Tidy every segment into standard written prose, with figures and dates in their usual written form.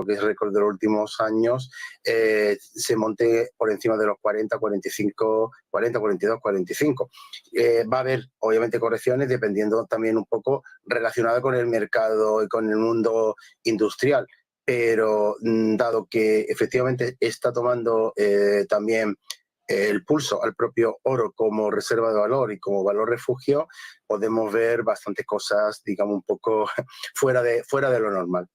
que es récord de los últimos años, se monte por encima de los 40, 45, 40, 42, 45. Va a haber, obviamente, correcciones dependiendo también un poco relacionado con el mercado y con el mundo industrial. Pero dado que efectivamente está tomando también el pulso al propio oro como reserva de valor y como valor refugio, podemos ver bastantes cosas, digamos, un poco fuera de lo normal.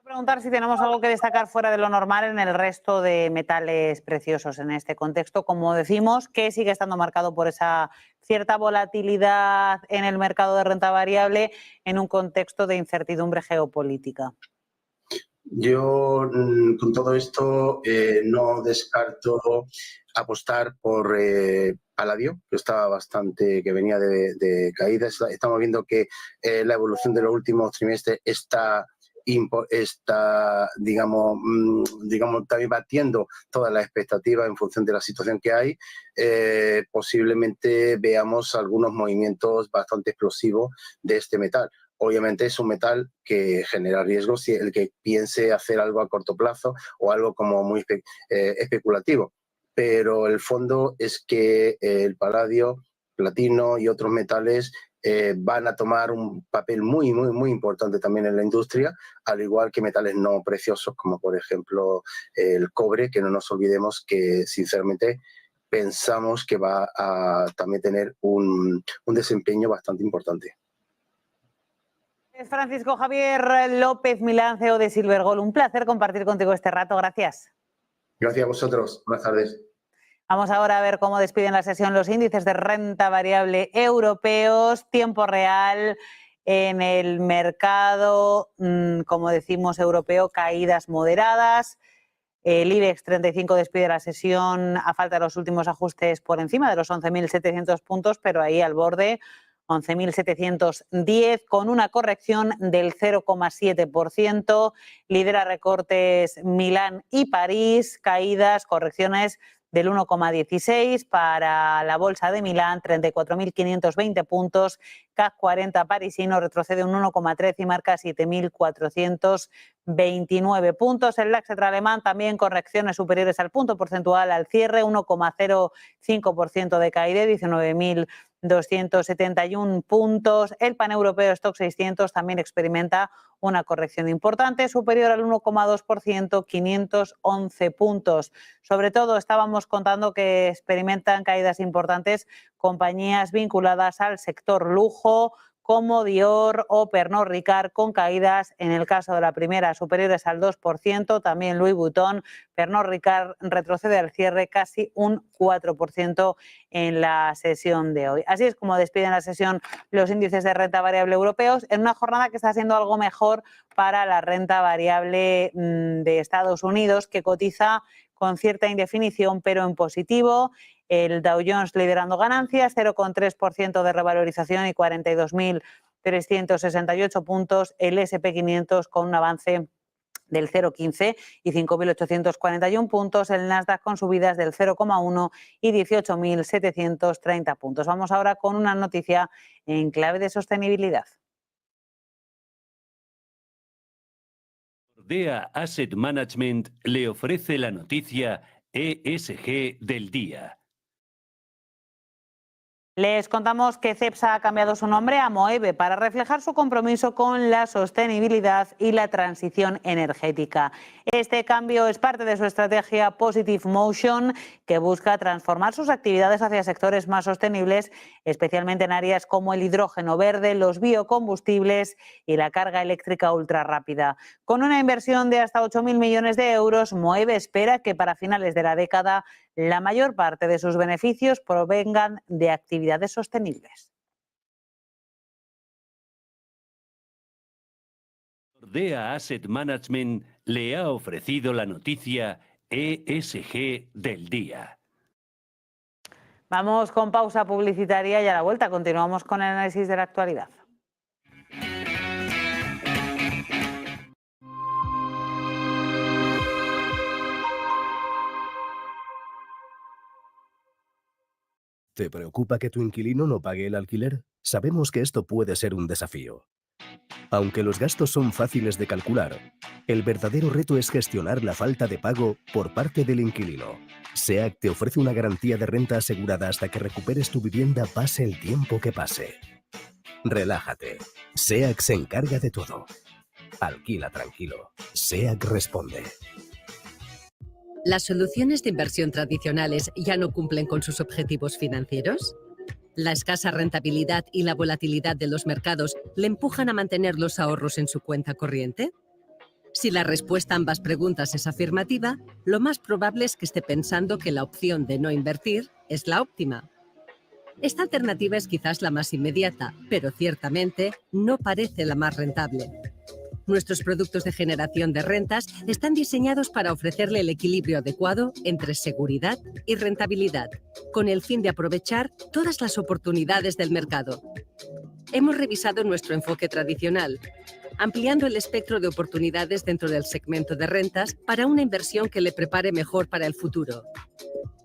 Preguntar si tenemos algo que destacar fuera de lo normal en el resto de metales preciosos en este contexto, como decimos, que sigue estando marcado por esa cierta volatilidad en el mercado de renta variable en un contexto de incertidumbre geopolítica. Yo con todo esto no descarto apostar por Paladio, que estaba bastante, que venía de caída. Estamos viendo que la evolución de los últimos trimestres está digamos, también batiendo todas las expectativas en función de la situación que hay. Posiblemente veamos algunos movimientos bastante explosivos de este metal. Obviamente es un metal que genera riesgos si el que piense hacer algo a corto plazo o algo como muy especulativo. Pero el fondo es que el paladio, platino y otros metales van a tomar un papel muy importante también en la industria, al igual que metales no preciosos como por ejemplo el cobre, que no nos olvidemos que sinceramente pensamos que va a también tener un desempeño bastante importante. Francisco Javier López Milán, CEO de Silvergold. Un placer compartir contigo este rato. Gracias. Gracias a vosotros. Buenas tardes. Vamos ahora a ver cómo despiden la sesión los índices de renta variable europeos, tiempo real en el mercado, como decimos, europeo, caídas moderadas. El IBEX 35 despide la sesión a falta de los últimos ajustes por encima de los 11.700 puntos, pero ahí al borde 11.710 con una corrección del 0,7%. Lidera recortes Milán y París, caídas, correcciones del 1,16 para la bolsa de Milán, 34.520 puntos. CAC 40 parisino retrocede un 1,13 y marca 7.429 puntos. El DAX alemán también correcciones superiores al punto porcentual al cierre, 1,05% de caída, 19.271 puntos. El paneuropeo Stock 600 también experimenta una corrección importante, superior al 1,2%, 511 puntos. Sobre todo estábamos contando que experimentan caídas importantes compañías vinculadas al sector lujo, como Dior o Pernod Ricard, con caídas, en el caso de la primera, superiores al 2%, también Louis Vuitton. Pernod Ricard retrocede al cierre casi un 4% en la sesión de hoy. Así es como despiden la sesión los índices de renta variable europeos, en una jornada que está siendo algo mejor para la renta variable de Estados Unidos, que cotiza con cierta indefinición, pero en positivo. El Dow Jones liderando ganancias, 0,3% de revalorización y 42.368 puntos. El S&P 500 con un avance del 0,15 y 5.841 puntos. El Nasdaq con subidas del 0,1 y 18.730 puntos. Vamos ahora con una noticia en clave de sostenibilidad. Donde Asset Management le ofrece la noticia ESG del día. Les contamos que CEPSA ha cambiado su nombre a Moeve para reflejar su compromiso con la sostenibilidad y la transición energética. Este cambio es parte de su estrategia Positive Motion, que busca transformar sus actividades hacia sectores más sostenibles, especialmente en áreas como el hidrógeno verde, los biocombustibles y la carga eléctrica ultrarrápida. Con una inversión de hasta 8.000 millones de euros, Moeve espera que para finales de la década la mayor parte de sus beneficios provengan de actividades sostenibles. Donde Asset Management le ha ofrecido la noticia ESG del día. Vamos con pausa publicitaria y a la vuelta continuamos con el análisis de la actualidad. ¿Te preocupa que tu inquilino no pague el alquiler? Sabemos que esto puede ser un desafío. Aunque los gastos son fáciles de calcular, el verdadero reto es gestionar la falta de pago por parte del inquilino. SEAC te ofrece una garantía de renta asegurada hasta que recuperes tu vivienda, pase el tiempo que pase. Relájate. SEAC se encarga de todo. Alquila tranquilo. SEAC responde. ¿Las soluciones de inversión tradicionales ya no cumplen con sus objetivos financieros? ¿La escasa rentabilidad y la volatilidad de los mercados le empujan a mantener los ahorros en su cuenta corriente? Si la respuesta a ambas preguntas es afirmativa, lo más probable es que esté pensando que la opción de no invertir es la óptima. Esta alternativa es quizás la más inmediata, pero ciertamente no parece la más rentable. Nuestros productos de generación de rentas están diseñados para ofrecerle el equilibrio adecuado entre seguridad y rentabilidad, con el fin de aprovechar todas las oportunidades del mercado. Hemos revisado nuestro enfoque tradicional, ampliando el espectro de oportunidades dentro del segmento de rentas para una inversión que le prepare mejor para el futuro.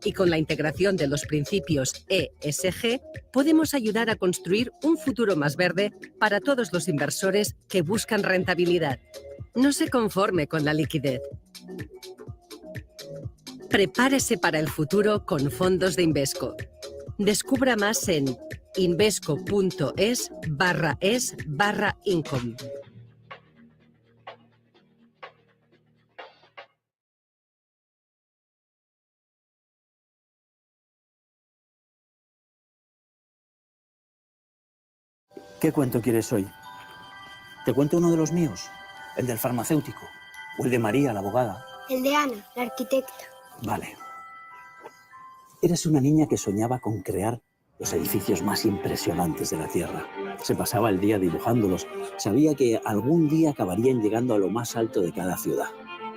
Y con la integración de los principios ESG, podemos ayudar a construir un futuro más verde para todos los inversores que buscan rentabilidad. No se conforme con la liquidez. Prepárese para el futuro con fondos de Invesco. Descubra más en invesco.es/income. ¿Qué cuento quieres hoy? ¿Te cuento uno de los míos? ¿El del farmacéutico? ¿O el de María, la abogada? El de Ana, la arquitecta. Vale. Eres una niña que soñaba con crear los edificios más impresionantes de la Tierra. Se pasaba el día dibujándolos. Sabía que algún día acabarían llegando a lo más alto de cada ciudad.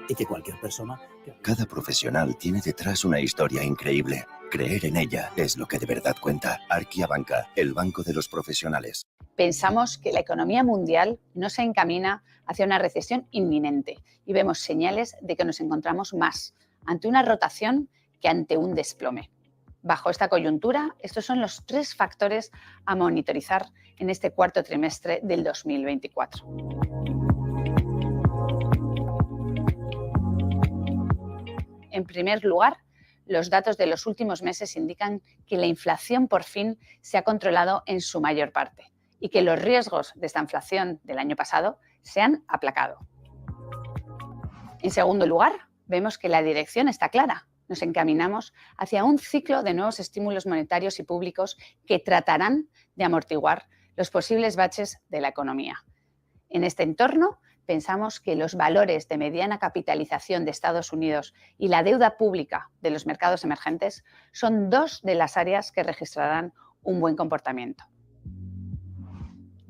Y que cualquier persona... Cada profesional tiene detrás una historia increíble. Creer en ella es lo que de verdad cuenta. Arquia Banca, el banco de los profesionales. Pensamos que la economía mundial no se encamina hacia una recesión inminente y vemos señales de que nos encontramos más ante una rotación que ante un desplome. Bajo esta coyuntura, estos son los 3 factores a monitorizar en este cuarto trimestre del 2024. En primer lugar, los datos de los últimos meses indican que la inflación por fin se ha controlado en su mayor parte y que los riesgos de esta inflación del año pasado se han aplacado. En segundo lugar, vemos que la dirección está clara. Nos encaminamos hacia un ciclo de nuevos estímulos monetarios y públicos que tratarán de amortiguar los posibles baches de la economía. En este entorno, pensamos que los valores de mediana capitalización de Estados Unidos y la deuda pública de los mercados emergentes son 2 de las áreas que registrarán un buen comportamiento.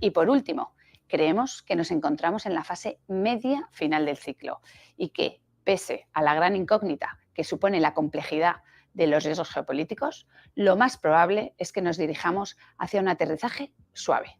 Y por último, creemos que nos encontramos en la fase media final del ciclo y que, pese a la gran incógnita que supone la complejidad de los riesgos geopolíticos, lo más probable es que nos dirijamos hacia un aterrizaje suave.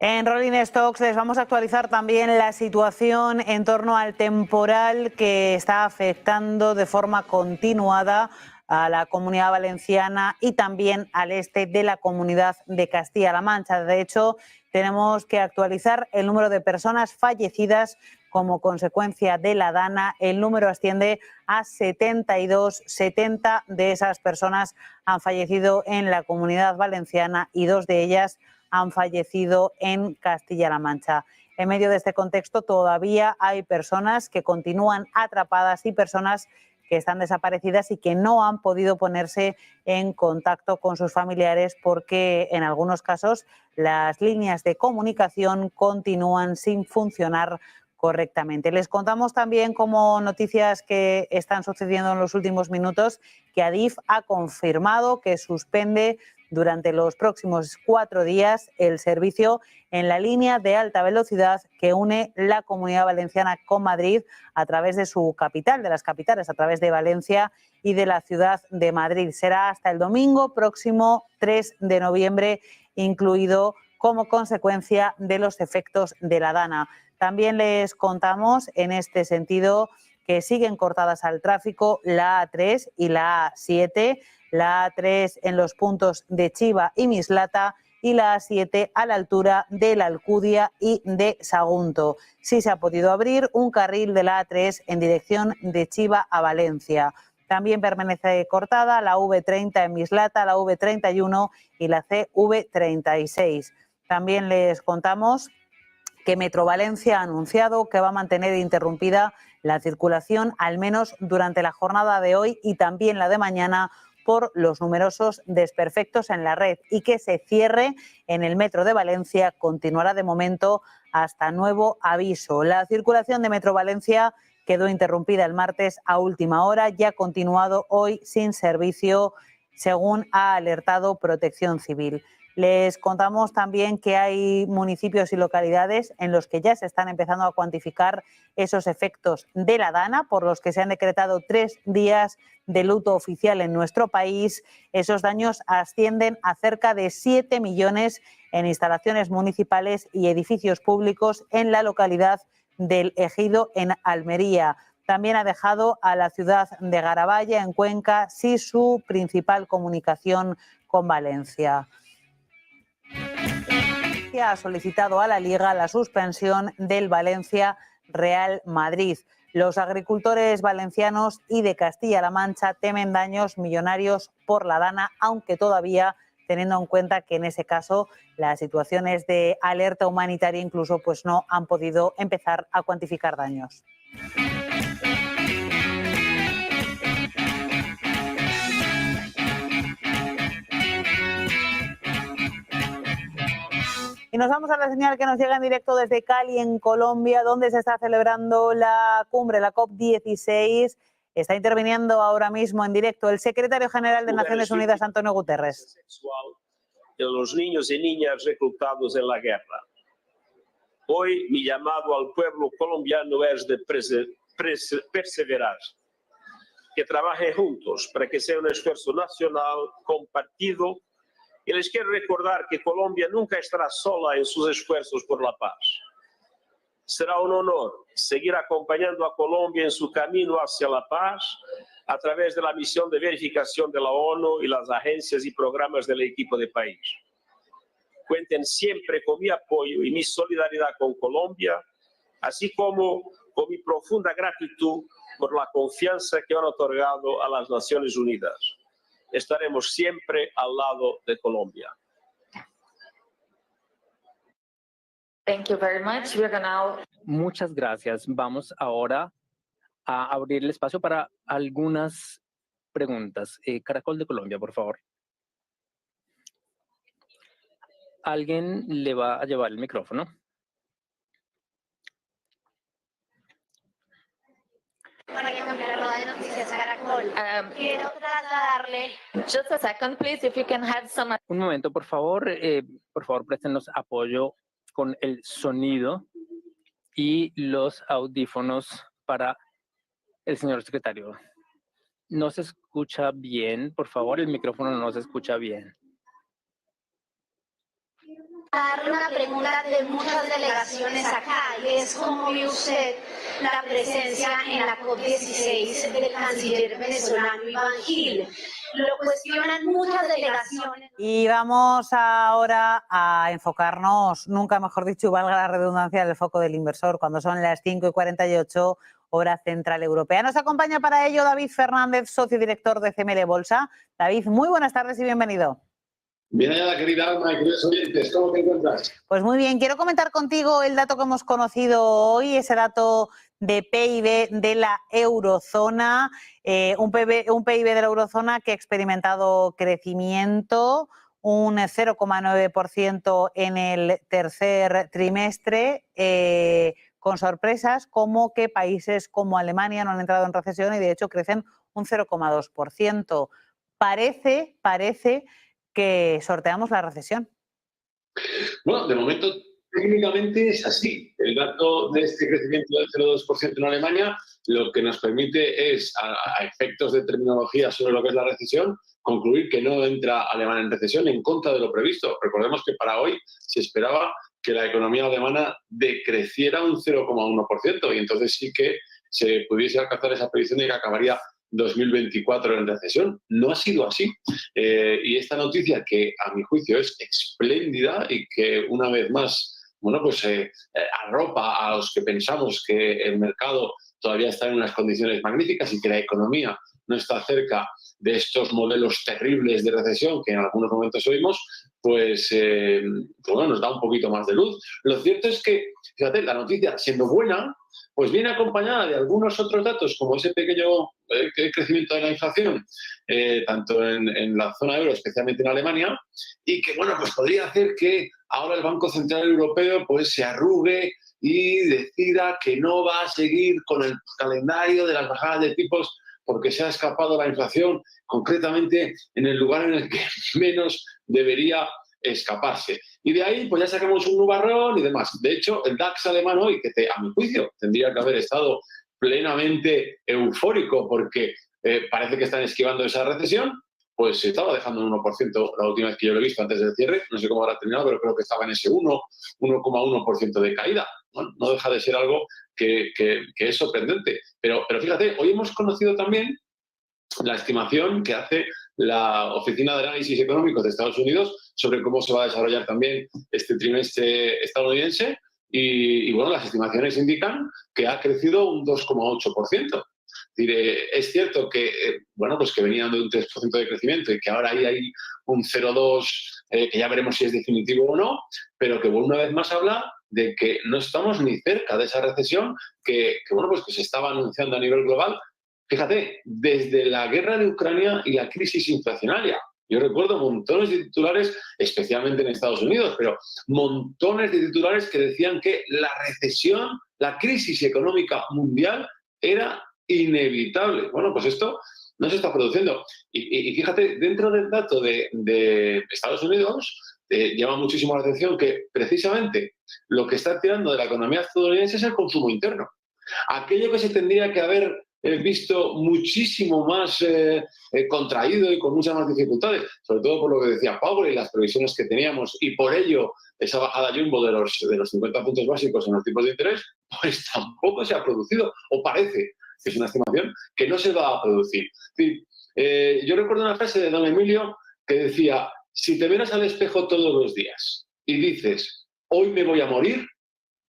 En Rolling Stocks les vamos a actualizar también la situación en torno al temporal que está afectando de forma continuada a la Comunidad Valenciana y también al este de la Comunidad de Castilla-La Mancha. De hecho, tenemos que actualizar el número de personas fallecidas como consecuencia de la dana. El número asciende a 72. 70 de esas personas han fallecido en la Comunidad Valenciana y 2 de ellas han fallecido en Castilla-La Mancha. En medio de este contexto todavía hay personas que continúan atrapadas y personas que están desaparecidas y que no han podido ponerse en contacto con sus familiares porque en algunos casos las líneas de comunicación continúan sin funcionar correctamente. Les contamos también, como noticias que están sucediendo en los últimos minutos, que Adif ha confirmado que suspende durante los próximos 4 días el servicio en la línea de alta velocidad que une la Comunidad Valenciana con Madrid a través de su capital, de las capitales, a través de Valencia y de la ciudad de Madrid. Será hasta el domingo próximo 3 de noviembre, incluido como consecuencia de los efectos de la Dana. También les contamos en este sentido que siguen cortadas al tráfico la A3 y la A7, la A3 en los puntos de Chiva y Mislata y la A7 a la altura de la Alcudia y de Sagunto. Sí se ha podido abrir un carril de la A3 en dirección de Chiva a Valencia. También permanece cortada la V30 en Mislata, la V31 y la CV36. También les contamos que Metro Valencia ha anunciado que va a mantener interrumpida la circulación al menos durante la jornada de hoy y también la de mañana por los numerosos desperfectos en la red, y que ese cierre en el Metro de Valencia continuará de momento hasta nuevo aviso. La circulación de Metro Valencia quedó interrumpida el martes a última hora y ha continuado hoy sin servicio, según ha alertado Protección Civil. Les contamos también que hay municipios y localidades en los que ya se están empezando a cuantificar esos efectos de la Dana, por los que se han decretado 3 días de luto oficial en nuestro país. Esos daños ascienden a cerca de 7 millones en instalaciones municipales y edificios públicos en la localidad del Ejido, en Almería. También ha dejado a la ciudad de Garabaya, en Cuenca, sin su principal comunicación con Valencia. Ha solicitado a la Liga la suspensión del Valencia Real Madrid. Los agricultores valencianos y de Castilla-La Mancha temen daños millonarios por la Dana, aunque todavía teniendo en cuenta que en ese caso las situaciones de alerta humanitaria incluso pues no han podido empezar a cuantificar daños. Y nos vamos a la señal que nos llega en directo desde Cali, en Colombia, donde se está celebrando la cumbre, la COP16. Está interviniendo ahora mismo en directo el secretario general de Naciones Unidas, Antonio Guterres. De los niños y niñas reclutados en la guerra. Hoy mi llamado al pueblo colombiano es de perseverar, que trabajen juntos para que sea un esfuerzo nacional compartido. Y les quiero recordar que Colombia nunca estará sola en sus esfuerzos por la paz. Será un honor seguir acompañando a Colombia en su camino hacia la paz a través de la misión de verificación de la ONU y las agencias y programas del equipo de país. Cuenten siempre con mi apoyo y mi solidaridad con Colombia, así como con mi profunda gratitud por la confianza que han otorgado a las Naciones Unidas. Estaremos siempre al lado de Colombia. Thank you very much. Muchas gracias. Vamos ahora a abrir el espacio para algunas preguntas. Caracol de Colombia, por favor. ¿Alguien le va a llevar el micrófono? Para que cambie la rueda de noticias Caracol. Quiero trasladarle. Just a second, please, if you can have some... Un momento, por favor préstenos apoyo con el sonido y los audífonos para el señor secretario. No se escucha bien, por favor, el micrófono no se escucha bien. Darle una pregunta de muchas delegaciones acá, y es cómo vio usted la presencia en la COP16 del canciller venezolano Iván Gil. Lo cuestionan muchas delegaciones. Y vamos ahora a enfocarnos, nunca mejor dicho, valga la redundancia, en el foco del inversor, cuando son las 5:48 hora central europea. Nos acompaña para ello David Fernández, socio director de CML Bolsa. David, muy buenas tardes y bienvenido. Bien hallada, querida Alma y queridos oyentes, ¿cómo te encuentras? Pues muy bien, quiero comentar contigo el dato que hemos conocido hoy, ese dato de PIB de la eurozona, un PIB de la eurozona que ha experimentado crecimiento, un 0,9% en el tercer trimestre, con sorpresas como que países como Alemania no han entrado en recesión y de hecho crecen un 0,2%. Parece que sorteamos la recesión. Bueno, de momento técnicamente es así. El dato de este crecimiento del 0,2% en Alemania lo que nos permite es, a efectos de terminología sobre lo que es la recesión, concluir que no entra Alemania en recesión en contra de lo previsto. Recordemos que para hoy se esperaba que la economía alemana decreciera un 0,1% y entonces sí que se pudiese alcanzar esa predicción de que acabaría 2024 en recesión. No ha sido así. Y esta noticia, que a mi juicio es espléndida y que una vez más, bueno, pues arropa a los que pensamos que el mercado todavía está en unas condiciones magníficas y que la economía no está cerca de estos modelos terribles de recesión que en algunos momentos oímos, pues bueno, nos da un poquito más de luz. Lo cierto es que, fíjate, la noticia, siendo buena, pues viene acompañada de algunos otros datos, como ese pequeño crecimiento de la inflación, tanto en la zona euro, especialmente en Alemania, y que, bueno, pues podría hacer que ahora el Banco Central Europeo pues se arrugue y decida que no va a seguir con el calendario de las bajadas de tipos porque se ha escapado la inflación, concretamente en el lugar en el que menos debería escaparse. Y de ahí pues ya sacamos un nubarrón y demás. De hecho, el DAX alemán hoy, que a mi juicio tendría que haber estado plenamente eufórico porque parece que están esquivando esa recesión, pues se estaba dejando un 1% la última vez que yo lo he visto antes del cierre. No sé cómo habrá terminado, pero creo que estaba en ese 1,1% de caída. Bueno, no deja de ser algo que es sorprendente. Pero fíjate, hoy hemos conocido también la estimación que hace la Oficina de Análisis Económicos de Estados Unidos sobre cómo se va a desarrollar también este trimestre estadounidense y bueno, las estimaciones indican que ha crecido un 2,8%. Es cierto que, bueno, pues que venían de un 3% de crecimiento y que ahora ahí hay un 0,2%, que ya veremos si es definitivo o no, pero que una vez más habla de que no estamos ni cerca de esa recesión que bueno, pues que se estaba anunciando a nivel global. Fíjate, desde la guerra de Ucrania y la crisis inflacionaria. Yo recuerdo montones de titulares, especialmente en Estados Unidos, pero montones de titulares que decían que la recesión, la crisis económica mundial era inevitable. Bueno, pues esto no se está produciendo. Y fíjate, dentro del dato de Estados Unidos, llama muchísimo la atención que precisamente lo que está tirando de la economía estadounidense es el consumo interno. Aquello que se tendría que haber visto muchísimo más contraído y con muchas más dificultades, sobre todo por lo que decía Powell y las previsiones que teníamos, y por ello esa bajada jumbo de los 50 puntos básicos en los tipos de interés, pues tampoco se ha producido, o parece que es una estimación que no se va a producir. Yo recuerdo una frase de don Emilio que decía: si te miras al espejo todos los días y dices, hoy me voy a morir,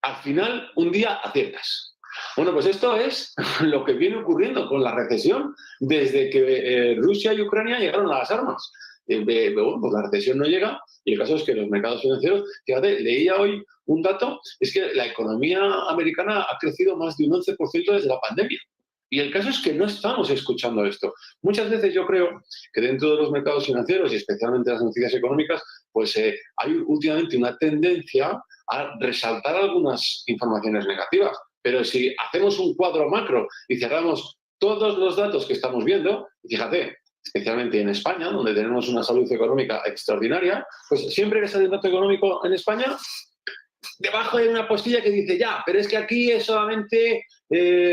al final un día aciertas. Bueno, pues esto es lo que viene ocurriendo con la recesión desde que Rusia y Ucrania llegaron a las armas. Bueno, pues la recesión no llega y el caso es que los mercados financieros, fíjate, leía hoy un dato, es que la economía americana ha crecido más de un 11% desde la pandemia. Y el caso es que no estamos escuchando esto. Muchas veces yo creo que dentro de los mercados financieros y especialmente las noticias económicas, pues hay últimamente una tendencia a resaltar algunas informaciones negativas. Pero si hacemos un cuadro macro y cerramos todos los datos que estamos viendo, fíjate, especialmente en España, donde tenemos una salud económica extraordinaria, pues siempre que sale un dato económico en España, debajo hay una postilla que dice, ya, pero es que aquí es solamente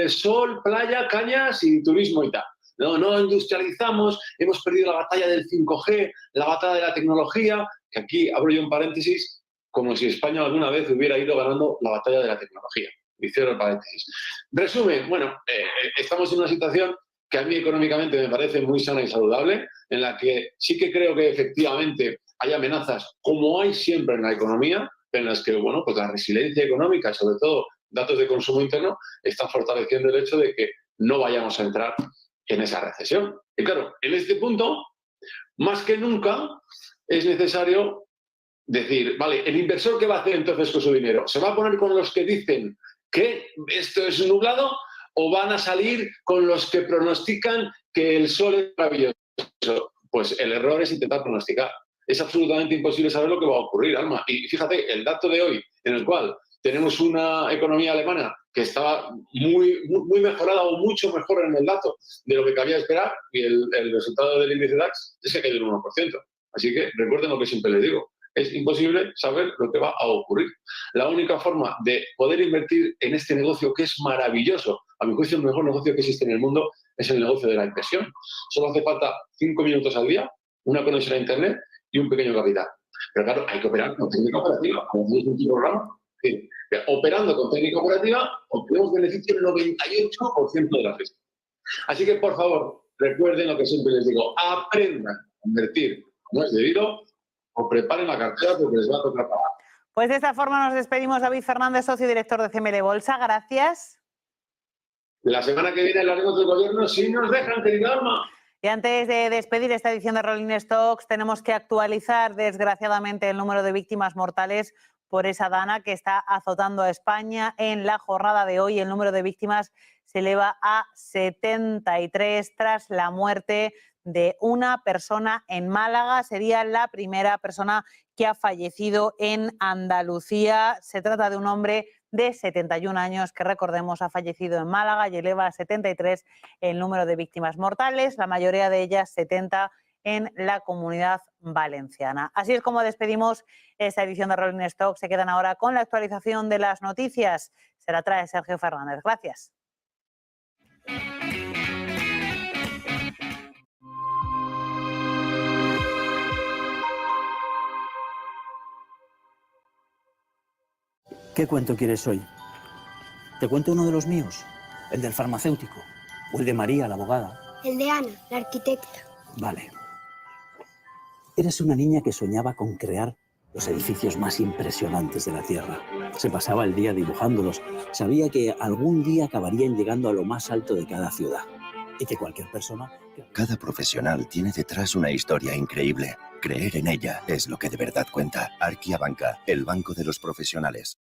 sol, playa, cañas y turismo y tal. No industrializamos, hemos perdido la batalla del 5G, la batalla de la tecnología, que aquí abro yo un paréntesis, como si España alguna vez hubiera ido ganando la batalla de la tecnología. Y cierro el paréntesis. Resumen, bueno, estamos en una situación que a mí económicamente me parece muy sana y saludable, en la que sí que creo que efectivamente hay amenazas, como hay siempre en la economía, en las que, bueno, pues la resiliencia económica, sobre todo datos de consumo interno, están fortaleciendo el hecho de que no vayamos a entrar en esa recesión. Y claro, en este punto, más que nunca, es necesario decir, vale, ¿el inversor qué va a hacer entonces con su dinero? ¿Se va a poner con los que dicen que esto es nublado o van a salir con los que pronostican que el sol es maravilloso? Pues el error es intentar pronosticar. Es absolutamente imposible saber lo que va a ocurrir, Alma. Y fíjate, el dato de hoy, en el cual tenemos una economía alemana que estaba muy mejorada o mucho mejor en el dato de lo que cabía esperar, y el resultado del índice DAX es que ha caído un 1%. Así que recuerden lo que siempre les digo. Es imposible saber lo que va a ocurrir. La única forma de poder invertir en este negocio, que es maravilloso, a mi juicio el mejor negocio que existe en el mundo, es el negocio de la inversión. Solo hace falta 5 minutos al día, una conexión a Internet y un pequeño capital. Pero claro, hay que operar con técnica operativa, como dice un programa. Sí. Operando con técnica operativa, obtenemos beneficio del 98% de la gestión. Así que, por favor, recuerden lo que siempre les digo. Aprendan a invertir como es debido o preparen la cartera porque les va a tocar pagar. Pues de esta forma nos despedimos. David Fernández, socio director de CML Bolsa. Gracias. La semana que viene hablaremos del gobierno si nos dejan, querida Alma. Y antes de despedir esta edición de Rolling Stocks, tenemos que actualizar, desgraciadamente, el número de víctimas mortales por esa dana que está azotando a España. En la jornada de hoy, el número de víctimas se eleva a 73 tras la muerte de una persona en Málaga. Sería la primera persona que ha fallecido en Andalucía. Se trata de un hombre de 71 años que, recordemos, ha fallecido en Málaga y eleva a 73 el número de víctimas mortales, la mayoría de ellas 70 en la Comunidad Valenciana. Así es como despedimos esta edición de Rolling Stock. Se quedan ahora con la actualización de las noticias. Se la trae Sergio Fernández. Gracias. ¿Qué cuento quieres hoy? ¿Te cuento uno de los míos? ¿El del farmacéutico? ¿O el de María, la abogada? El de Ana, la arquitecta. Vale. Eres una niña que soñaba con crear los edificios más impresionantes de la Tierra. Se pasaba el día dibujándolos. Sabía que algún día acabarían llegando a lo más alto de cada ciudad. Y que cualquier persona... Cada profesional tiene detrás una historia increíble. Creer en ella es lo que de verdad cuenta. Arquia Banca, el banco de los profesionales.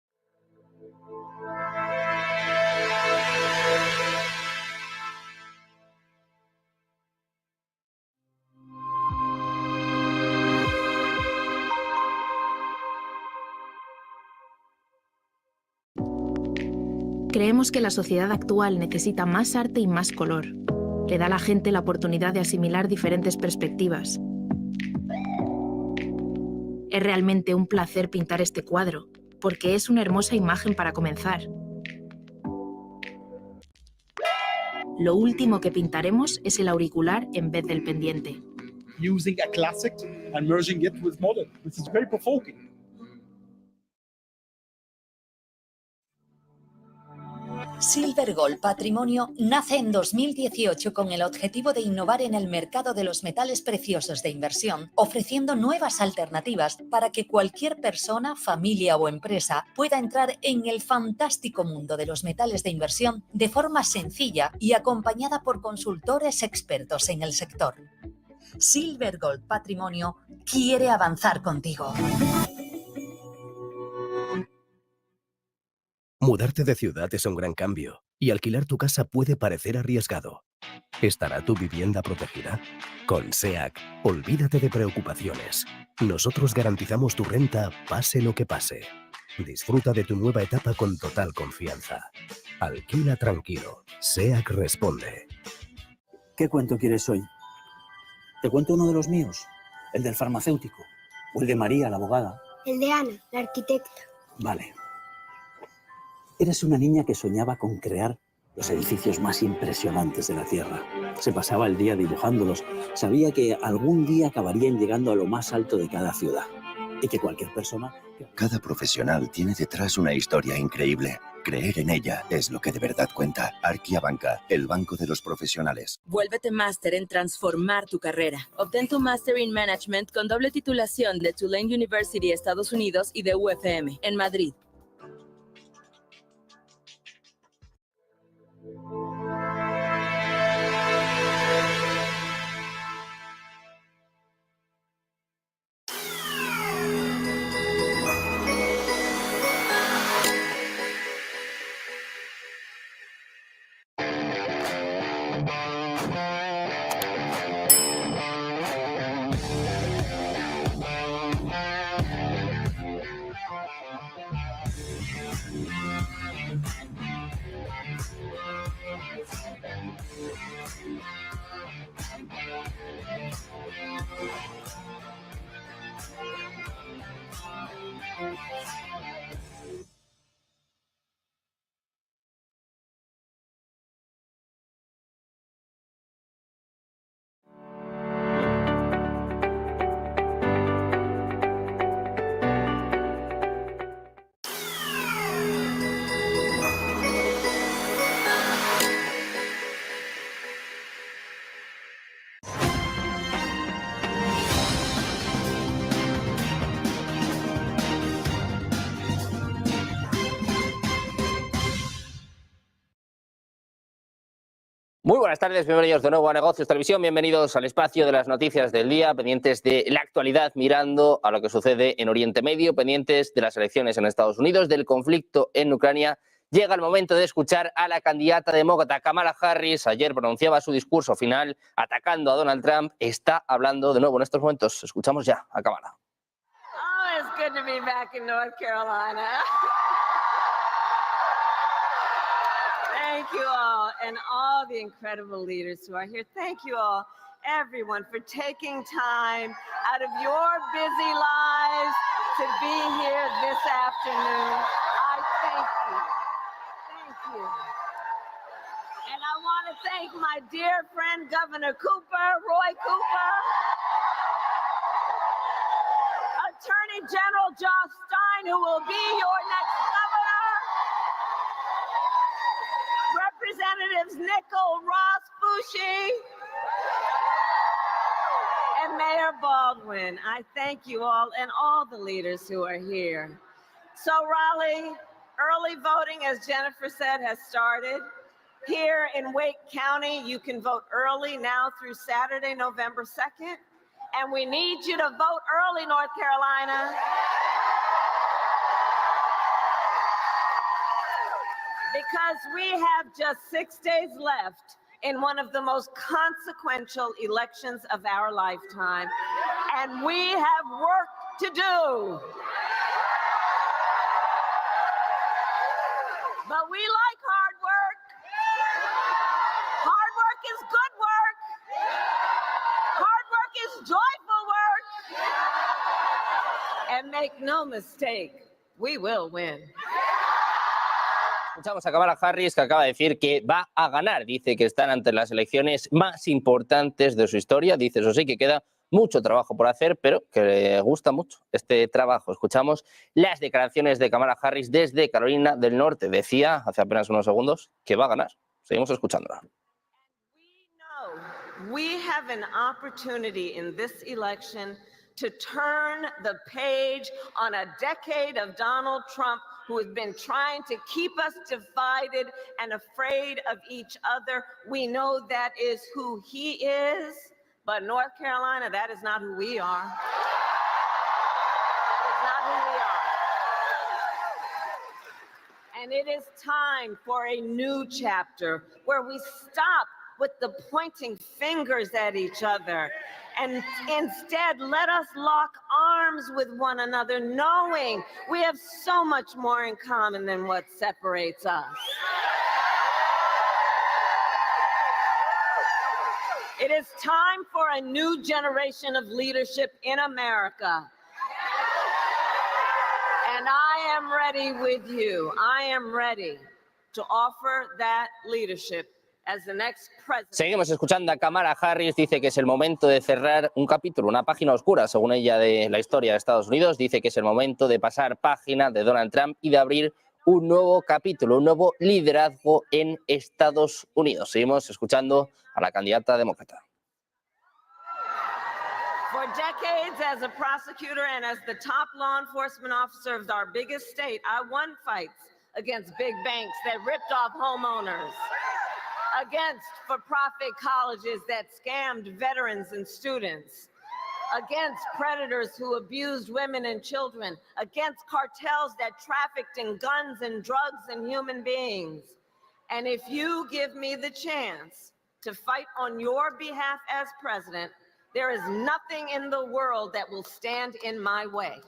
Creemos que la sociedad actual necesita más arte y más color. Le da a la gente la oportunidad de asimilar diferentes perspectivas. Es realmente un placer pintar este cuadro, porque es una hermosa imagen para comenzar. Lo último que pintaremos es el auricular en vez del pendiente. Using a classic and merging it with modern. This is very provoking. Silver Gold Patrimonio nace en 2018 con el objetivo de innovar en el mercado de los metales preciosos de inversión, ofreciendo nuevas alternativas para que cualquier persona, familia o empresa pueda entrar en el fantástico mundo de los metales de inversión de forma sencilla y acompañada por consultores expertos en el sector. Silver Gold Patrimonio quiere avanzar contigo. Mudarte de ciudad es un gran cambio y alquilar tu casa puede parecer arriesgado. ¿Estará tu vivienda protegida? Con SEAC, olvídate de preocupaciones. Nosotros garantizamos tu renta pase lo que pase. Disfruta de tu nueva etapa con total confianza. Alquila tranquilo. SEAC responde. ¿Qué cuento quieres hoy? ¿Te cuento uno de los míos? ¿El del farmacéutico? ¿O el de María, la abogada? El de Ana, la arquitecta. Vale. Eres una niña que soñaba con crear los edificios más impresionantes de la Tierra. Se pasaba el día dibujándolos. Sabía que algún día acabarían llegando a lo más alto de cada ciudad. Y que cualquier persona... Cada profesional tiene detrás una historia increíble. Creer en ella es lo que de verdad cuenta. Arquia Banca, el banco de los profesionales. Vuélvete máster en transformar tu carrera. Obtén tu Master in Management con doble titulación de Tulane University, Estados Unidos, y de UFM, en Madrid. Muy buenas tardes, bienvenidos de nuevo a Negocios Televisión, bienvenidos al espacio de las noticias del día, pendientes de la actualidad, mirando a lo que sucede en Oriente Medio, pendientes de las elecciones en Estados Unidos, del conflicto en Ucrania. Llega el momento de escuchar a la candidata demócrata Kamala Harris. Ayer pronunciaba su discurso final atacando a Donald Trump. Está hablando de nuevo en estos momentos. Escuchamos ya a Kamala. Oh, it's good to be back in North Carolina. Thank you all and all the incredible leaders who are here. Thank you all, everyone, for taking time out of your busy lives to be here this afternoon. I thank you. Thank you. And I want to thank my dear friend, Governor Cooper, Roy Cooper, Attorney General Josh Stein, who will be your next governor, Representatives Nickel, Ross, Fushi, and Mayor Baldwin. I thank you all and all the leaders who are here. So Raleigh, early voting, as Jennifer said, has started. Here in Wake County, you can vote early now through Saturday, November 2nd. And we need you to vote early, North Carolina. Because we have just 6 days left in one of the most consequential elections of our lifetime. And we have work to do. But we like hard work. Hard work is good work. Hard work is joyful work. And make no mistake, we will win. Escuchamos a Kamala Harris, que acaba de decir que va a ganar. Dice que están ante las elecciones más importantes de su historia. Dice, eso sí, que queda mucho trabajo por hacer, pero que le gusta mucho este trabajo. Escuchamos las declaraciones de Kamala Harris desde Carolina del Norte. Decía hace apenas unos segundos que va a ganar. Seguimos escuchándola. We have an opportunity in this election to turn the page on a decade of Donald Trump, who has been trying to keep us divided and afraid of each other. We know that is who he is, but North Carolina, that is not who we are. That is not who we are. And it is time for a new chapter where we stop with the pointing fingers at each other. And instead, let us lock arms with one another, knowing we have so much more in common than what separates us. It is time for a new generation of leadership in America. And I am ready with you. I am ready to offer that leadership. Seguimos escuchando a Kamala Harris. Dice que es el momento de cerrar un capítulo, una página oscura, según ella, de la historia de Estados Unidos. Dice que es el momento de pasar página de Donald Trump y de abrir un nuevo capítulo, un nuevo liderazgo en Estados Unidos. Seguimos escuchando a la candidata demócrata. For decades, as a prosecutor and as the top law enforcement officer of our biggest state, I won fights against big banks that ripped off homeowners, against for-profit colleges that scammed veterans and students, against predators who abused women and children, against cartels that trafficked in guns and drugs and human beings. And if you give me the chance to fight on your behalf as president, there is nothing in the world that will stand in my way.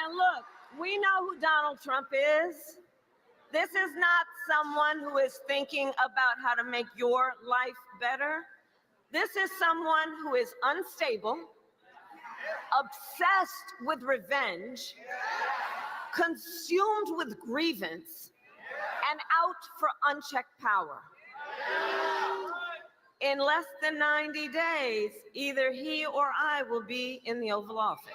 And look, we know who Donald Trump is. This is not someone who is thinking about how to make your life better. This is someone who is unstable, obsessed with revenge, consumed with grievance, and out for unchecked power. In less than 90 days, either he or I will be in the Oval Office.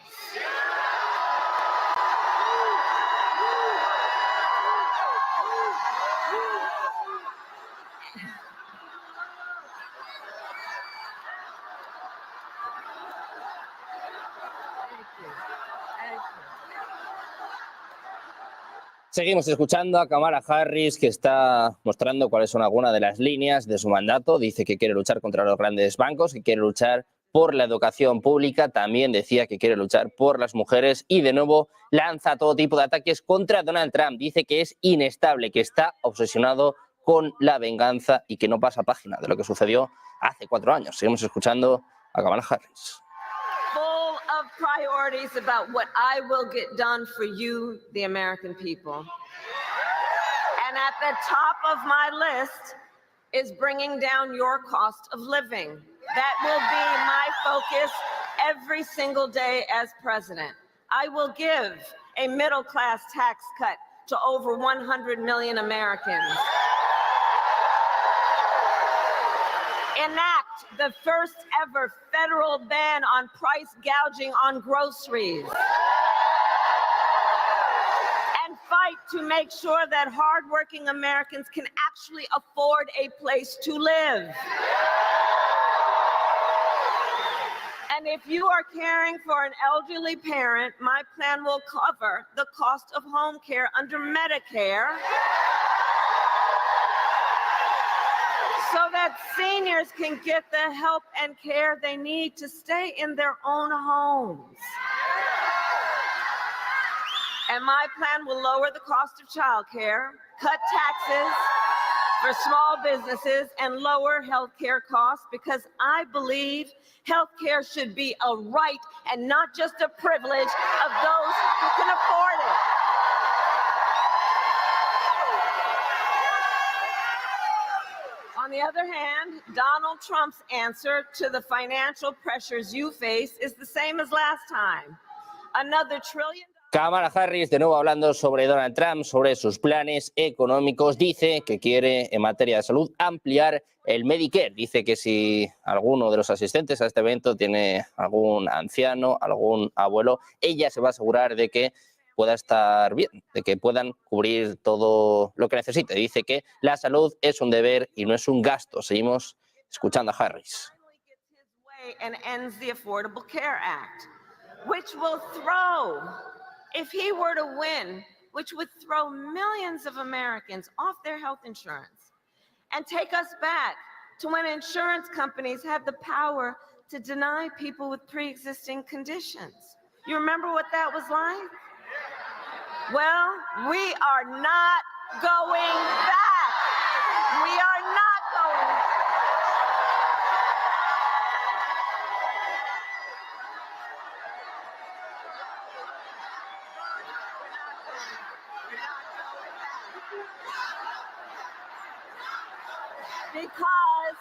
Seguimos escuchando a Kamala Harris, que está mostrando cuáles son algunas de las líneas de su mandato. Dice que quiere luchar contra los grandes bancos, que quiere luchar por la educación pública. También decía que quiere luchar por las mujeres y, de nuevo, lanza todo tipo de ataques contra Donald Trump. Dice que es inestable, que está obsesionado con la venganza y que no pasa página de lo que sucedió hace 4 años. Seguimos escuchando a Kamala Harris. Full of priorities about what I will get done for you, the American people. And at the top of my list is bringing down your cost of living. That will be my focus every single day as president. I will give a middle-class tax cut to over 100 million Americans. Enact the first ever federal ban on price gouging on groceries. And fight to make sure that hardworking Americans can actually afford a place to live. And if you are caring for an elderly parent, my plan will cover the cost of home care under Medicare, so that seniors can get the help and care they need to stay in their own homes. And my plan will lower the cost of childcare, cut taxes for small businesses, and lower healthcare costs, because I believe healthcare should be a right and not just a privilege of those who can afford it. On the other hand, Donald Trump's answer to the financial pressures you face is the same as last time. Another trillion. Kamala Harris, de nuevo hablando sobre Donald Trump, sobre sus planes económicos. Dice que quiere, en materia de salud, ampliar el Medicare. Dice que si alguno de los asistentes a este evento tiene algún anciano, algún abuelo, ella se va a asegurar de que pueda estar bien, de que puedan cubrir todo lo que necesite. Dice que la salud es un deber y no es un gasto. Seguimos escuchando a Harris. And ends the Affordable Care Act, which will throw, if he were to win, which would throw millions of Americans off their health insurance and take us back to when insurance companies had the power to deny people with pre-existing conditions. You remember what that was like? Well, we are not going back. We are not going back. Because,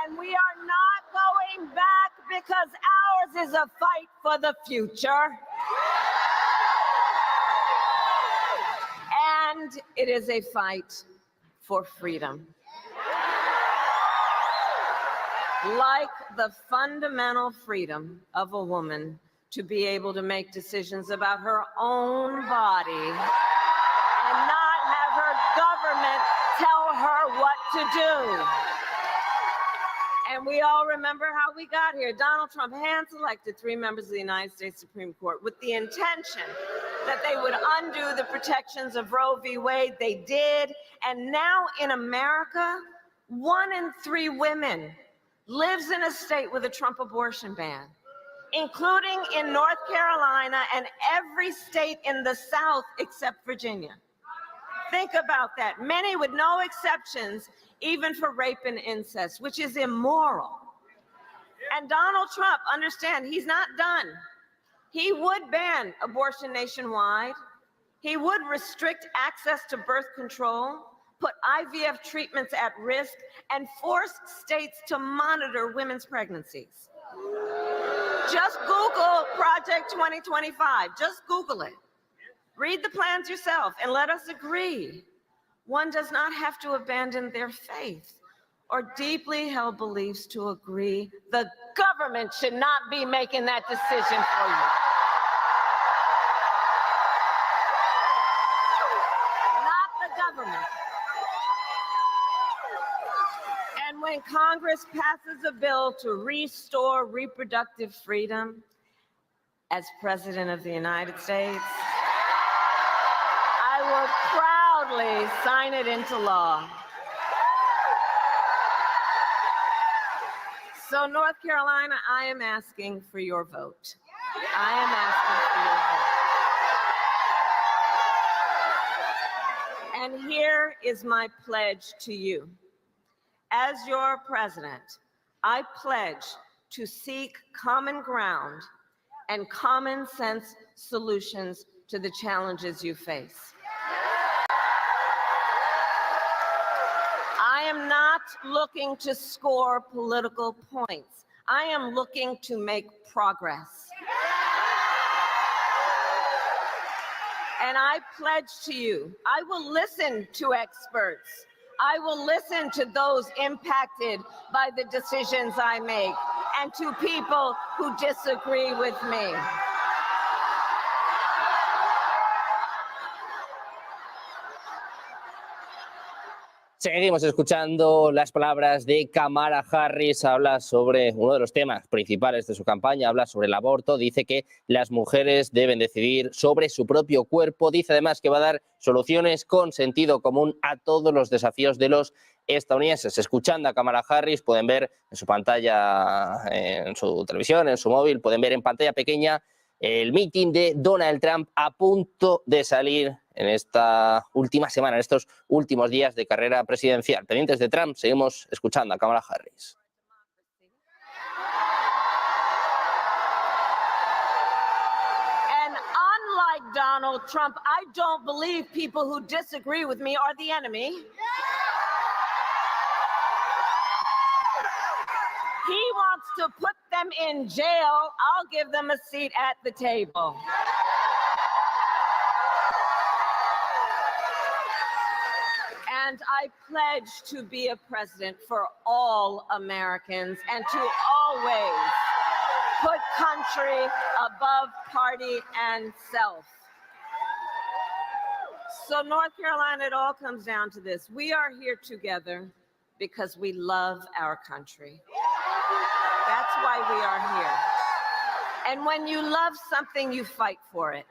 and we are not going back because ours is a fight for the future. And it is a fight for freedom. Like the fundamental freedom of a woman to be able to make decisions about her own body and not have her government tell her what to do. And we all remember how we got here. Donald Trump hand-selected 3 members of the United States Supreme Court with the intention that they would undo the protections of Roe v. Wade. They did. And now in America, 1 in 3 women lives in a state with a Trump abortion ban, including in North Carolina and every state in the South except Virginia. Think about that. Many with no exceptions, even for rape and incest, which is immoral. And Donald Trump, understand, he's not done. He would ban abortion nationwide. He would restrict access to birth control, put IVF treatments at risk, and force states to monitor women's pregnancies. Just Google Project 2025. Just Google it. Read the plans yourself and let us agree. One does not have to abandon their faith or deeply held beliefs to agree. The government should not be making that decision for you. Not the government. And when Congress passes a bill to restore reproductive freedom, as President of the United States, I will proudly sign it into law. So, North Carolina, I am asking for your vote. I am asking for your vote. And here is my pledge to you. As your president, I pledge to seek common ground and common sense solutions to the challenges you face. I am not looking to score political points. I am looking to make progress. And I pledge to you, I will listen to experts. I will listen to those impacted by the decisions I make and to people who disagree with me. Seguimos escuchando las palabras de Kamala Harris. Habla sobre uno de los temas principales de su campaña, habla sobre el aborto, dice que las mujeres deben decidir sobre su propio cuerpo, dice además que va a dar soluciones con sentido común a todos los desafíos de los estadounidenses. Escuchando a Kamala Harris, pueden ver en su pantalla, en su televisión, en su móvil, pueden ver en pantalla pequeña el mitin de Donald Trump a punto de salir en esta última semana, en estos últimos días de carrera presidencial. Pendientes de Trump, seguimos escuchando a Kamala Harris. And unlike Donald Trump, I don't believe people who disagree with me are the enemy. He wants to put them in jail. I'll give them a seat at the table. And I pledge to be a president for all Americans and to always put country above party and self. So, North Carolina, it all comes down to this. We are here together because we love our country. That's why we are here. And when you love something, you fight for it.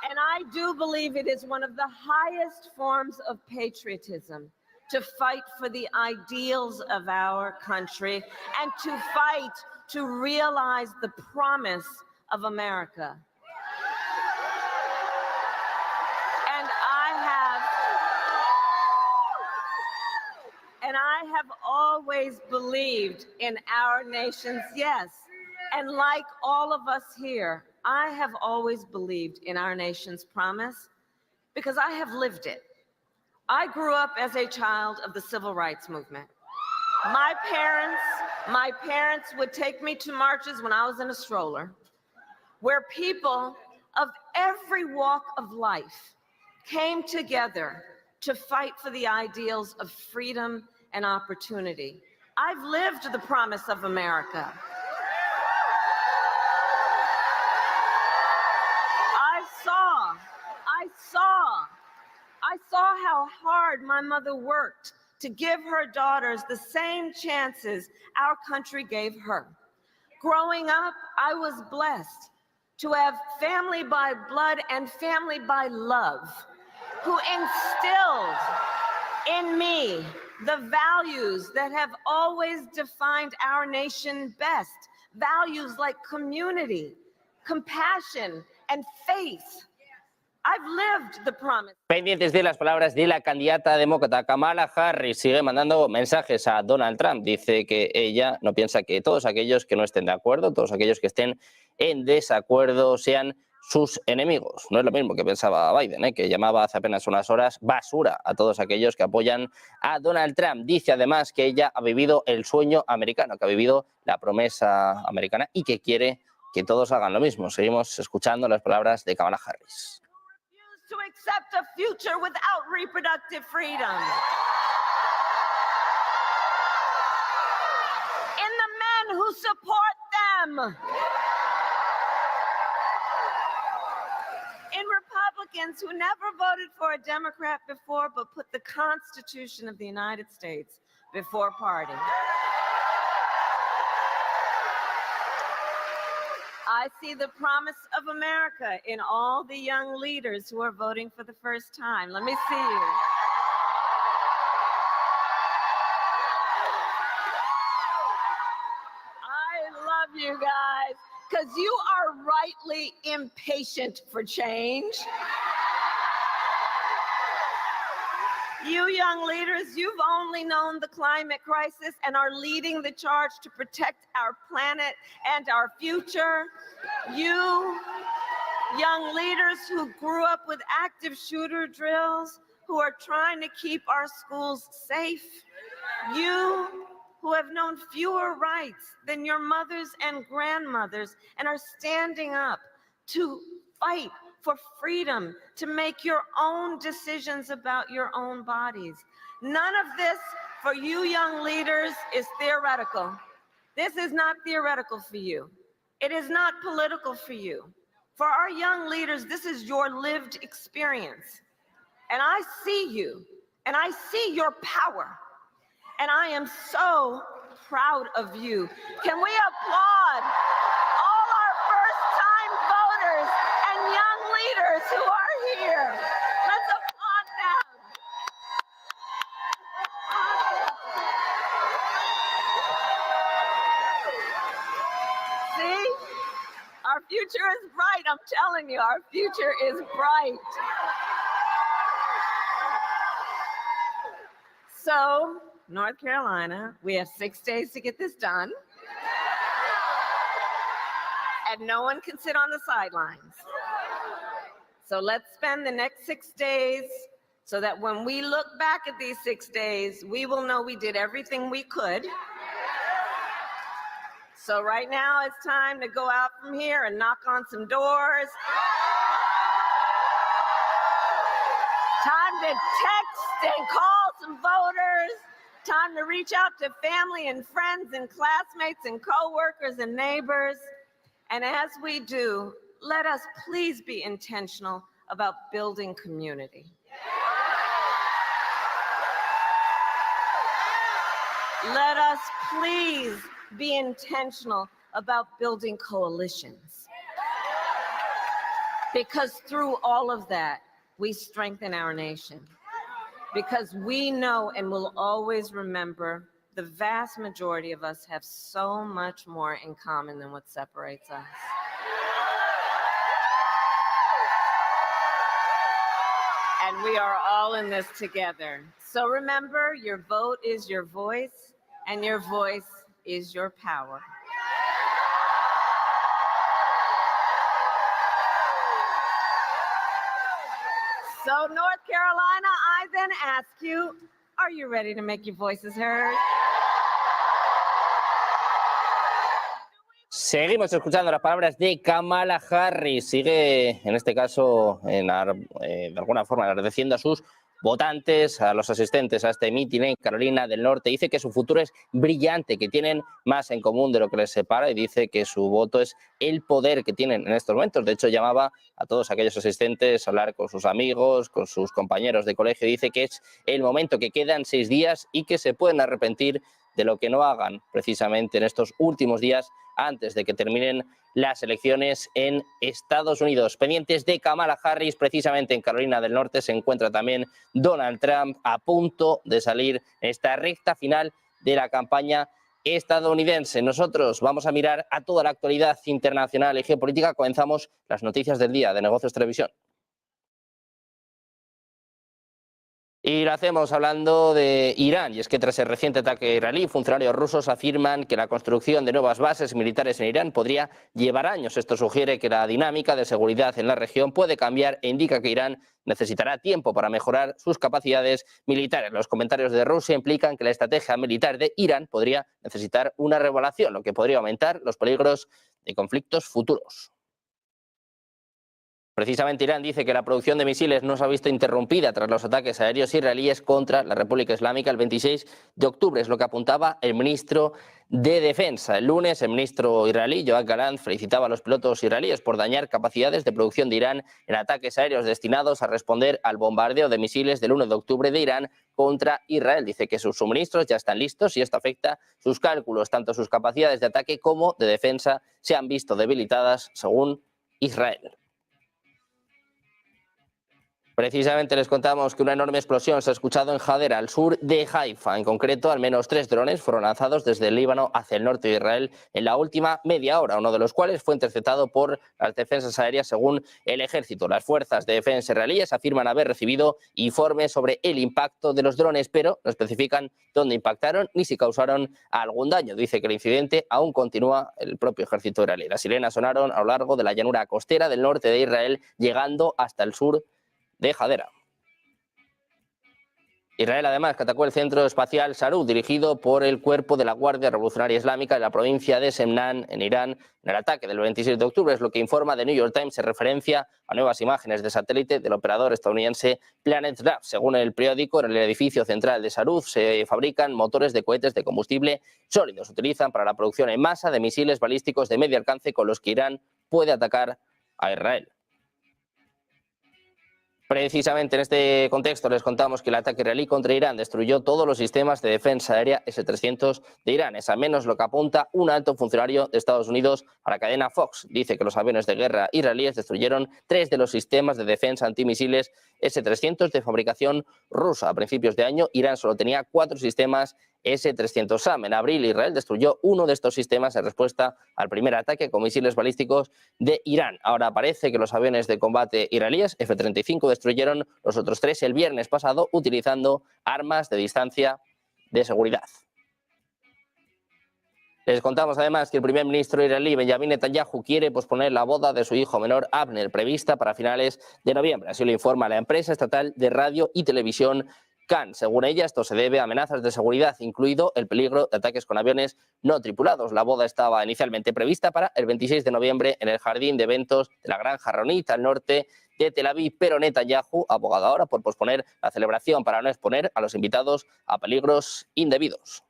And I do believe it is one of the highest forms of patriotism to fight for the ideals of our country and to fight to realize the promise of America. And I have always believed in our nation's yes. And like all of us here, I have always believed in our nation's promise because I have lived it. I grew up as a child of the civil rights movement. My parents would take me to marches when I was in a stroller, where people of every walk of life came together to fight for the ideals of freedom and opportunity. I've lived the promise of America. I saw how hard my mother worked to give her daughters the same chances our country gave her. Growing up, I was blessed to have family by blood and family by love who instilled in me the values that have always defined our nation best. Values like community, compassion, and faith. I've lived the promise. Pendientes de las palabras de la candidata demócrata Kamala Harris, sigue mandando mensajes a Donald Trump. Dice que ella no piensa que todos aquellos que no estén de acuerdo, todos aquellos que estén en desacuerdo sean sus enemigos. No es lo mismo que pensaba Biden, que llamaba hace apenas unas horas basura a todos aquellos que apoyan a Donald Trump. Dice además que ella ha vivido el sueño americano, que ha vivido la promesa americana y que quiere que todos hagan lo mismo. Seguimos escuchando las palabras de Kamala Harris. To accept a future without reproductive freedom. In the men who support them. In Republicans who never voted for a Democrat before but put the Constitution of the United States before party. I see the promise of America in all the young leaders who are voting for the first time. Let me see you. I love you guys, because you are rightly impatient for change. You young leaders, you've only known the climate crisis and are leading the charge to protect our planet and our future. You young leaders who grew up with active shooter drills, who are trying to keep our schools safe. You who have known fewer rights than your mothers and grandmothers and are standing up to fight for freedom, to make your own decisions about your own bodies. None of this for you young leaders is theoretical. This is not theoretical for you. It is not political for you. For our young leaders, this is your lived experience. And I see you, and I see your power. And I am so proud of you. Can we applaud all our first-time voters and young leaders who are here? Let's applaud them. See? Our future is bright. I'm telling you, our future is bright. So, North Carolina, we have 6 days to get this done. And no one can sit on the sidelines. So let's spend the next 6 days so that when we look back at these 6 days, we will know we did everything we could. So right now it's time to go out from here and knock on some doors. Time to text and call some voters. Time to reach out to family and friends and classmates and coworkers and neighbors. And as we do, let us please be intentional about building community. Let us please be intentional about building coalitions. Because through all of that, we strengthen our nation. Because we know and will always remember the vast majority of us have so much more in common than what separates us. And we are all in this together. So remember, your vote is your voice, and your voice is your power. So North Carolina, I then ask you, are you ready to make your voices heard? Seguimos escuchando las palabras de Kamala Harris. Sigue, en este caso, de alguna forma agradeciendo a sus votantes, a los asistentes a este mitin en Carolina del Norte. Dice que su futuro es brillante, que tienen más en común de lo que les separa, y dice que su voto es el poder que tienen en estos momentos. De hecho, llamaba a todos aquellos asistentes a hablar con sus amigos, con sus compañeros de colegio. Dice que es el momento, que quedan 6 días y que se pueden arrepentir de lo que no hagan precisamente en estos últimos días antes de que terminen las elecciones en Estados Unidos. Pendientes de Kamala Harris, precisamente en Carolina del Norte se encuentra también Donald Trump, a punto de salir en esta recta final de la campaña estadounidense. Nosotros vamos a mirar a toda la actualidad internacional y geopolítica. Comenzamos las noticias del día de Negocios Televisión. Y lo hacemos hablando de Irán, y es que tras el reciente ataque israelí, funcionarios rusos afirman que la construcción de nuevas bases militares en Irán podría llevar años. Esto sugiere que la dinámica de seguridad en la región puede cambiar e indica que Irán necesitará tiempo para mejorar sus capacidades militares. Los comentarios de Rusia implican que la estrategia militar de Irán podría necesitar una reevaluación, lo que podría aumentar los peligros de conflictos futuros. Precisamente Irán dice que la producción de misiles no se ha visto interrumpida tras los ataques aéreos israelíes contra la República Islámica el 26 de octubre, es lo que apuntaba el ministro de Defensa. El lunes, el ministro israelí, Yoav Gallant, felicitaba a los pilotos israelíes por dañar capacidades de producción de Irán en ataques aéreos destinados a responder al bombardeo de misiles del 1 de octubre de Irán contra Israel. Dice que sus suministros ya están listos y esto afecta sus cálculos, tanto sus capacidades de ataque como de defensa se han visto debilitadas, según Israel. Precisamente les contamos que una enorme explosión se ha escuchado en Hadera, al sur de Haifa. En concreto, al menos 3 drones fueron lanzados desde el Líbano hacia el norte de Israel en la última media hora, uno de los cuales fue interceptado por las defensas aéreas, según el ejército. Las fuerzas de defensa israelíes afirman haber recibido informes sobre el impacto de los drones, pero no especifican dónde impactaron ni si causaron algún daño. Dice que el incidente aún continúa el propio ejército israelí. Las sirenas sonaron a lo largo de la llanura costera del norte de Israel, llegando hasta el sur de Hadera. Israel además que atacó el centro espacial Sarut, dirigido por el cuerpo de la Guardia Revolucionaria Islámica de la provincia de Semnan, en Irán, en el ataque del 26 de octubre. Es lo que informa The New York Times en referencia a nuevas imágenes de satélite del operador estadounidense Planet Labs. Según el periódico, en el edificio central de Sarut se fabrican motores de cohetes de combustible sólido. Se utilizan para la producción en masa de misiles balísticos de medio alcance con los que Irán puede atacar a Israel. Precisamente en este contexto les contamos que el ataque israelí contra Irán destruyó todos los sistemas de defensa aérea S-300 de Irán. Es al menos lo que apunta un alto funcionario de Estados Unidos a la cadena Fox. Dice que los aviones de guerra israelíes destruyeron 3 de los sistemas de defensa antimisiles S-300 de fabricación rusa. A principios de año, Irán solo tenía 4 sistemas S-300 SAM. En abril, Israel destruyó uno de estos sistemas en respuesta al primer ataque con misiles balísticos de Irán. Ahora parece que los aviones de combate israelíes F-35 destruyeron los otros 3 el viernes pasado utilizando armas de distancia de seguridad. Les contamos además que el primer ministro israelí Benjamin Netanyahu quiere posponer la boda de su hijo menor Abner, prevista para finales de noviembre. Así lo informa la empresa estatal de radio y televisión Khan. Según ella, esto se debe a amenazas de seguridad, incluido el peligro de ataques con aviones no tripulados. La boda estaba inicialmente prevista para el 26 de noviembre en el jardín de eventos de la Granja Ronit, al norte de Tel Aviv, pero Netanyahu ha abogado ahora por posponer la celebración para no exponer a los invitados a peligros indebidos.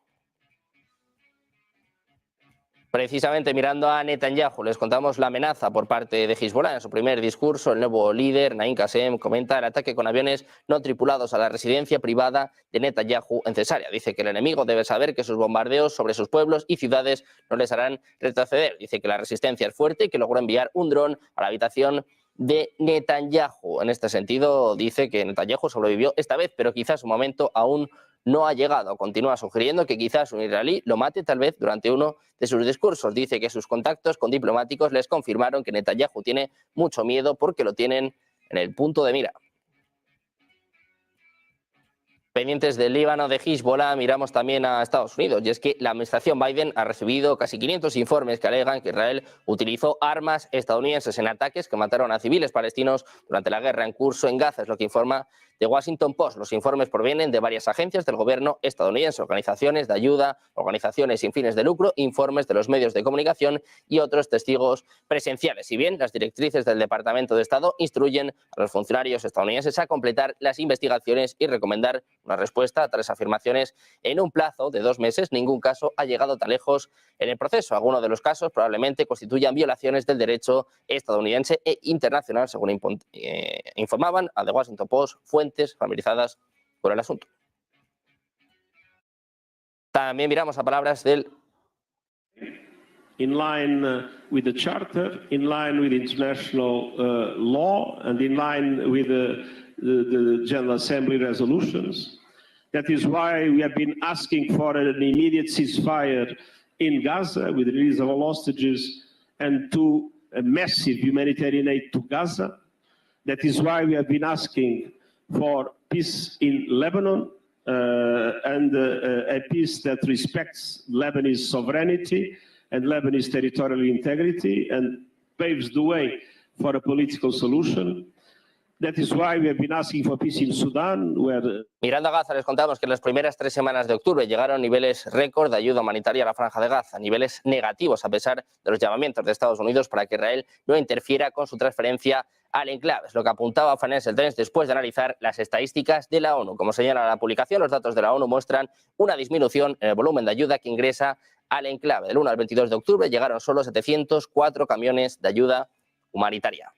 Precisamente mirando a Netanyahu, les contamos la amenaza por parte de Hezbollah. En su primer discurso, el nuevo líder, Naim Qassem, comenta el ataque con aviones no tripulados a la residencia privada de Netanyahu en Cesarea. Dice que el enemigo debe saber que sus bombardeos sobre sus pueblos y ciudades no les harán retroceder. Dice que la resistencia es fuerte y que logró enviar un dron a la habitación de Netanyahu. En este sentido, dice que Netanyahu sobrevivió esta vez, pero quizás su momento aún no ha llegado. Continúa sugiriendo que quizás un israelí lo mate tal vez durante uno de sus discursos. Dice que sus contactos con diplomáticos les confirmaron que Netanyahu tiene mucho miedo porque lo tienen en el punto de mira. Pendientes del Líbano, de Hezbollah, miramos también a Estados Unidos. Y es que la administración Biden ha recibido casi 500 informes que alegan que Israel utilizó armas estadounidenses en ataques que mataron a civiles palestinos durante la guerra en curso en Gaza. Es lo que informa The Washington Post. Los informes provienen de varias agencias del gobierno estadounidense, organizaciones de ayuda, organizaciones sin fines de lucro, informes de los medios de comunicación y otros testigos presenciales. Si bien las directrices del Departamento de Estado instruyen a los funcionarios estadounidenses a completar las investigaciones y recomendar una respuesta a tales afirmaciones en un plazo de 2 meses, ningún caso ha llegado tan lejos en el proceso. Algunos de los casos probablemente constituyan violaciones del derecho estadounidense e internacional, según informaban a The Washington Post fuentes familiarizadas con el asunto. También miramos a palabras del in line with the Charter, in line with international law, and in line with the General Assembly resolutions. That is why we have been asking for an immediate ceasefire in Gaza with the release of all hostages and to a massive humanitarian aid to Gaza. That is why we have been asking for peace in Lebanon and a peace that respects Lebanese sovereignty and Lebanese territorial integrity and paves the way for a political solution. That is why we have been asking for peace in Sudan, where... Mirando a Gaza, les contamos que en las primeras 3 semanas de octubre llegaron niveles récord de ayuda humanitaria a la Franja de Gaza, niveles negativos a pesar de los llamamientos de Estados Unidos para que Israel no interfiera con su transferencia al enclave. Es lo que apuntaba Financial Times después de analizar las estadísticas de la ONU. Como señala la publicación, los datos de la ONU muestran una disminución en el volumen de ayuda que ingresa al enclave. Del 1 al 22 de octubre llegaron solo 704 camiones de ayuda humanitaria.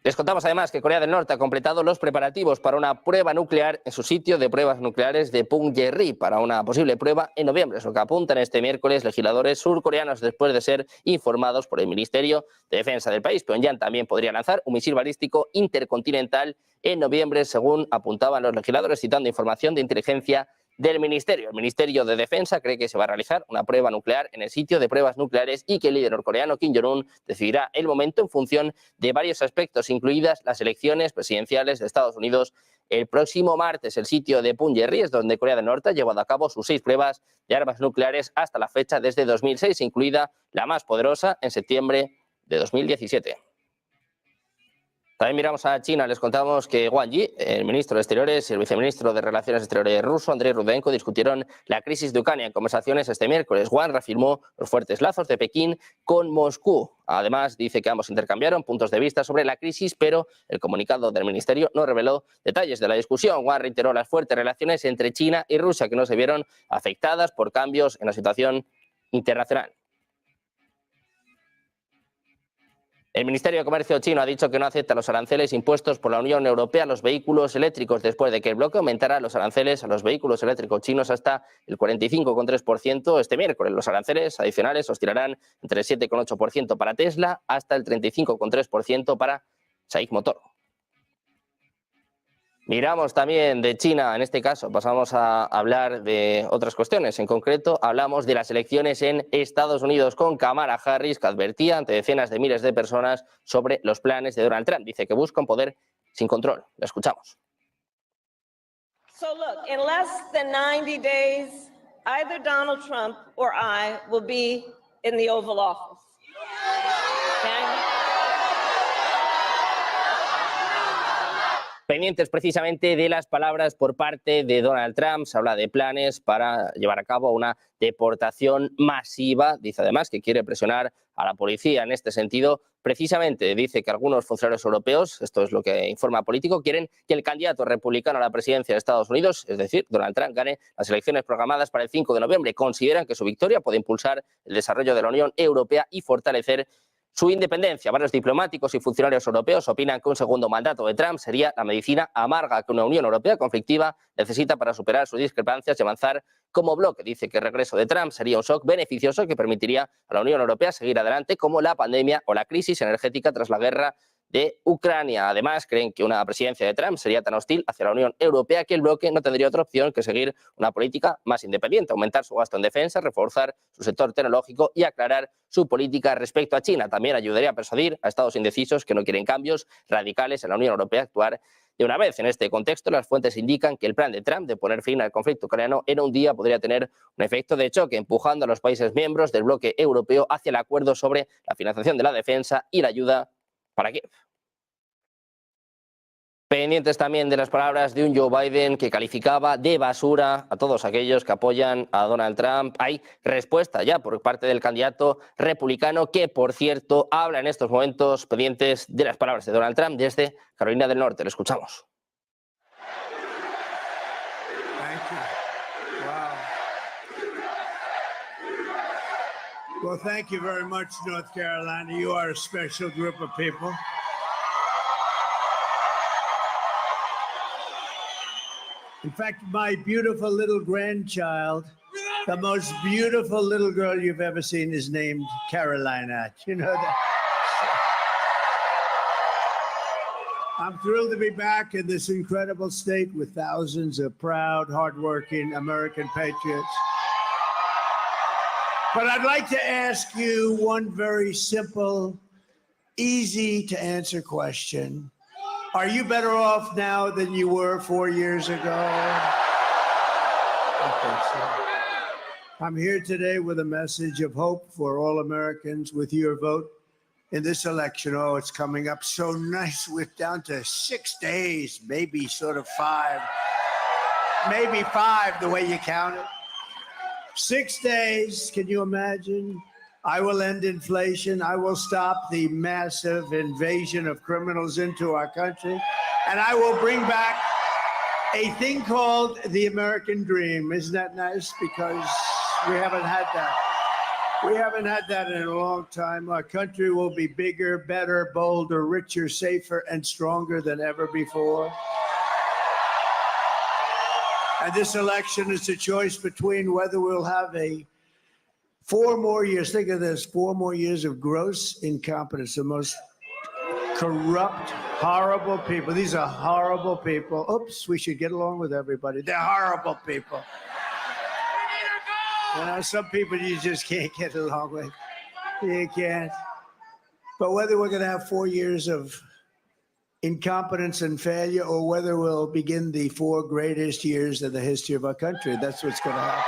Les contamos además que Corea del Norte ha completado los preparativos para una prueba nuclear en su sitio de pruebas nucleares de Punggye-ri para una posible prueba en noviembre. Es lo que apuntan este miércoles legisladores surcoreanos después de ser informados por el Ministerio de Defensa del país. Pyongyang también podría lanzar un misil balístico intercontinental en noviembre, según apuntaban los legisladores, citando información de inteligencia del Ministerio. El Ministerio de Defensa cree que se va a realizar una prueba nuclear en el sitio de pruebas nucleares y que el líder norcoreano Kim Jong-un decidirá el momento en función de varios aspectos, incluidas las elecciones presidenciales de Estados Unidos el próximo martes. El sitio de Punggye-ri es donde Corea del Norte ha llevado a cabo sus 6 pruebas de armas nucleares hasta la fecha desde 2006, incluida la más poderosa en septiembre de 2017. También miramos a China. Les contamos que Wang Yi, el ministro de Exteriores, y el viceministro de Relaciones Exteriores ruso, Andrei Rudenko, discutieron la crisis de Ucrania en conversaciones este miércoles. Wang reafirmó los fuertes lazos de Pekín con Moscú. Además, dice que ambos intercambiaron puntos de vista sobre la crisis, pero el comunicado del ministerio no reveló detalles de la discusión. Wang reiteró las fuertes relaciones entre China y Rusia, que no se vieron afectadas por cambios en la situación internacional. El Ministerio de Comercio chino ha dicho que no acepta los aranceles impuestos por la Unión Europea a los vehículos eléctricos después de que el bloque aumentara los aranceles a los vehículos eléctricos chinos hasta el 45,3% este miércoles. Los aranceles adicionales oscilarán entre el 7,8% para Tesla hasta el 35,3% para SAIC Motor. Miramos también de China, en este caso pasamos a hablar de otras cuestiones. En concreto, hablamos de las elecciones en Estados Unidos con Kamala Harris, que advertía ante decenas de miles de personas sobre los planes de Donald Trump. Dice que busca un poder sin control. La escuchamos. So look, in less than 90 days, either Donald Trump or I will be in the Oval Office. Okay? Pendientes precisamente de las palabras por parte de Donald Trump. Se habla de planes para llevar a cabo una deportación masiva. Dice además que quiere presionar a la policía en este sentido. Precisamente dice que algunos funcionarios europeos, esto es lo que informa Político, quieren que el candidato republicano a la presidencia de Estados Unidos, es decir, Donald Trump, gane las elecciones programadas para el 5 de noviembre. Consideran que su victoria puede impulsar el desarrollo de la Unión Europea y fortalecer su independencia. Varios diplomáticos y funcionarios europeos opinan que un segundo mandato de Trump sería la medicina amarga que una Unión Europea conflictiva necesita para superar sus discrepancias y avanzar como bloque. Dice que el regreso de Trump sería un shock beneficioso que permitiría a la Unión Europea seguir adelante, como la pandemia o la crisis energética tras la guerra de Ucrania. Además, creen que una presidencia de Trump sería tan hostil hacia la Unión Europea que el bloque no tendría otra opción que seguir una política más independiente, aumentar su gasto en defensa, reforzar su sector tecnológico y aclarar su política respecto a China. También ayudaría a persuadir a estados indecisos que no quieren cambios radicales en la Unión Europea a actuar de una vez. En este contexto, las fuentes indican que el plan de Trump de poner fin al conflicto ucraniano en un día podría tener un efecto de choque, empujando a los países miembros del bloque europeo hacia el acuerdo sobre la financiación de la defensa y la ayuda para Kiev. Pendientes también de las palabras de un Joe Biden que calificaba de basura a todos aquellos que apoyan a Donald Trump. Hay respuesta ya por parte del candidato republicano que, por cierto, habla en estos momentos pendientes de las palabras de Donald Trump desde Carolina del Norte. Lo escuchamos. Well, thank you very much, North Carolina. You are a special group of people. In fact, my beautiful little grandchild, the most beautiful little girl you've ever seen, is named Carolina. You know that? I'm thrilled to be back in this incredible state with thousands of proud, hardworking American patriots. But I'd like to ask you one very simple, easy to answer question. Are you better off now than you were 4 years ago? I think so. I'm here today with a message of hope for all Americans with your vote in this election. Oh, it's coming up so nice. We're down to 6 days, maybe sort of 5. Maybe 5 the way you count it. 6 days, can you imagine? I will end inflation. I will stop the massive invasion of criminals into our country. And I will bring back a thing called the American dream. Isn't that nice? Because we haven't had that. We haven't had that in a long time. Our country will be bigger, better, bolder, richer, safer, and stronger than ever before. And this election is a choice between whether we'll have 4 more years, think of this, 4 more years of gross incompetence, the most corrupt, horrible people. These are horrible people. Oops, we should get along with everybody. They're horrible people. You know, some people you just can't get along with. You can't. But whether we're going to have 4 years of incompetence and failure, or whether we'll begin the 4 greatest years in the history of our country, that's what's going to happen.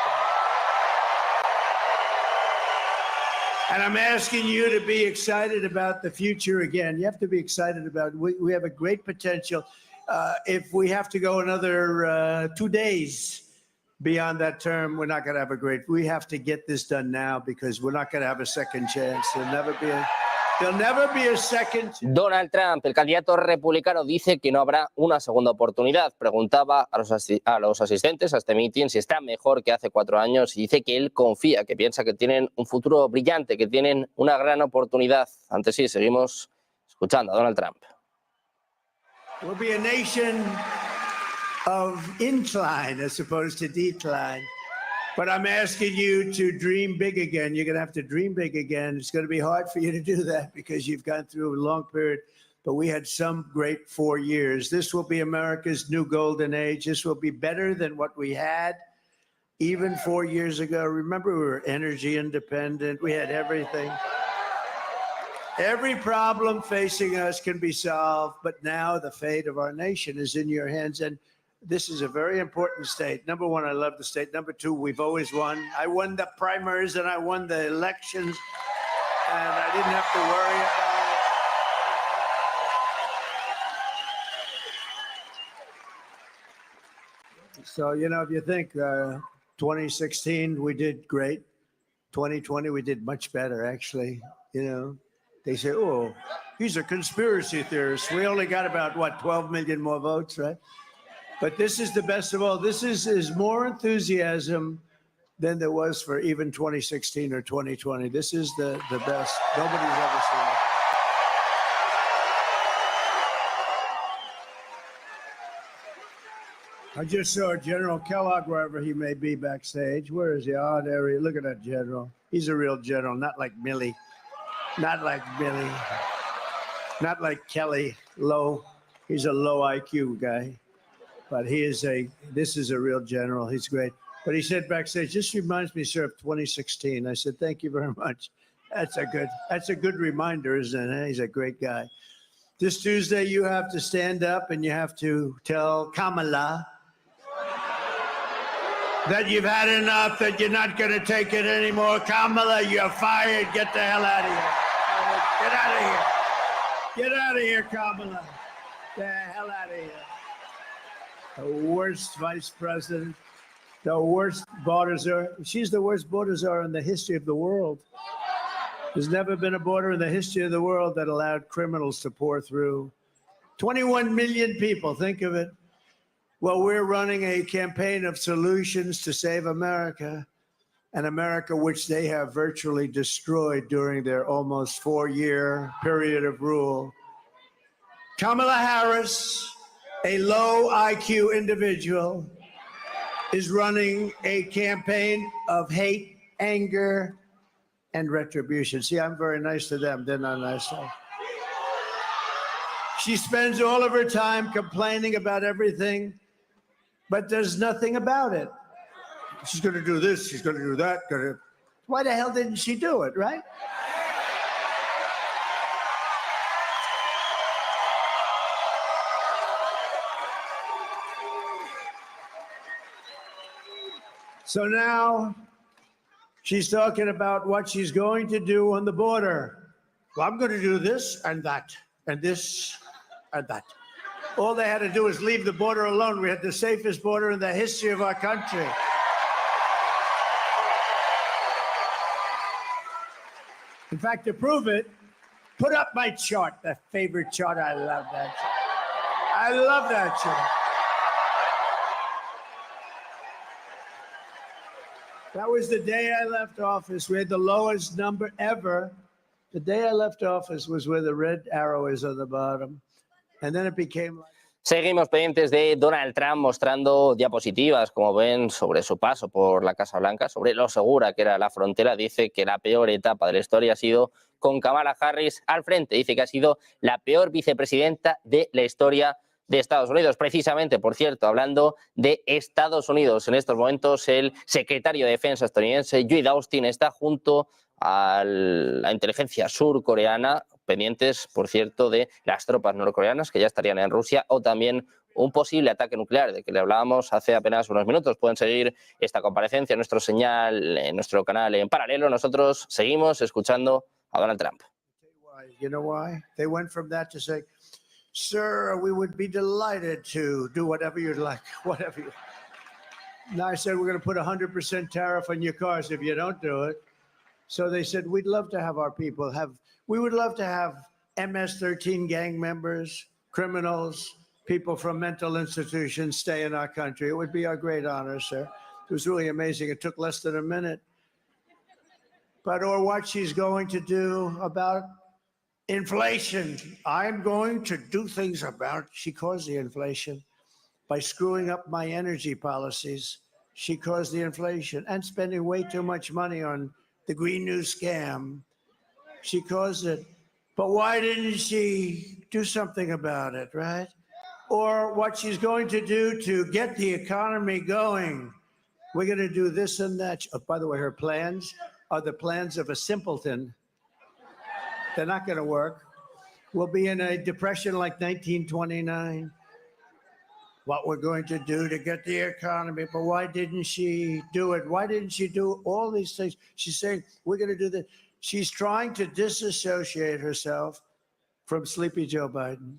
And I'm asking you to be excited about the future again. You have to be excited about, we have a great potential. If we have to go another 2 days beyond that term, we're not going to have a great, we have to get this done now, because we're not going to have a second chance. There'll never be a second chance. Donald Trump, el candidato republicano, dice que no habrá una segunda oportunidad. Preguntaba a los asistentes a este mitin si está mejor que hace 4 años, y dice que él confía, que piensa que tienen un futuro brillante, que tienen una gran oportunidad. Antes sí, seguimos escuchando a Donald Trump. We'll be a nation of incline as opposed to decline. But I'm asking you to dream big again. You're going to have to dream big again. It's going to be hard for you to do that because you've gone through a long period, but we had some great 4 years. This will be America's new golden age. This will be better than what we had even 4 years ago. Remember, we were energy independent. We had everything. Every problem facing us can be solved, but now the fate of our nation is in your hands. And this is a very important state. Number 1, I love the state. Number 2, we've always won. I won the primaries and I won the elections, and I didn't have to worry about it. So, you know, if you think 2016, we did great. 2020, we did much better, actually. You know, they say, oh, he's a conspiracy theorist. We only got about, what, 12 million more votes, right? But this is the best of all. This is more enthusiasm than there was for even 2016 or 2020. This is the best. Nobody's ever seen it. I just saw General Kellogg, wherever he may be backstage. Where is he? Oh, there he is. Look at that general. He's a real general, not like Millie. Not like Billy. Not like Kelly, low. He's a low IQ guy. But this is a real general. He's great. But he said backstage, this reminds me, sir, of 2016. I said, thank you very much. That's a good reminder, isn't it? He's a great guy. This Tuesday, you have to stand up and you have to tell Kamala that you've had enough, that you're not going to take it anymore. Kamala, you're fired. Get the hell out of here. Get out of here. Get out of here, Kamala. Get the hell out of here. The worst vice president, the worst border czar. She's the worst border czar in the history of the world. There's never been a border in the history of the world that allowed criminals to pour through. 21 million people, think of it. Well, we're running a campaign of solutions to save America, an America which they have virtually destroyed during their almost 4-year period of rule. Kamala Harris, a low IQ individual, is running a campaign of hate, anger, and retribution. See, I'm very nice to them. They're not nice to me. She spends all of her time complaining about everything, but does nothing about it. She's going to do this, she's going to do that. Why the hell didn't she do it, right? So now she's talking about what she's going to do on the border. Well, I'm going to do this and that and this and that. All they had to do was leave the border alone. We had the safest border in the history of our country. In fact, to prove it, put up my chart, the favorite chart. I love that chart. I love that chart. That was the day I left office. We had the lowest number ever. The day I left office was where the red arrow is on the bottom. And then it became like... Seguimos pendientes de Donald Trump mostrando diapositivas, como ven, sobre su paso por la Casa Blanca, sobre lo segura que era la frontera. Dice que la peor etapa de la historia ha sido con Kamala Harris al frente. Dice que ha sido la peor vicepresidenta de la historia de Estados Unidos. Precisamente, por cierto, hablando de Estados Unidos, en estos momentos el secretario de Defensa estadounidense, Lloyd Austin, está junto a la inteligencia surcoreana, pendientes, por cierto, de las tropas norcoreanas que ya estarían en Rusia, o también un posible ataque nuclear, de que le hablábamos hace apenas unos minutos. Pueden seguir esta comparecencia en nuestro señal, en nuestro canal en paralelo. Nosotros seguimos escuchando a Donald Trump. You know why? They went from that to say, sir, we would be delighted to do whatever you'd like, whatever you... Now I said, we're going to put 100% tariff on your cars if you don't do it. So they said, we'd love to have our people we would love to have MS-13 gang members, criminals, people from mental institutions stay in our country. It would be our great honor, sir. It was really amazing. It took less than a minute. But or what she's going to do about inflation. I'm going to do things about, she caused the inflation by screwing up my energy policies. She caused the inflation and spending way too much money on the Green New scam. She caused it. But why didn't she do something about it, right? Or what she's going to do to get the economy going. We're going to do this and that. Oh, by the way, her plans are the plans of a simpleton. They're not going to work. We'll be in a depression like 1929. What we're going to do to get the economy, but why didn't she do it? Why didn't she do all these things? She's saying, we're going to do this. She's trying to disassociate herself from Sleepy Joe Biden.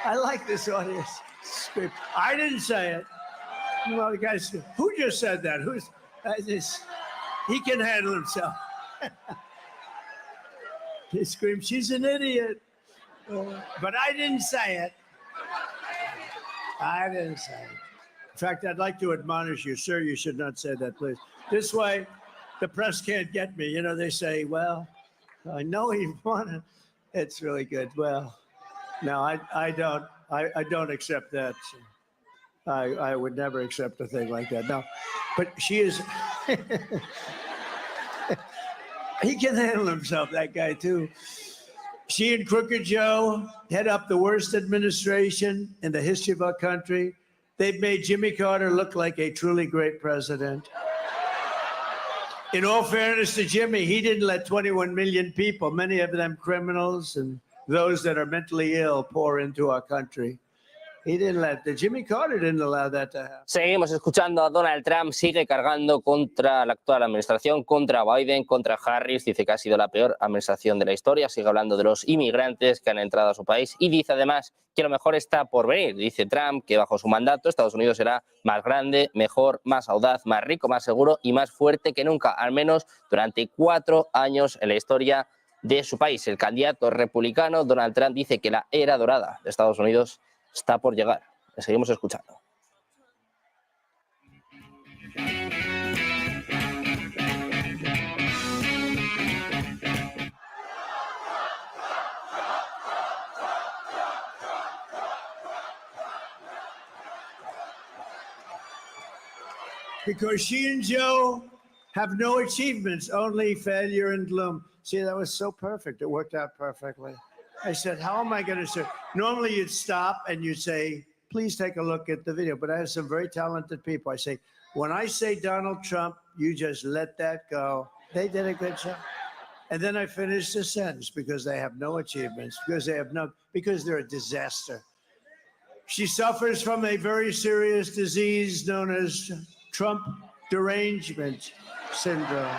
I like this audience. I didn't say it. Well, the guy said, who just said that? Who's this? He can handle himself. He screamed, she's an idiot. But I didn't say it. I didn't say it. In fact, I'd like to admonish you, sir, you should not say that, please. This way, the press can't get me. You know, they say, well, I know you want to. It's really good. Well, no, I don't accept that. I would never accept a thing like that. No, but she is... He can handle himself, that guy, too. She and Crooked Joe head up the worst administration in the history of our country. They've made Jimmy Carter look like a truly great president. In all fairness to Jimmy, he didn't let 21 million people, many of them criminals and those that are mentally ill, pour into our country. He didn't let Jimmy Carter didn't allow that to happen. Seguimos escuchando a Donald Trump, sigue cargando contra la actual administración, contra Biden, contra Harris. Dice que ha sido la peor administración de la historia. Sigue hablando de los inmigrantes que han entrado a su país y dice además que lo mejor está por venir. Dice Trump que bajo su mandato Estados Unidos será más grande, mejor, más audaz, más rico, más seguro y más fuerte que nunca, al menos durante 4 años en la historia de su país. El candidato republicano Donald Trump dice que la era dorada de Estados Unidos está por llegar. Le seguimos escuchando. Because she and Joe have no achievements, only failure and gloom. See, that was so perfect. It worked out perfectly. I said, how am I going to say? Normally you'd stop and you'd say, please take a look at the video. But I have some very talented people. I say, when I say Donald Trump, you just let that go. They did a good job. And then I finish the sentence because they have no achievements, because they're a disaster. She suffers from a very serious disease known as Trump derangement syndrome.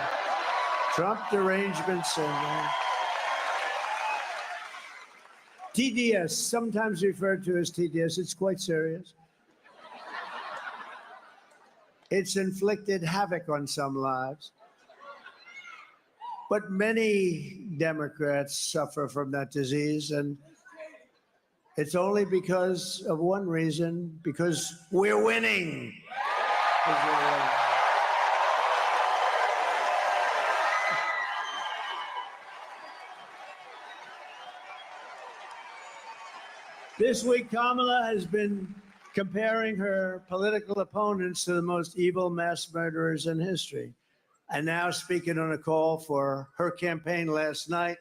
Trump derangement syndrome. TDS, sometimes referred to as TDS, it's quite serious. It's inflicted havoc on some lives. But many Democrats suffer from that disease, and It's only because of one reason, because we're winning. This week, Kamala has been comparing her political opponents to the most evil mass murderers in history. And now, speaking on a call for her campaign last night,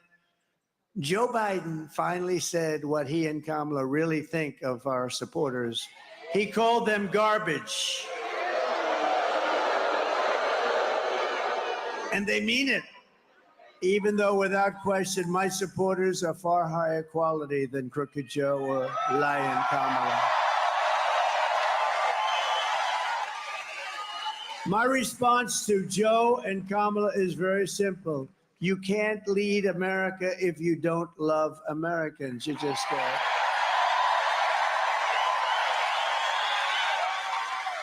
Joe Biden finally said what he and Kamala really think of our supporters. He called them garbage. And they mean it, even though without question, my supporters are far higher quality than Crooked Joe or Lying Kamala. My response to Joe and Kamala is very simple. You can't lead America if you don't love Americans. You just can't.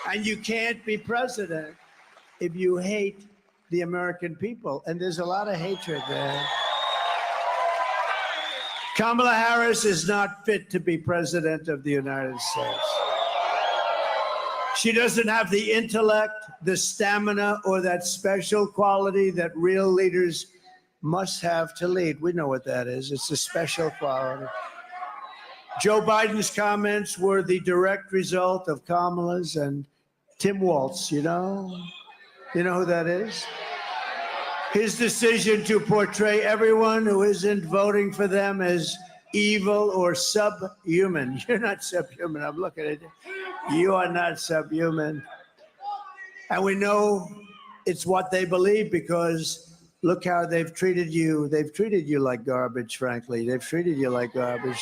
And you can't be president if you hate the American people. And there's a lot of hatred there. Kamala Harris is not fit to be president of the United States. She doesn't have the intellect, the stamina, or that special quality that real leaders must have to lead. We know what that is. It's a special quality. Joe Biden's comments were the direct result of Kamala's and Tim Walz, you know? You know who that is? His decision to portray everyone who isn't voting for them as evil or subhuman. You're not subhuman. I'm looking at you. You are not subhuman. And we know it's what they believe because look how they've treated you. They've treated you like garbage, frankly. They've treated you like garbage.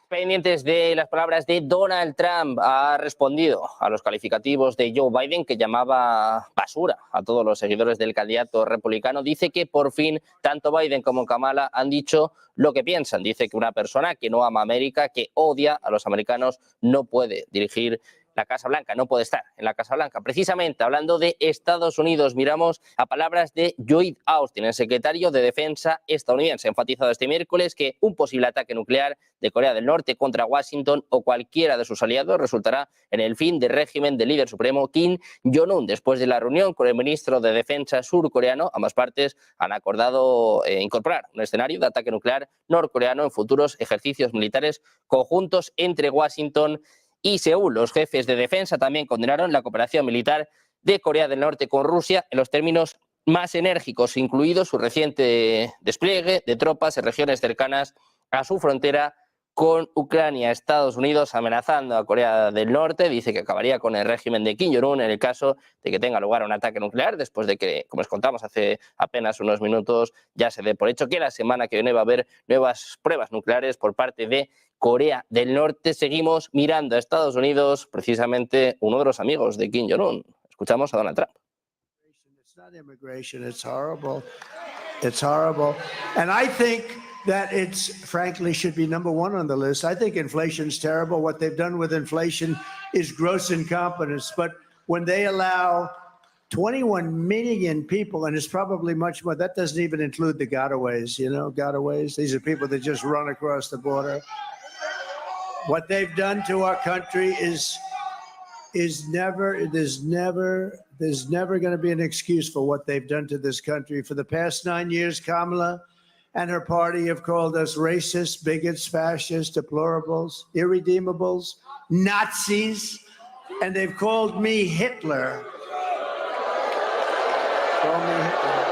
Pendientes de las palabras de Donald Trump, ha respondido a los calificativos de Joe Biden, que llamaba basura a todos los seguidores del candidato republicano. Dice que por fin tanto Biden como Kamala han dicho lo que piensan. Dice que una persona que no ama a América, que odia a los americanos, no puede dirigir la Casa Blanca, no puede estar en la Casa Blanca. Precisamente hablando de Estados Unidos, miramos a palabras de Lloyd Austin, el secretario de Defensa estadounidense. Ha enfatizado este miércoles que un posible ataque nuclear de Corea del Norte contra Washington o cualquiera de sus aliados resultará en el fin del régimen del líder supremo Kim Jong-un. Después de la reunión con el ministro de Defensa surcoreano, ambas partes han acordado incorporar un escenario de ataque nuclear norcoreano en futuros ejercicios militares conjuntos entre Washington y Seúl. Los jefes de defensa también condenaron la cooperación militar de Corea del Norte con Rusia en los términos más enérgicos, incluido su reciente despliegue de tropas en regiones cercanas a su frontera con Ucrania. Estados Unidos amenazando a Corea del Norte, dice que acabaría con el régimen de Kim Jong-un en el caso de que tenga lugar un ataque nuclear, después de que, como les contamos hace apenas unos minutos, ya se dé por hecho que la semana que viene va a haber nuevas pruebas nucleares por parte de Corea del Norte. Seguimos mirando a Estados Unidos, precisamente uno de los amigos de Kim Jong-un. Escuchamos a Donald Trump. It's not immigration, it's horrible. It's horrible. And I think that it's, frankly, should be number one on the list. I think inflation's terrible. What they've done with inflation is gross incompetence. But when they allow 21 million people, and it's probably much more, that doesn't even include the gotaways, you know, gotaways. These are people that just run across the border. What they've done to our country is never, there's never going to be an excuse for what they've done to this country. For the past 9 years, Kamala and her party have called us racists, bigots, fascists, deplorables, irredeemables, Nazis, and they've called me Hitler. Call me Hitler.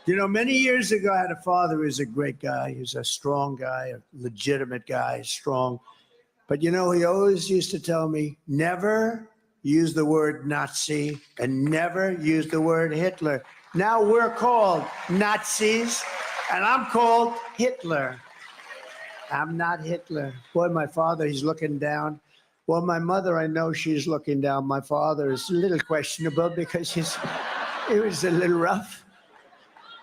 You know, many years ago, I had a father who was a great guy. He was a strong guy, a legitimate guy, strong. But, you know, he always used to tell me, never use the word Nazi and never use the word Hitler. Now we're called Nazis, and I'm called Hitler. I'm not Hitler. Boy, my father, he's looking down. Well, my mother, I know she's looking down. My father is a little questionable because he was a little rough.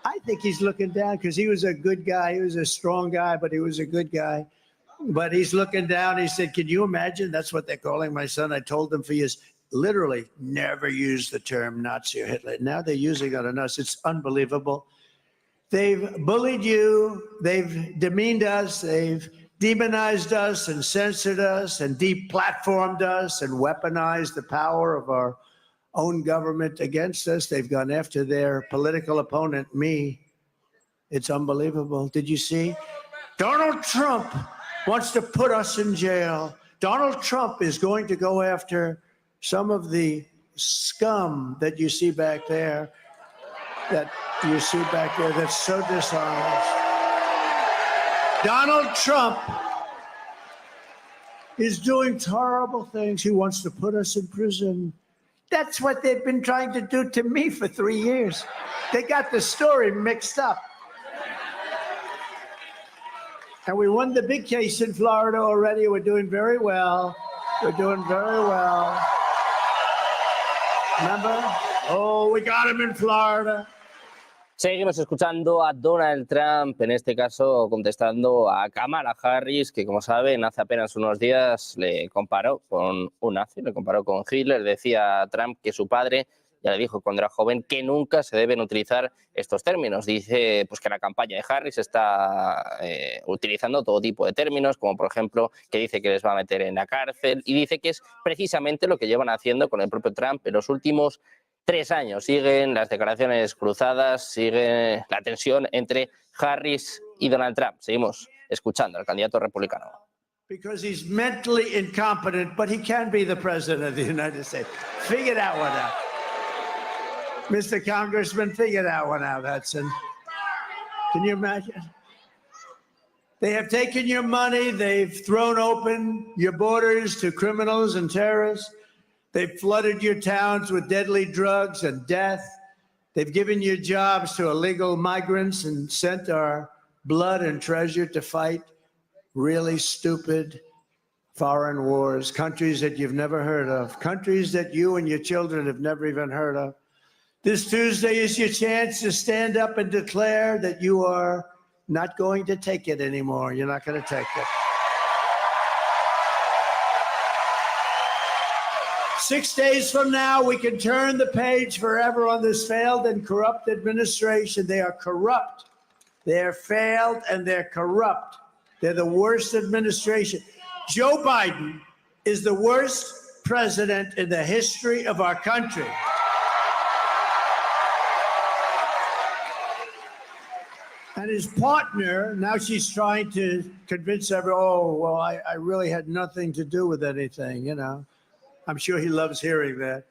I think he's looking down because he was a good guy. He was a strong guy, but he was a good guy. But he's looking down. He said, can you imagine? That's what they're calling my son. I told them for years, literally never use the term Nazi or Hitler. Now they're using it on us. It's unbelievable. They've bullied you. They've demeaned us. They've demonized us and censored us and deplatformed us and weaponized the power of our own government against us. They've gone after their political opponent, me. It's unbelievable. Did you see? Donald Trump wants to put us in jail. Donald Trump is going to go after some of the scum that you see back there, that's so dishonest. Donald Trump is doing horrible things. He wants to put us in prison. That's what they've been trying to do to me for 3 years. They got the story mixed up. And we won the big case in Florida already. We're doing very well. We're doing very well. Remember? Oh, we got him in Florida. Seguimos escuchando a Donald Trump, en este caso contestando a Kamala Harris, que como saben hace apenas unos días le comparó con un nazi, le comparó con Hitler. Decía Trump que su padre ya le dijo cuando era joven que nunca se deben utilizar estos términos. Dice pues, que la campaña de Harris está utilizando todo tipo de términos, como por ejemplo que dice que les va a meter en la cárcel, y dice que es precisamente lo que llevan haciendo con el propio Trump en los últimos 3 años. Siguen las declaraciones cruzadas, sigue la tensión entre Harris y Donald Trump. Seguimos escuchando al candidato republicano. Because he's mentally incompetent, but he can be the president of the United States. Figure that one out. Mr. Congressman, figure that one out, Hudson. Can you imagine? They have taken your money. They've thrown open your borders to criminals and terrorists. They've flooded your towns with deadly drugs and death. They've given your jobs to illegal migrants and sent our blood and treasure to fight really stupid foreign wars, countries that you've never heard of, countries that you and your children have never even heard of. This Tuesday is your chance to stand up and declare that you are not going to take it anymore. You're not going to take it. 6 days from now, we can turn the page forever on this failed and corrupt administration. They are corrupt. They're failed and they're corrupt. They're the worst administration. Joe Biden is the worst president in the history of our country. And his partner, now she's trying to convince everyone, oh, well, I really had nothing to do with anything, you know. I'm sure he loves hearing that.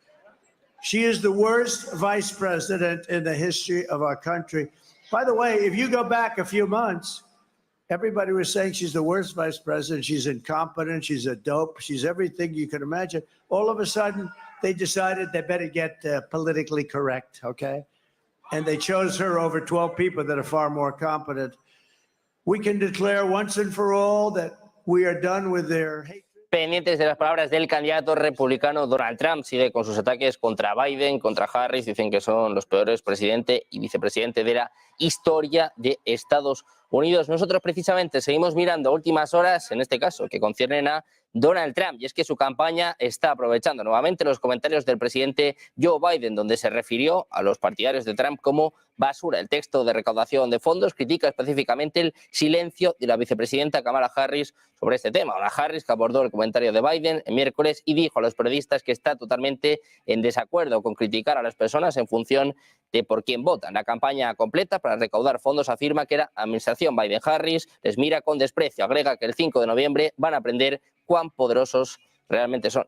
She is the worst vice president in the history of our country. By the way, if you go back a few months, everybody was saying she's the worst vice president. She's incompetent. She's a dope. She's everything you can imagine. All of a sudden, they decided they better get politically correct, okay? And they chose her over 12 people that are far more competent. We can declare once and for all that we are done with their hate. Pendientes de las palabras del candidato republicano Donald Trump, sigue con sus ataques contra Biden, contra Harris, dicen que son los peores presidente y vicepresidente de la historia de Estados Unidos. Nosotros precisamente seguimos mirando últimas horas, en este caso, que conciernen a Donald Trump, y es que su campaña está aprovechando nuevamente los comentarios del presidente Joe Biden, donde se refirió a los partidarios de Trump como basura. El texto de recaudación de fondos critica específicamente el silencio de la vicepresidenta Kamala Harris sobre este tema. Una Harris que abordó el comentario de Biden el miércoles y dijo a los periodistas que está totalmente en desacuerdo con criticar a las personas en función de por quién votan. La campaña completa para recaudar fondos afirma que la administración Biden-Harris les mira con desprecio. Agrega que el 5 de noviembre van a aprender cuán poderosos realmente son.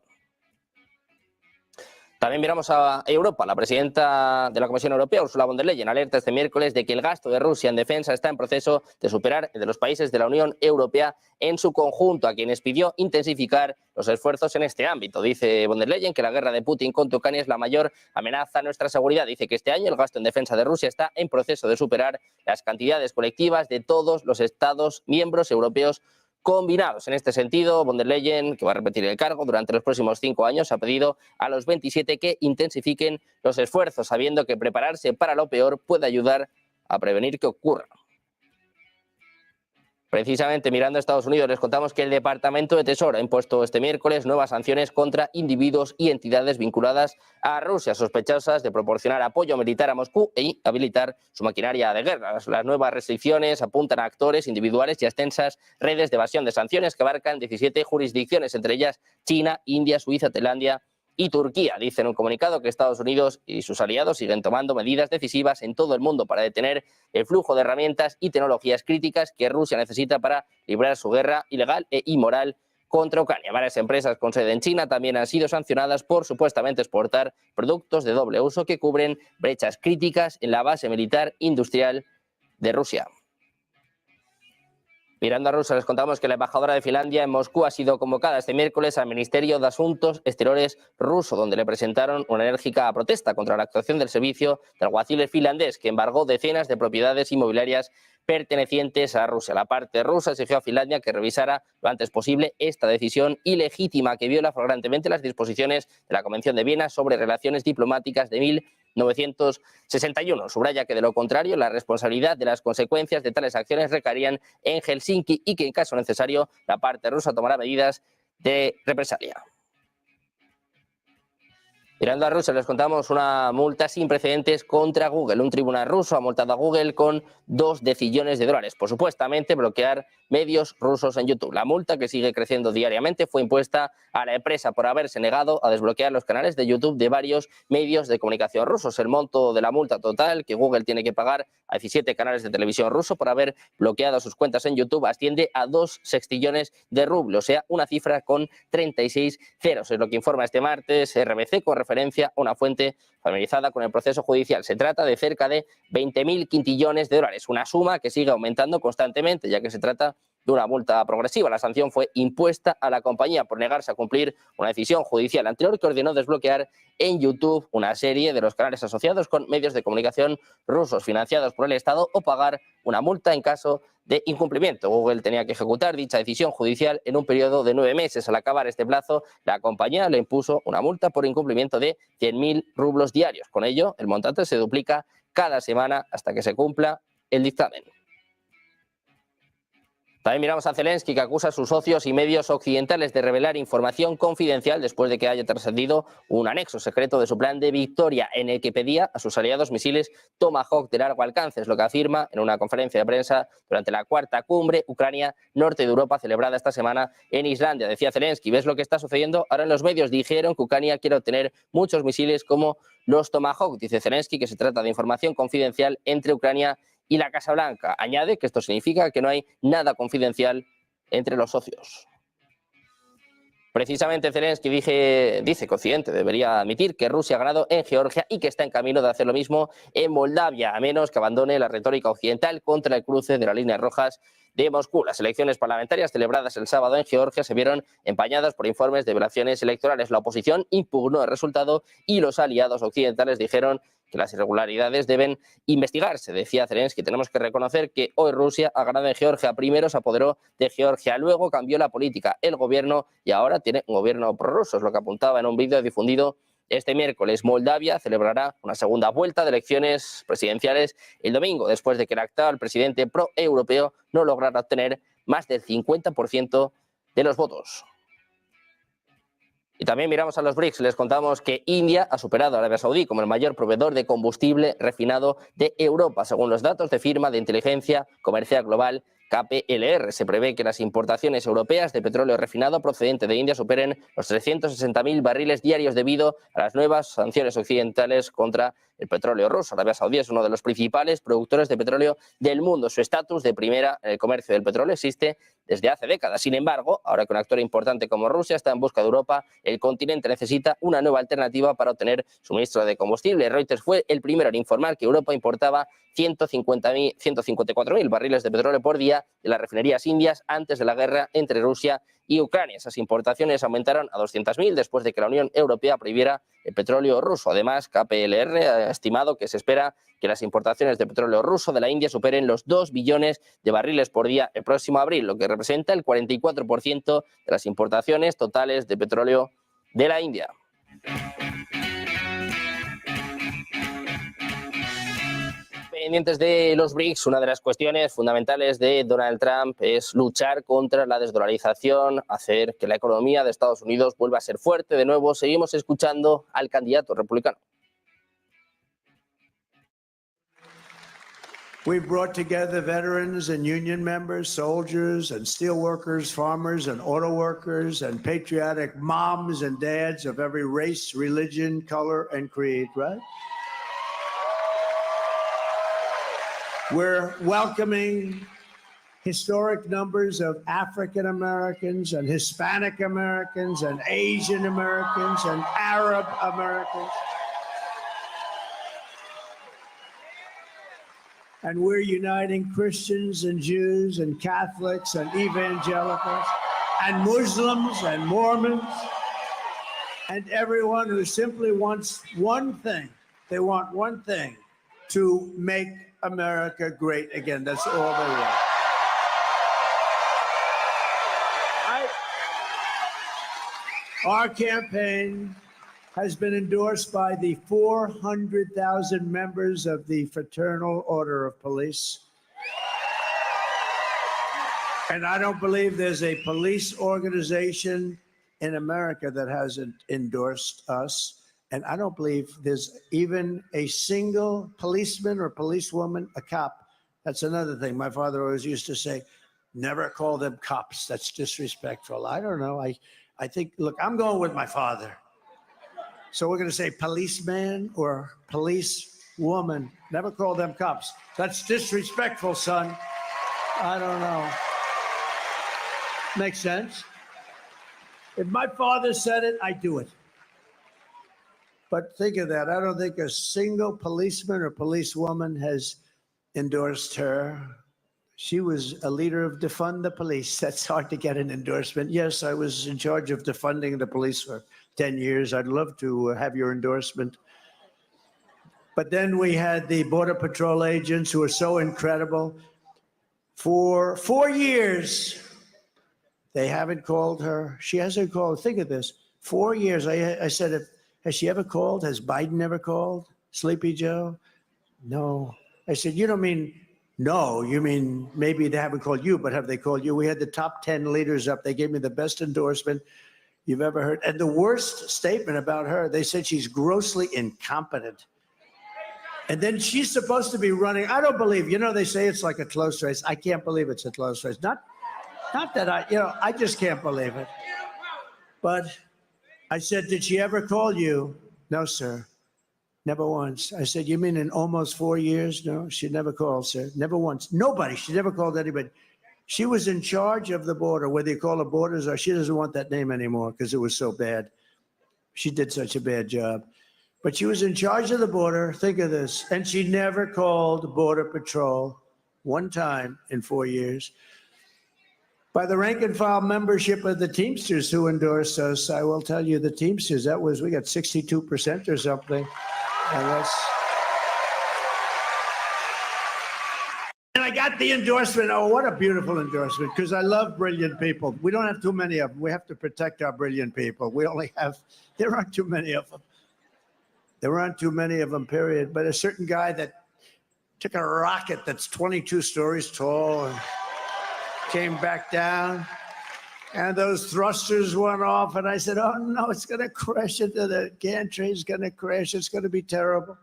También miramos a Europa. La presidenta de la Comisión Europea, Ursula von der Leyen, alerta este miércoles de que el gasto de Rusia en defensa está en proceso de superar el de los países de la Unión Europea en su conjunto, a quienes pidió intensificar los esfuerzos en este ámbito. Dice von der Leyen que la guerra de Putin contra Ucrania es la mayor amenaza a nuestra seguridad. Dice que este año el gasto en defensa de Rusia está en proceso de superar las cantidades colectivas de todos los Estados miembros europeos combinados. En este sentido, von der Leyen, que va a repetir el cargo durante los próximos 5 años, ha pedido a los 27 que intensifiquen los esfuerzos, sabiendo que prepararse para lo peor puede ayudar a prevenir que ocurra. Precisamente mirando a Estados Unidos, les contamos que el Departamento de Tesoro ha impuesto este miércoles nuevas sanciones contra individuos y entidades vinculadas a Rusia, sospechosas de proporcionar apoyo militar a Moscú e habilitar su maquinaria de guerra. Las nuevas restricciones apuntan a actores individuales y a extensas redes de evasión de sanciones que abarcan 17 jurisdicciones, entre ellas China, India, Suiza, Tailandia y Turquía. Dice en un comunicado que Estados Unidos y sus aliados siguen tomando medidas decisivas en todo el mundo para detener el flujo de herramientas y tecnologías críticas que Rusia necesita para librar su guerra ilegal e inmoral contra Ucrania. Varias empresas con sede en China también han sido sancionadas por supuestamente exportar productos de doble uso que cubren brechas críticas en la base militar industrial de Rusia. Mirando a Rusia, les contamos que la embajadora de Finlandia en Moscú ha sido convocada este miércoles al Ministerio de Asuntos Exteriores ruso, donde le presentaron una enérgica protesta contra la actuación del servicio de alguaciles finlandés, que embargó decenas de propiedades inmobiliarias pertenecientes a Rusia. La parte rusa exigió a Finlandia que revisara lo antes posible esta decisión ilegítima que viola flagrantemente las disposiciones de la Convención de Viena sobre relaciones diplomáticas de 1961. Subraya que, de lo contrario, la responsabilidad de las consecuencias de tales acciones recaerían en Helsinki y que, en caso necesario, la parte rusa tomará medidas de represalia. Mirando a Rusia, les contamos una multa sin precedentes contra Google. Un tribunal ruso ha multado a Google con $2 billones por supuestamente bloquear medios rusos en YouTube. La multa, que sigue creciendo diariamente, fue impuesta a la empresa por haberse negado a desbloquear los canales de YouTube de varios medios de comunicación rusos. El monto de la multa total que Google tiene que pagar a 17 canales de televisión ruso por haber bloqueado sus cuentas en YouTube asciende a 2 sextillones de rublos, o sea, una cifra con 36 ceros. Es lo que informa este martes RBC con referencia a una fuente familiarizada con el proceso judicial. Se trata de cerca de 20.000 quintillones de dólares, una suma que sigue aumentando constantemente, ya que se trata de una multa progresiva. La sanción fue impuesta a la compañía por negarse a cumplir una decisión judicial anterior que ordenó desbloquear en YouTube una serie de los canales asociados con medios de comunicación rusos financiados por el Estado o pagar una multa en caso de incumplimiento. Google tenía que ejecutar dicha decisión judicial en un periodo de 9 meses. Al acabar este plazo, la compañía le impuso una multa por incumplimiento de 100.000 rublos diarios. Con ello, el montante se duplica cada semana hasta que se cumpla el dictamen. También miramos a Zelensky, que acusa a sus socios y medios occidentales de revelar información confidencial después de que haya trascendido un anexo secreto de su plan de victoria en el que pedía a sus aliados misiles Tomahawk de largo alcance. Es lo que afirma en una conferencia de prensa durante la cuarta cumbre Ucrania-Norte de Europa celebrada esta semana en Islandia. Decía Zelensky: ¿ves lo que está sucediendo? Ahora en los medios dijeron que Ucrania quiere obtener muchos misiles como los Tomahawk. Dice Zelensky que se trata de información confidencial entre Ucrania y la Casa Blanca. Añade que esto significa que no hay nada confidencial entre los socios. Precisamente Zelensky dice que Occidente debería admitir que Rusia ha ganado en Georgia y que está en camino de hacer lo mismo en Moldavia, a menos que abandone la retórica occidental contra el cruce de las líneas rojas de Moscú. Las elecciones parlamentarias celebradas el sábado en Georgia se vieron empañadas por informes de violaciones electorales. La oposición impugnó el resultado y los aliados occidentales dijeron que las irregularidades deben investigarse. Decía Zelensky: tenemos que reconocer que hoy Rusia ha ganado en Georgia. Primero se apoderó de Georgia, luego cambió la política, el gobierno, y ahora tiene un gobierno prorruso. Es lo que apuntaba en un vídeo difundido este miércoles. Moldavia celebrará una segunda vuelta de elecciones presidenciales el domingo, después de que el actual presidente pro-europeo no lograra obtener más del 50% de los votos. Y también miramos a los BRICS. Les contamos que India ha superado a Arabia Saudí como el mayor proveedor de combustible refinado de Europa, según los datos de firma de inteligencia comercial global KPLR. Se prevé que las importaciones europeas de petróleo refinado procedente de India superen los 360.000 barriles diarios debido a las nuevas sanciones occidentales contra el petróleo ruso. Arabia Saudí es uno de los principales productores de petróleo del mundo. Su estatus de primera en el comercio del petróleo existe desde hace décadas. Sin embargo, ahora que un actor importante como Rusia está en busca de Europa, el continente necesita una nueva alternativa para obtener suministro de combustible. Reuters fue el primero en informar que Europa importaba 154.000 barriles de petróleo por día de las refinerías indias antes de la guerra entre Rusia y Ucrania. Esas importaciones aumentaron a 200.000 después de que la Unión Europea prohibiera el petróleo ruso. Además, KPLR ha estimado que se espera que las importaciones de petróleo ruso de la India superen los 2 billones de barriles por día el próximo abril, lo que representa el 44% de las importaciones totales de petróleo de la India. Pendientes de los BRICS, una de las cuestiones fundamentales de Donald Trump es luchar contra la desdolarización, hacer que la economía de Estados Unidos vuelva a ser fuerte de nuevo. Seguimos escuchando al candidato republicano. We've brought together veterans and union members, soldiers and steel workers, farmers and auto workers, and patriotic moms and dads of every race, religion, color, and creed, right? We're welcoming historic numbers of African Americans and Hispanic Americans and Asian Americans and Arab Americans. And we're uniting Christians and Jews and Catholics and evangelicals and Muslims and Mormons and everyone who simply wants one thing. They want one thing: to make America great again. That's all they want. Our campaign has been endorsed by the 400,000 members of the Fraternal Order of Police. And I don't believe there's a police organization in America that hasn't endorsed us. And I don't believe there's even a single policeman or policewoman, a cop. That's another thing. My father always used to say, never call them cops. That's disrespectful. I don't know. I think, look, I'm going with my father. So we're going to say policeman or policewoman. Never call them cops. That's disrespectful, son. I don't know. Makes sense? If my father said it, I do it. But think of that. I don't think a single policeman or policewoman has endorsed her. She was a leader of defund the police. That's hard to get an endorsement. Yes, I was in charge of defunding the police for 10 years. I'd love to have your endorsement. But then we had the Border Patrol agents who are so incredible. For 4 years, they haven't called her. She hasn't called. Think of this. 4 years. I said, has she ever called? Has Biden ever called? Sleepy Joe? No. I said, you don't mean no. You mean maybe they haven't called you, but have they called you? We had the top 10 leaders up. They gave me the best endorsement you've ever heard. And the worst statement about her, they said she's grossly incompetent. And then she's supposed to be running. I don't believe, they say it's like a close race. I can't believe it's a close race. Not that I just can't believe it. But I said, did she ever call you? No, sir. Never once. I said, you mean in almost 4 years? No, she never called, sir. Never once. Nobody. She never called anybody. She was in charge of the border, whether you call it borders or she doesn't want that name anymore because it was so bad. She did such a bad job. But she was in charge of the border. Think of this. And she never called Border Patrol one time in 4 years. By the rank and file membership of the Teamsters who endorsed us, I will tell you the Teamsters, we got 62% or something. And I got the endorsement. Oh, what a beautiful endorsement, because I love brilliant people. We don't have too many of them. We have to protect our brilliant people. There aren't too many of them. There aren't too many of them, period. But a certain guy that took a rocket that's 22 stories tall and came back down, and those thrusters went off, and I said, oh no, it's going to crash into the gantry, it's going to crash, it's going to be terrible.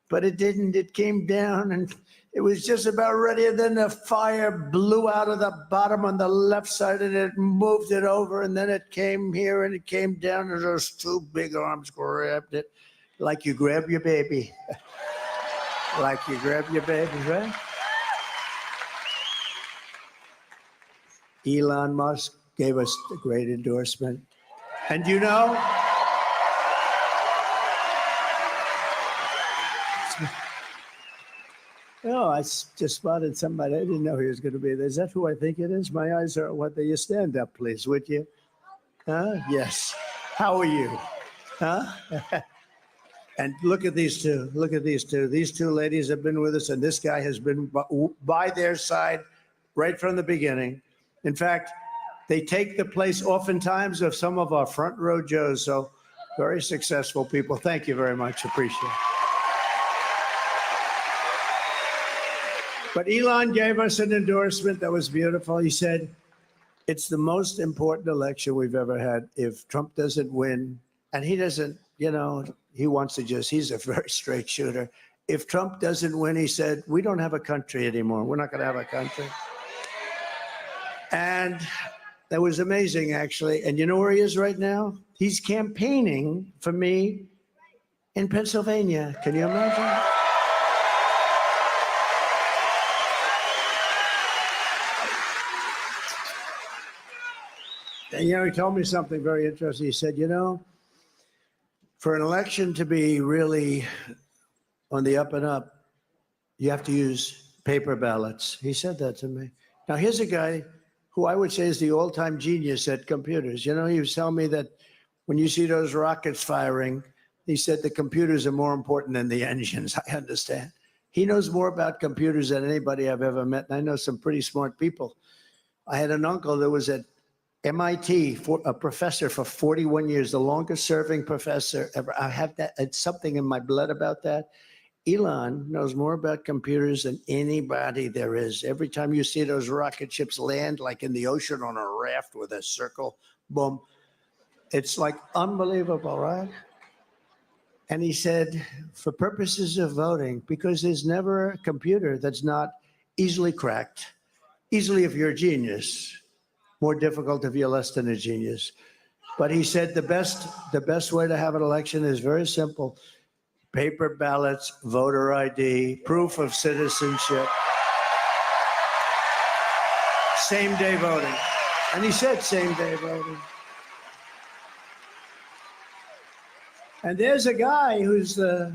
But it didn't. It came down, and it was just about ready, and then the fire blew out of the bottom on the left side, and it moved it over, and then it came here, and it came down, and those two big arms grabbed it, like you grab your baby. Like you grab your baby, right? Elon Musk gave us a great endorsement. And I just spotted somebody. I didn't know he was going to be there. Is that who I think it is? My eyes are what they. You stand up, please, would you? Yes. How are you? And look at these two. Look at these two. These two ladies have been with us, and this guy has been by their side right from the beginning. In fact, they take the place oftentimes of some of our front row Joes. So very successful people. Thank you very much. Appreciate it. But Elon gave us an endorsement that was beautiful. He said, it's the most important election we've ever had. If Trump doesn't win, and he doesn't, you know, he wants to just, he's a very straight shooter. If Trump doesn't win, he said, we don't have a country anymore. We're not going to have a country. And that was amazing, actually. And you know where he is right now? He's campaigning for me in Pennsylvania. Can you imagine? And, you know, he told me something very interesting. He said, you know, for an election to be really on the up and up, you have to use paper ballots. He said that to me. Now, here's a guy who I would say is the all-time genius at computers. You know, he was telling me that when you see those rockets firing, he said the computers are more important than the engines. I understand. He knows more about computers than anybody I've ever met, and I know some pretty smart people. I had an uncle that was at MIT, a professor for 41 years, the longest serving professor ever. I have that, it's something in my blood about that. Elon knows more about computers than anybody there is. Every time you see those rocket ships land, like in the ocean on a raft with a circle, boom, it's like unbelievable, right? And he said, for purposes of voting, because there's never a computer that's not easily cracked, easily if you're a genius, more difficult if you're less than a genius. But he said the best way to have an election is very simple. Paper ballots, voter ID, proof of citizenship, same-day voting. And he said same-day voting. And there's a guy who's the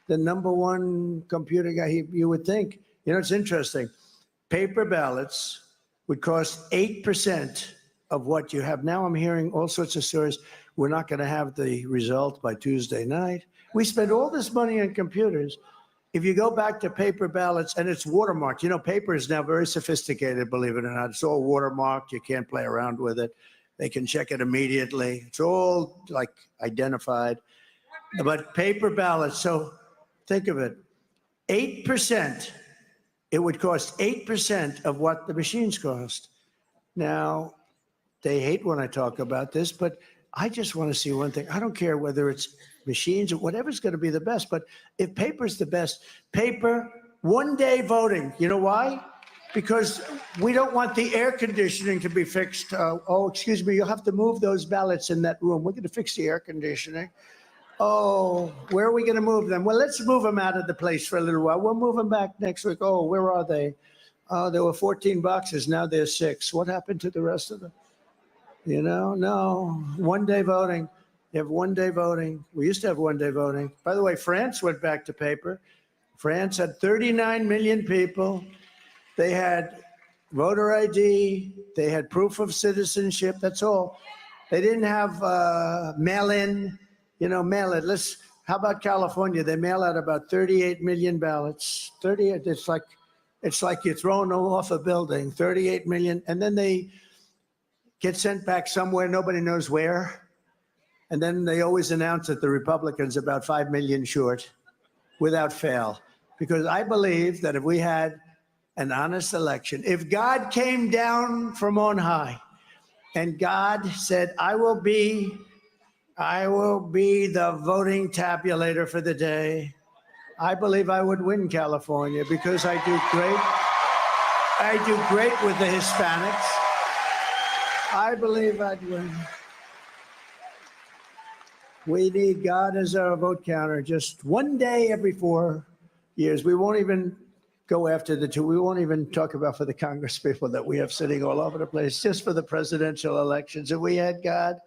number one computer guy. You would think, you know, it's interesting. Paper ballots would cost 8% of what you have. Now I'm hearing all sorts of stories. We're not going to have the result by Tuesday night. We spend all this money on computers. If you go back to paper ballots, and it's watermarked. You know, paper is now very sophisticated, believe it or not. It's all watermarked. You can't play around with it. They can check it immediately. It's all, like, identified. But paper ballots, so think of it, 8%. It would cost 8% of what the machines cost. Now, they hate when I talk about this, but I just want to see one thing. I don't care whether it's machines or whatever's going to be the best, but if paper's the best, paper, one-day voting. You know why? Because we don't want the air conditioning to be fixed. Oh, excuse me, you'll have to move those ballots in that room. We're going to fix the air conditioning. Oh, where are we going to move them? Well, let's move them out of the place for a little while. We'll move them back next week. Oh, where are they? Oh, there were 14 boxes. Now there's 6. What happened to the rest of them? You know, no. One-day voting. You have one-day voting. We used to have one-day voting. By the way, France went back to paper. France had 39 million people. They had voter ID. They had proof of citizenship. That's all. They didn't have mail-in. You know, mail it. How about California? They mail out about 38 million ballots. 38. It's like you're throwing them off a building. 38 million, and then they get sent back somewhere. Nobody knows where. And then they always announce that the Republicans are about 5 million short, without fail. Because I believe that if we had an honest election, if God came down from on high, and God said, I will be the voting tabulator for the day, I believe I would win California because I do great with the Hispanics. I believe I'd win. We need God as our vote counter, just one day every 4 years. We won't even go after the 2. We won't even talk about for the Congress people that we have sitting all over the place, just for the presidential elections. If we had God,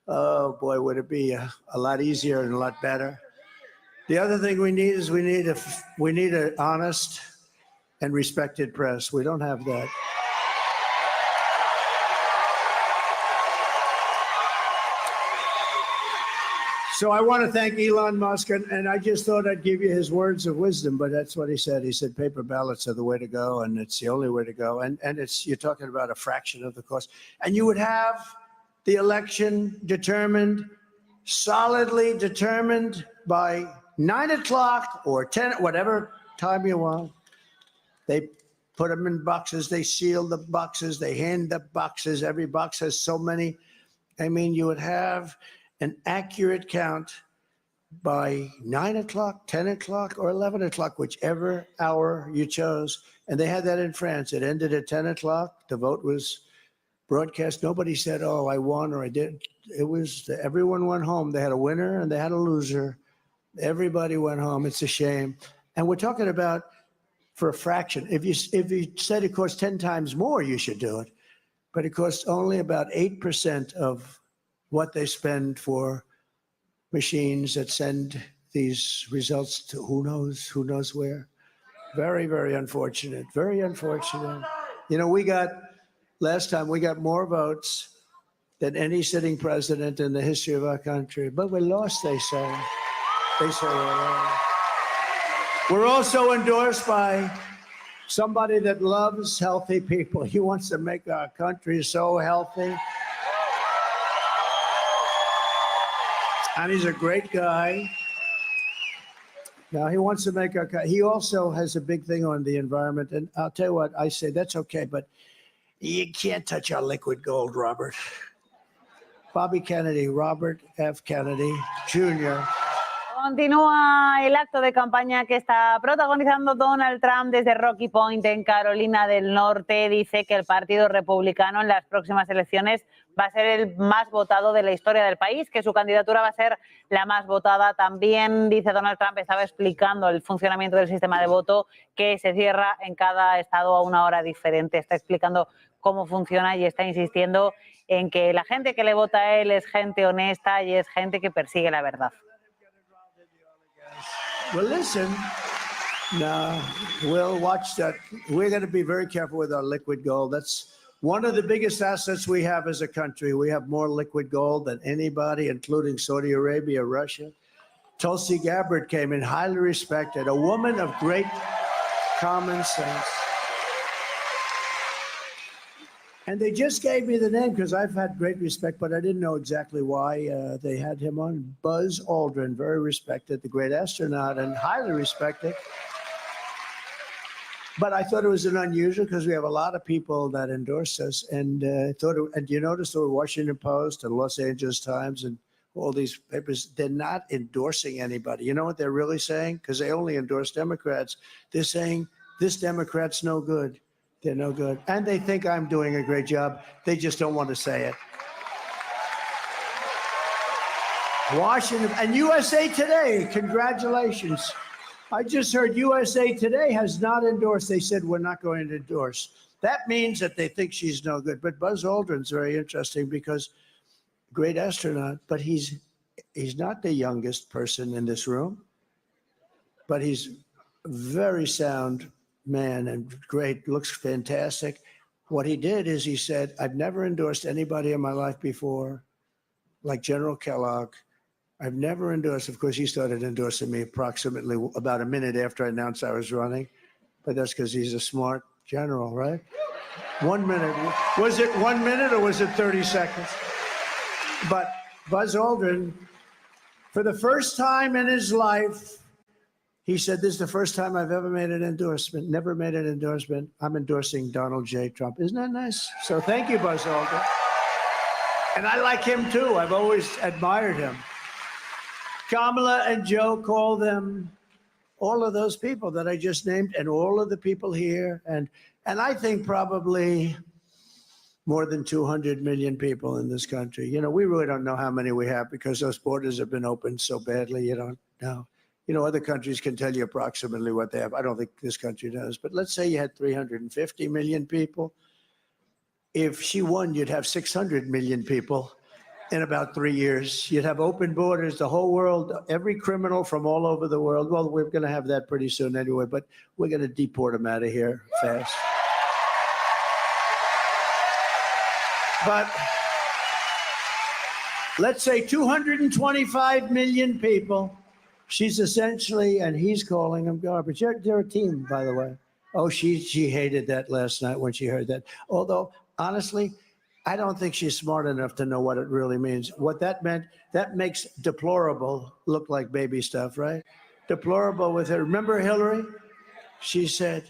oh boy, would it be a lot easier and a lot better. The other thing we need is we need an honest and respected press. We don't have that. So I want to thank Elon Musk, and I just thought I'd give you his words of wisdom, but that's what he said. He said paper ballots are the way to go, and it's the only way to go. And you're talking about a fraction of the cost. And you would have the election determined, solidly determined by 9 o'clock or 10, whatever time you want. They put them in boxes. They seal the boxes. They hand the boxes. Every box has so many. I mean, you would have an accurate count by 9 o'clock, 10 o'clock, or 11 o'clock, whichever hour you chose. And they had that in France. It ended at 10 o'clock. The vote was broadcast. Nobody said, oh, I won or I did. It was, everyone went home. They had a winner and they had a loser. Everybody went home. It's a shame. And we're talking about for a fraction. If you said it costs 10 times more, you should do it. But it costs only about 8% of what they spend for machines that send these results to who knows where. Very, very unfortunate. Very unfortunate. You know, last time we got more votes than any sitting president in the history of our country. But we lost, they say. They say we lost. We're also endorsed by somebody that loves healthy people. He wants to make our country so healthy. And he's a great guy. Now, he wants to make our country. He also has a big thing on the environment. And I'll tell you what, I say, that's okay, but you can't touch our liquid gold, Robert. Bobby Kennedy, Robert F. Kennedy, Jr. Continúa el acto de campaña que está protagonizando Donald Trump desde Rocky Point en Carolina del Norte. Dice que el Partido Republicano en las próximas elecciones va a ser el más votado de la historia del país, que su candidatura va a ser la más votada. También, dice Donald Trump, estaba explicando el funcionamiento del sistema de voto que se cierra en cada estado a una hora diferente. Está explicando cómo funciona y está insistiendo en que la gente que le vota a él es gente honesta y es gente que persigue la verdad. Well, listen, no, we'll watch that. We're going to be very careful with our liquid gold. That's one of the biggest assets we have as a country. We have more liquid gold than anybody, including Saudi Arabia, Russia. Tulsi Gabbard came in, highly respected, a woman of great common sense. And they just gave me the name because I've had great respect, but I didn't know exactly why they had him on. Buzz Aldrin, very respected, the great astronaut, and highly respected. But I thought it was an unusual because we have a lot of people that endorse us. And and you notice the Washington Post and Los Angeles Times and all these papers, they're not endorsing anybody. You know what they're really saying? Because they only endorse Democrats. They're saying, this Democrat's no good. They're no good. And they think I'm doing a great job. They just don't want to say it. Washington and USA Today, congratulations. I just heard USA Today has not endorsed. They said we're not going to endorse. That means that they think she's no good. But Buzz Aldrin's very interesting because great astronaut, but he's not the youngest person in this room, but he's very sound man and great, looks fantastic. What he did is he said, I've never endorsed anybody in my life before, like General Kellogg. I've never endorsed, of course, he started endorsing me approximately about a minute after I announced I was running, but that's because he's a smart general, right? 1 minute. Was it 1 minute or was it 30 seconds? But Buzz Aldrin, for the first time in his life, he said, this is the first time I've ever made an endorsement, never made an endorsement. I'm endorsing Donald J. Trump. Isn't that nice? So thank you, Buzz Aldrin. And I like him too. I've always admired him. Kamala and Joe call them all of those people that I just named and all of the people here. And I think probably more than 200 million people in this country. You know, we really don't know how many we have because those borders have been opened so badly. You don't know. You know, other countries can tell you approximately what they have. I don't think this country does. But let's say you had 350 million people. If she won, you'd have 600 million people in about 3 years. You'd have open borders, the whole world, every criminal from all over the world. Well, we're going to have that pretty soon anyway, but we're going to deport them out of here fast. But let's say 225 million people. She's essentially, and he's calling them garbage. They're a team, by the way. Oh, she hated that last night when she heard that. Although, honestly, I don't think she's smart enough to know what it really means. What that meant, that makes deplorable look like baby stuff, right? Deplorable with her. Remember Hillary? She said,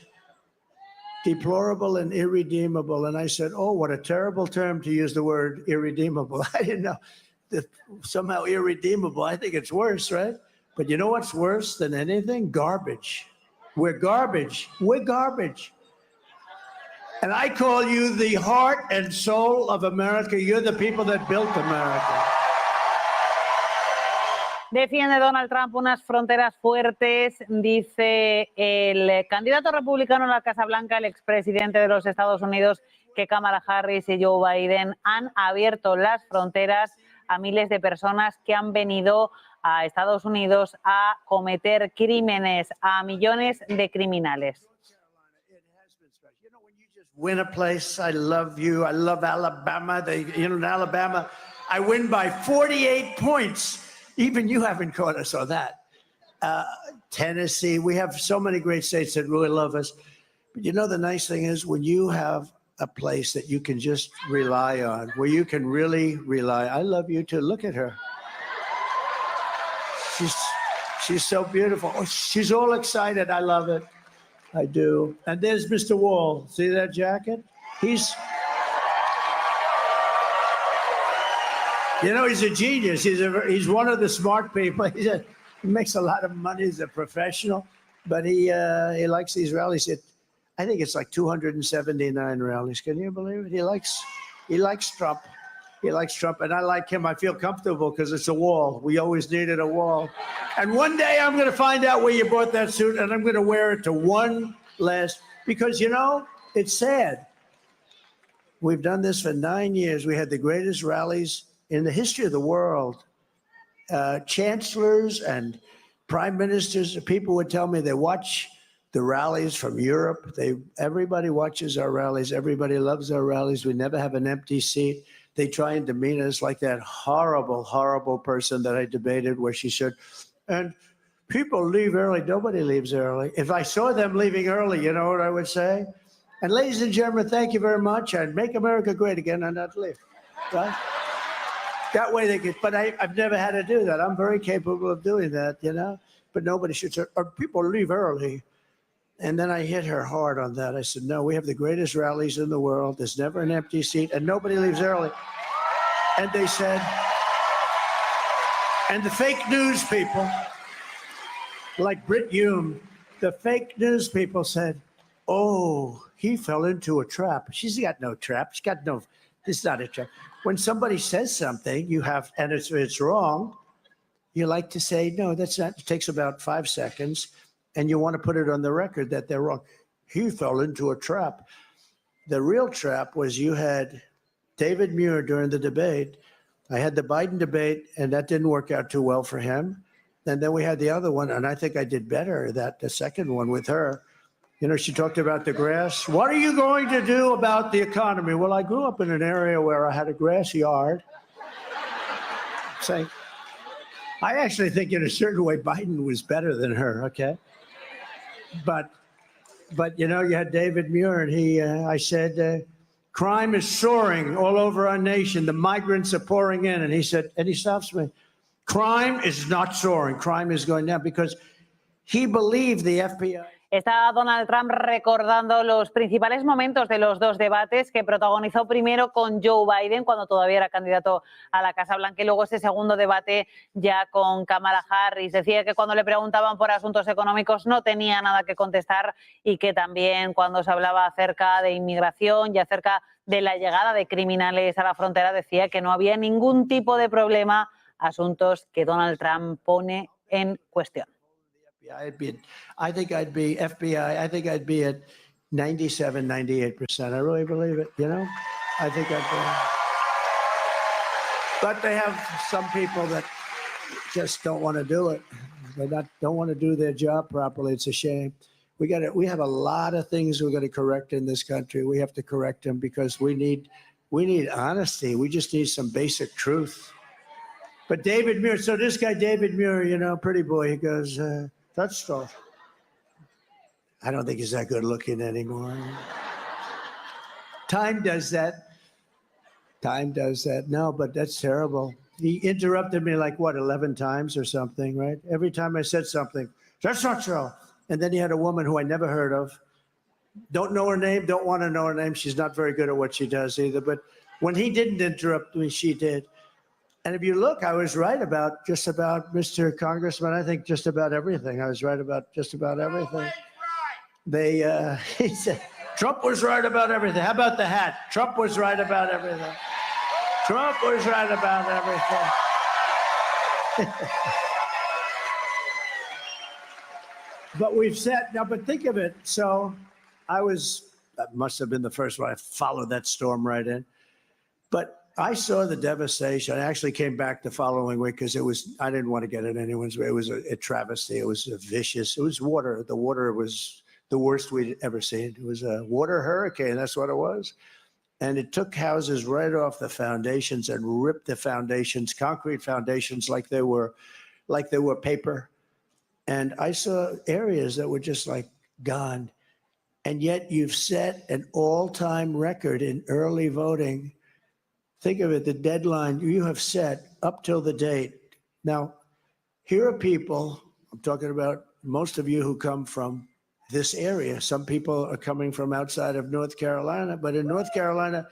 deplorable and irredeemable. And I said, oh, what a terrible term to use the word irredeemable. I didn't know that somehow irredeemable. I think it's worse, right? But you know what's worse than anything? Garbage. We're garbage. We're garbage. And I call you the heart and soul of America. You're the people that built America. Defiende Donald Trump unas fronteras fuertes, dice el candidato republicano a la Casa Blanca, el expresidente de los Estados Unidos, que Kamala Harris y Joe Biden han abierto las fronteras a miles de personas que han venido a Estados Unidos a cometer crímenes, a millones de criminales. Win a place, I love you. I love Alabama. In Alabama, I win by 48 points. Even you haven't caught us on that. Tennessee, we have so many great states that really love us. But you know, the nice thing is when you have a place that you can just rely on, where you can really rely. I love you too. Look at her. She's so beautiful. Oh, she's all excited. I love it. I do. And there's Mr. Wall. See that jacket? You know, he's a genius. He's one of the smart people. He makes a lot of money. He's a professional, but he likes these rallies. I think it's like 279 rallies. Can you believe it? He likes Trump. He likes Trump, and I like him. I feel comfortable because it's a wall. We always needed a wall. And one day I'm going to find out where you bought that suit, and I'm going to wear it to one last, because, you know, it's sad. We've done this for 9 years. We had the greatest rallies in the history of the world. Chancellors and prime ministers, people would tell me they watch the rallies from Europe. Everybody watches our rallies. Everybody loves our rallies. We never have an empty seat. They try and demean us like that horrible, horrible person that I debated where she said, and people leave early. Nobody leaves early. If I saw them leaving early, you know what I would say? And ladies and gentlemen, thank you very much. And make America great again and not leave. Right? That way they could, but I've never had to do that. I'm very capable of doing that, you know, but nobody should say, or people leave early. And then I hit her hard on that. I said, no, we have the greatest rallies in the world. There's never an empty seat and nobody leaves early. And they said, and the fake news people, like Brit Hume, the fake news people said, oh, he fell into a trap. She's got no trap. She's got no, this is not a trap. When somebody says something, you have, and it's wrong, you like to say, no, that's not, it takes about 5 seconds, and you want to put it on the record that they're wrong. He fell into a trap. The real trap was you had David Muir during the debate. I had the Biden debate, and that didn't work out too well for him. And then we had the other one, and I think I did better, the second one with her. You know, she talked about the grass. What are you going to do about the economy? Well, I grew up in an area where I had a grass yard. Saying, I actually think in a certain way Biden was better than her, okay? But you know, you had David Muir, and I said, crime is soaring all over our nation. The migrants are pouring in. And he said, and he stops me, crime is not soaring. Crime is going down, because he believed the FBI. Está Donald Trump recordando los principales momentos de los dos debates que protagonizó primero con Joe Biden cuando todavía era candidato a la Casa Blanca y luego ese segundo debate ya con Kamala Harris. Decía que cuando le preguntaban por asuntos económicos no tenía nada que contestar y que también cuando se hablaba acerca de inmigración y acerca de la llegada de criminales a la frontera decía que no había ningún tipo de problema, asuntos que Donald Trump pone en cuestión. I think I'd be FBI. I think I'd be at 97, 98%. I really believe it, you know? I think I'd be. But they have some people that just don't want to do it. They don't want to do their job properly. It's a shame. We have a lot of things we're going to correct in this country. We have to correct them because we need honesty. We just need some basic truth. But David Muir, so this guy, David Muir, you know, pretty boy, he goes, that's stuff. I don't think he's that good looking anymore. Time does that. Time does that. No, but that's terrible. He interrupted me like, what, 11 times or something, right? Every time I said something, that's not so. And then he had a woman who I never heard of. Don't know her name, don't want to know her name. She's not very good at what she does either. But when he didn't interrupt me, she did. And if you look, I was right about just about Mr. Congressman. I think just about everything. I was right about just about everything. He said, Trump was right about everything. How about the hat? Trump was right about everything. Trump was right about everything. But we've said, now, but think of it. So that must have been the first one. I followed that storm right in. But I saw the devastation. I actually came back the following week because I didn't want to get in anyone's way. It was a travesty. It was vicious. It was water. The water was the worst we'd ever seen. It was a water hurricane. That's what it was. And it took houses right off the foundations and ripped the foundations, concrete foundations, like they were paper. And I saw areas that were just like gone. And yet you've set an all-time record in early voting. Think of it, the deadline you have set up till the date. Now, here are people, I'm talking about most of you who come from this area. Some people are coming from outside of North Carolina, but in North Carolina,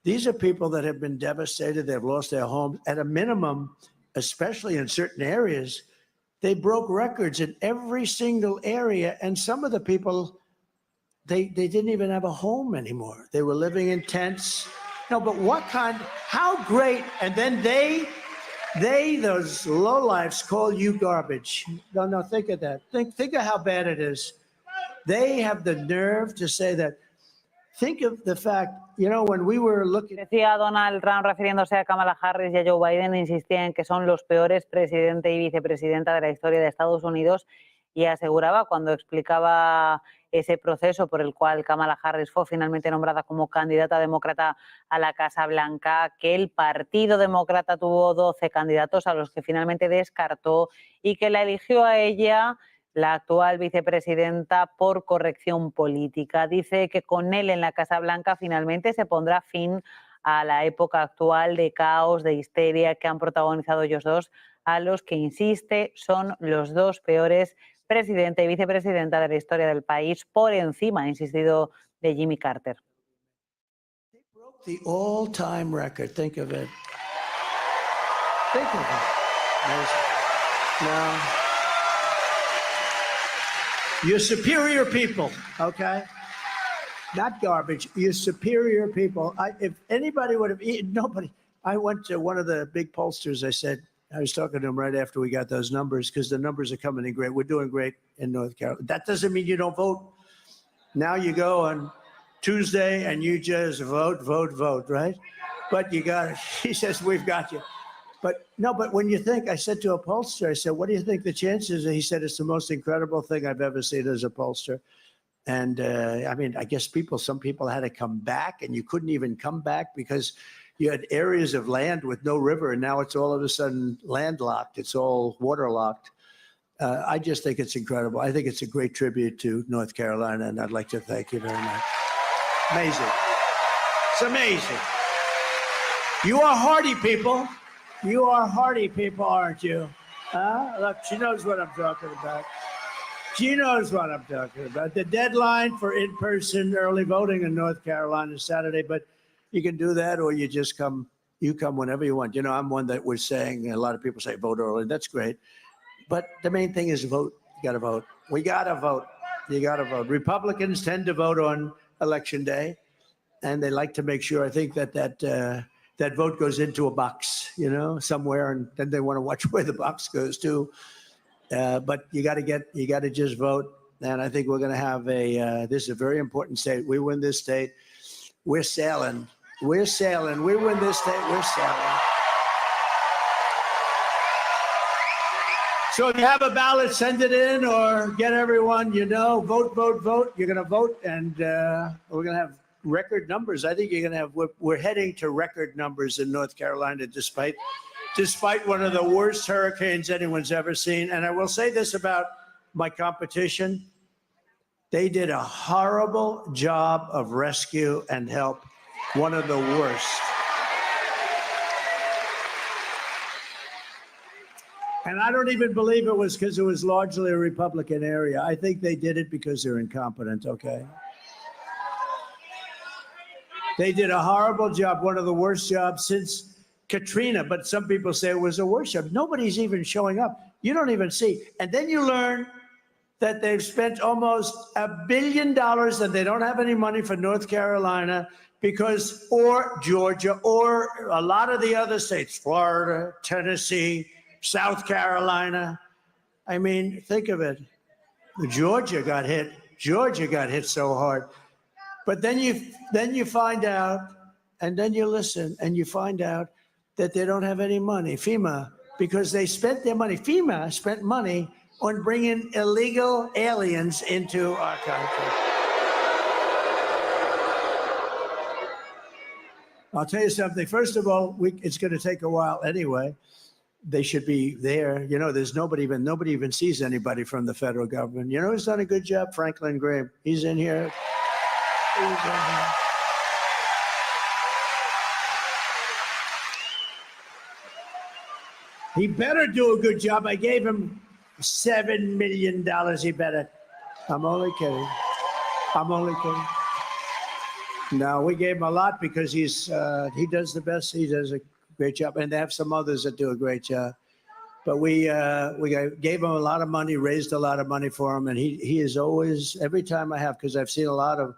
these are people that have been devastated. They've lost their homes. At a minimum, especially in certain areas, they broke records in every single area. And some of the people, they didn't even have a home anymore. They were living in tents. No, but how great. And then those lowlifes call you garbage. No, think of that. Think of how bad it is. They have the nerve to say that. Think of the fact, when we were looking... Decía Donald Trump, refiriéndose a Kamala Harris y a Joe Biden, insistía en que son los peores presidente y vicepresidenta de la historia de Estados Unidos y aseguraba, cuando explicaba ese proceso por el cual Kamala Harris fue finalmente nombrada como candidata demócrata a la Casa Blanca, que el Partido Demócrata tuvo 12 candidatos a los que finalmente descartó y que la eligió a ella, la actual vicepresidenta, por corrección política. Dice que con él en la Casa Blanca finalmente se pondrá fin a la época actual de caos, de histeria que han protagonizado ellos dos, a los que, insiste, son los dos peores presidente y vicepresidenta de la historia del país, por encima, ha insistido, de Jimmy Carter. The all-time record, think of it. Think of it. Now, you're superior people, okay? Not garbage. You're superior people. If anybody would have eaten, nobody. I went to one of the big pollsters. I was talking to him right after we got those numbers, because the numbers are coming in great. We're doing great in North Carolina. That doesn't mean you don't vote. Now you go on Tuesday and you just vote, right? But he says, we've got you. But when you think, I said to a pollster, I said, what do you think the chances? And he said, it's the most incredible thing I've ever seen as a pollster. And I guess some people had to come back, and you couldn't even come back because you had areas of land with no river, and now it's all of a sudden landlocked. It's all waterlocked. I just think it's incredible. I think it's a great tribute to North Carolina, and I'd like to thank you very much. Amazing. It's amazing. You are hardy people. You are hardy people, aren't you? Look, she knows what I'm talking about. She knows what I'm talking about. The deadline for in-person early voting in North Carolina is Saturday, but you can do that, or you just come. You come whenever you want. I'm one that was saying, a lot of people say vote early. That's great. But the main thing is vote. You got to vote. We got to vote. You got to vote. Republicans tend to vote on Election Day, and they like to make sure, I think, that vote goes into a box, somewhere, and then they want to watch where the box goes to. But you got to just vote. And I think we're going to have this is a very important state. We win this state, we're sailing. We're sailing. We win this state, we're sailing. So if you have a ballot, send it in, or get everyone, vote, vote, vote. You're going to vote, and we're going to have record numbers. I think we're heading to record numbers in North Carolina, despite one of the worst hurricanes anyone's ever seen. And I will say this about my competition. They did a horrible job of rescue and help. One of the worst. And I don't even believe it was because it was largely a Republican area. I think they did it because they're incompetent, okay? They did a horrible job, one of the worst jobs since Katrina, but some people say it was a worse job. Nobody's even showing up. You don't even see. And then you learn that they've spent almost $1 billion and they don't have any money for North Carolina because, or Georgia, or a lot of the other states, Florida, Tennessee, South Carolina. I mean, think of it. Georgia got hit. Georgia got hit so hard. But then you find out, and then you listen, and you find out that they don't have any money, FEMA, because they spent their money. FEMA spent money on bringing illegal aliens into our country. I'll tell you something. First of all, it's going to take a while anyway. They should be there. You know, there's nobody even sees anybody from the federal government. You know who's done a good job? Franklin Graham. He's in here. He's in here. He better do a good job. I gave him $7 million. He better. I'm only kidding. I'm only kidding. No, we gave him a lot because he does the best. He does a great job, and they have some others that do a great job. But we gave him a lot of money, raised a lot of money for him, and he is always, every time I have, because I've seen a lot of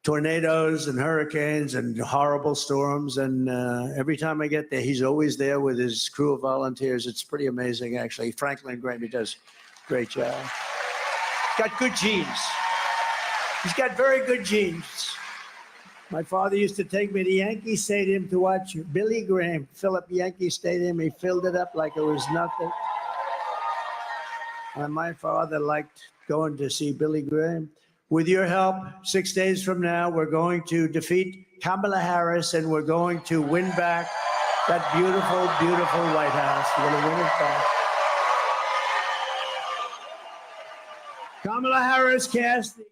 tornadoes and hurricanes and horrible storms, and every time I get there, he's always there with his crew of volunteers. It's pretty amazing, actually. Franklin Graham, he does a great job. Got good genes. He's got very good genes. My father used to take me to Yankee Stadium to watch Billy Graham fill up Yankee Stadium. He filled it up like it was nothing. And my father liked going to see Billy Graham. With your help, 6 days from now, we're going to defeat Kamala Harris, and we're going to win back that beautiful, beautiful White House. We're going to win it back. Kamala Harris cast the...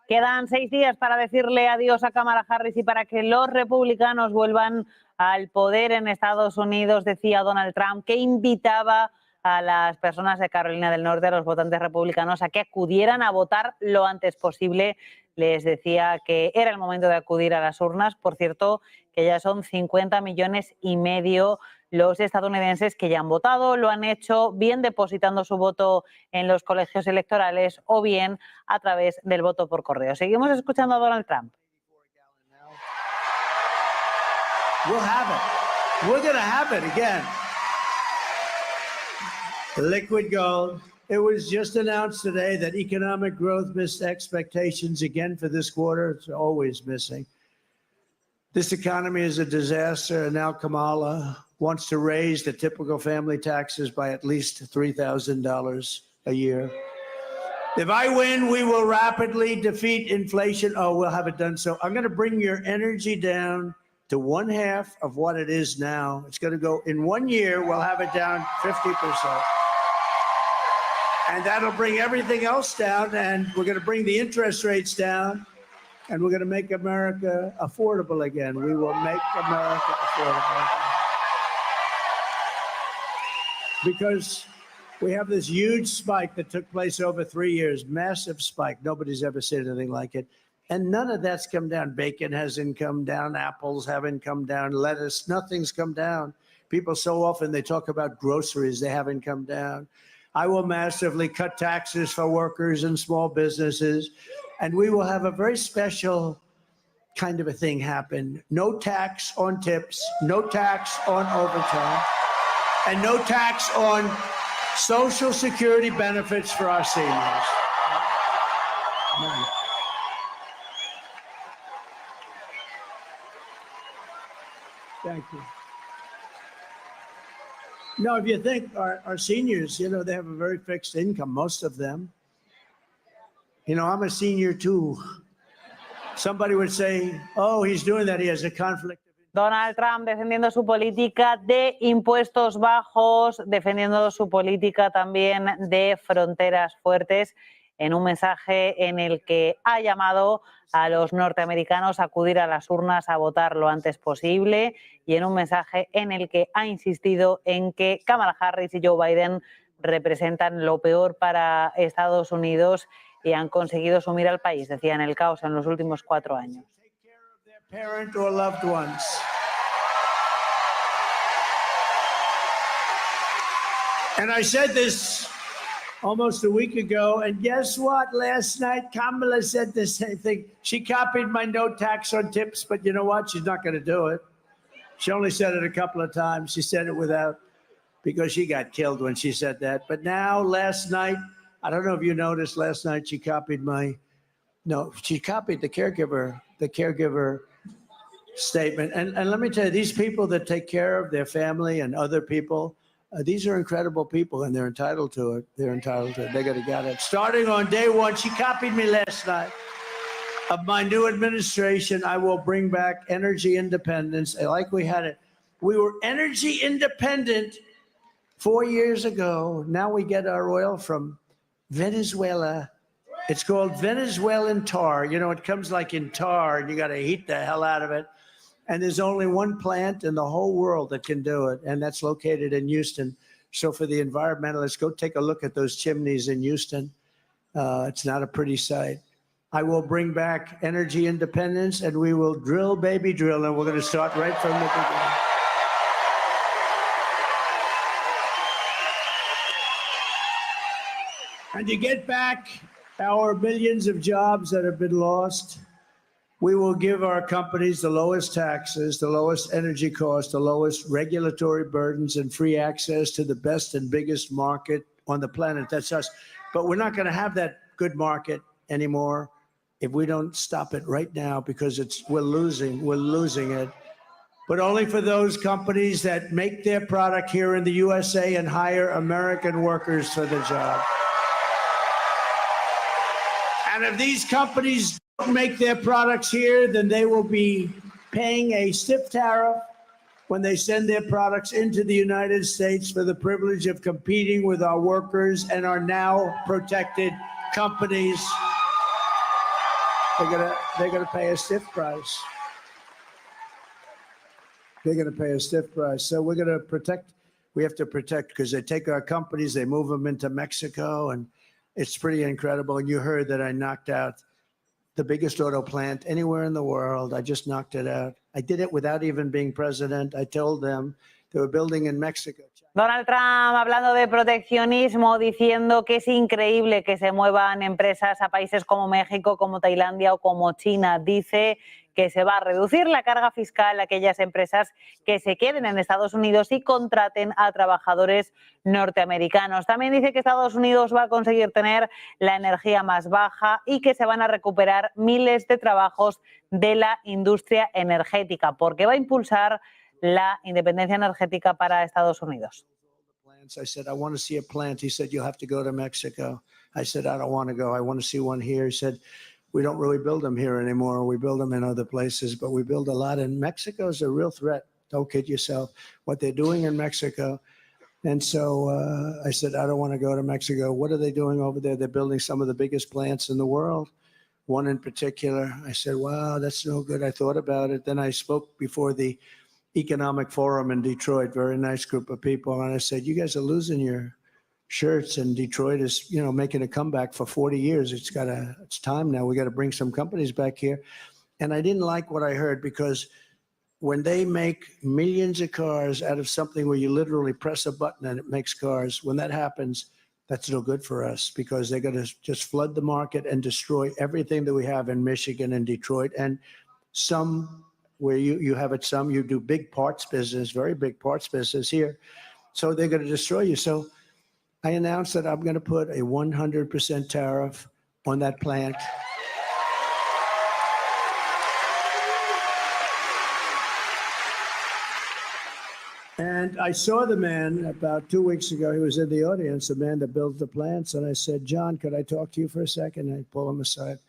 Quedan 6 días para decirle adiós a Kamala Harris y para que los republicanos vuelvan al poder en Estados Unidos. Decía Donald Trump que invitaba a las personas de Carolina del Norte, a los votantes republicanos, a que acudieran a votar lo antes posible. Les decía que era el momento de acudir a las urnas. Por cierto, que ya son 50,5 millones los estadounidenses que ya han votado. Lo han hecho bien depositando su voto en los colegios electorales o bien a través del voto por correo. Seguimos escuchando a Donald Trump. We'll have it. We're going to have it again. Liquid gold. It was just announced today that economic growth missed expectations again for this quarter. It's always missing. This economy is a disaster, and now Kamala wants to raise the typical family taxes by at least $3,000 a year. If I win, we will rapidly defeat inflation. Oh, we'll have it done. So I'm going to bring your energy down to 1/2 of what it is now. It's going to go in 1 year. We'll have it down 50%. And that'll bring everything else down. And we're going to bring the interest rates down. And we're going to make America affordable again. We will make America affordable again. Because we have this huge spike that took place over 3 years, massive spike. Nobody's ever seen anything like it. And none of that's come down. Bacon hasn't come down. Apples haven't come down. Lettuce, nothing's come down. People so often, they talk about groceries. They haven't come down. I will massively cut taxes for workers and small businesses. And we will have a very special kind of a thing happen. No tax on tips, no tax on overtime, and no tax on Social Security benefits for our seniors. Thank you. No, if you think our seniors, you know, they have a very fixed income, most of them. You know, I'm a senior too. Somebody would say, oh, he's doing that, he has a conflict. Donald Trump defendiendo su política de impuestos bajos, defendiendo su política también de fronteras fuertes, en un mensaje en el que ha llamado a los norteamericanos a acudir a las urnas a votar lo antes posible y en un mensaje en el que ha insistido en que Kamala Harris y Joe Biden representan lo peor para Estados Unidos y han conseguido sumir al país, decía, en el caos en los últimos 4 años. parent or loved ones. And I said this almost a week ago, and guess what? Last night, Kamala said the same thing. She copied my no tax on tips, but you know what? She's not going to do it. She only said it a couple of times. She said it without, because she got killed when she said that. But now, last night, I don't know if you noticed, last night she copied she copied the caregiver statement. And let me tell you, these people that take care of their family and other people, these are incredible people, and they're entitled to it. They're entitled to it. They're going to get it. Starting on day one, she copied me last night. Of my new administration, I will bring back energy independence. Like we had it. We were energy independent 4 years ago. Now we get our oil from Venezuela. It's called Venezuelan tar. You know, it comes like in tar, and you got to heat the hell out of it. And there's only one plant in the whole world that can do it, and that's located in Houston. So for the environmentalists, go take a look at those chimneys in Houston. It's not a pretty sight. I will bring back energy independence, and we will drill, baby, drill, and we're going to start right from the beginning. And to get back our millions of jobs that have been lost, we will give our companies the lowest taxes, the lowest energy costs, the lowest regulatory burdens, and free access to the best and biggest market on the planet. That's us. But we're not going to have that good market anymore if we don't stop it right now, because we're losing it. But only for those companies that make their product here in the USA and hire American workers for the job. And if these companies don't make their products here, then they will be paying a stiff tariff when they send their products into the United States for the privilege of competing with our workers and our now protected companies. They're gonna pay a stiff price. They're gonna pay a stiff price. So we're gonna protect. We have to protect, because they take our companies, they move them into Mexico, and it's pretty incredible. And you heard that I knocked out the biggest auto plant anywhere in the world. I just knocked it out. I did it without even being president. I told them they were building in Mexico. Donald Trump hablando de proteccionismo, diciendo que es increíble que se muevan empresas a países como México, como Tailandia o como China. Dice que se va a reducir la carga fiscal a aquellas empresas que se queden en Estados Unidos y contraten a trabajadores norteamericanos. También dice que Estados Unidos va a conseguir tener la energía más baja y que se van a recuperar miles de trabajos de la industria energética, porque va a impulsar la independencia energética para Estados Unidos. I said, I want to see a plant. He said, you'll have to go to Mexico. I said, I don't want to go. I want to see one here. He said, we don't really build them here anymore. We build them in other places, but we build a lot. And Mexico is a real threat. Don't kid yourself. What they're doing in Mexico. And so I said, I don't want to go to Mexico. What are they doing over there? They're building some of the biggest plants in the world. One in particular. I said, wow, that's no good. I thought about it. Then I spoke before the Economic Forum in Detroit, very nice group of people. And I said, you guys are losing your shirts, and Detroit is, making a comeback for 40 years. It's time now. We got to bring some companies back here. And I didn't like what I heard, because when they make millions of cars out of something where you literally press a button and it makes cars, when that happens, that's no good for us, because they're going to just flood the market and destroy everything that we have in Michigan and Detroit. And some where you have it, you do big parts business, very big parts business here. So they're going to destroy you. So I announced that I'm going to put a 100% tariff on that plant. And I saw the man about 2 weeks ago. He was in the audience, the man that builds the plants. And I said, John, could I talk to you for a second? And I pull him aside.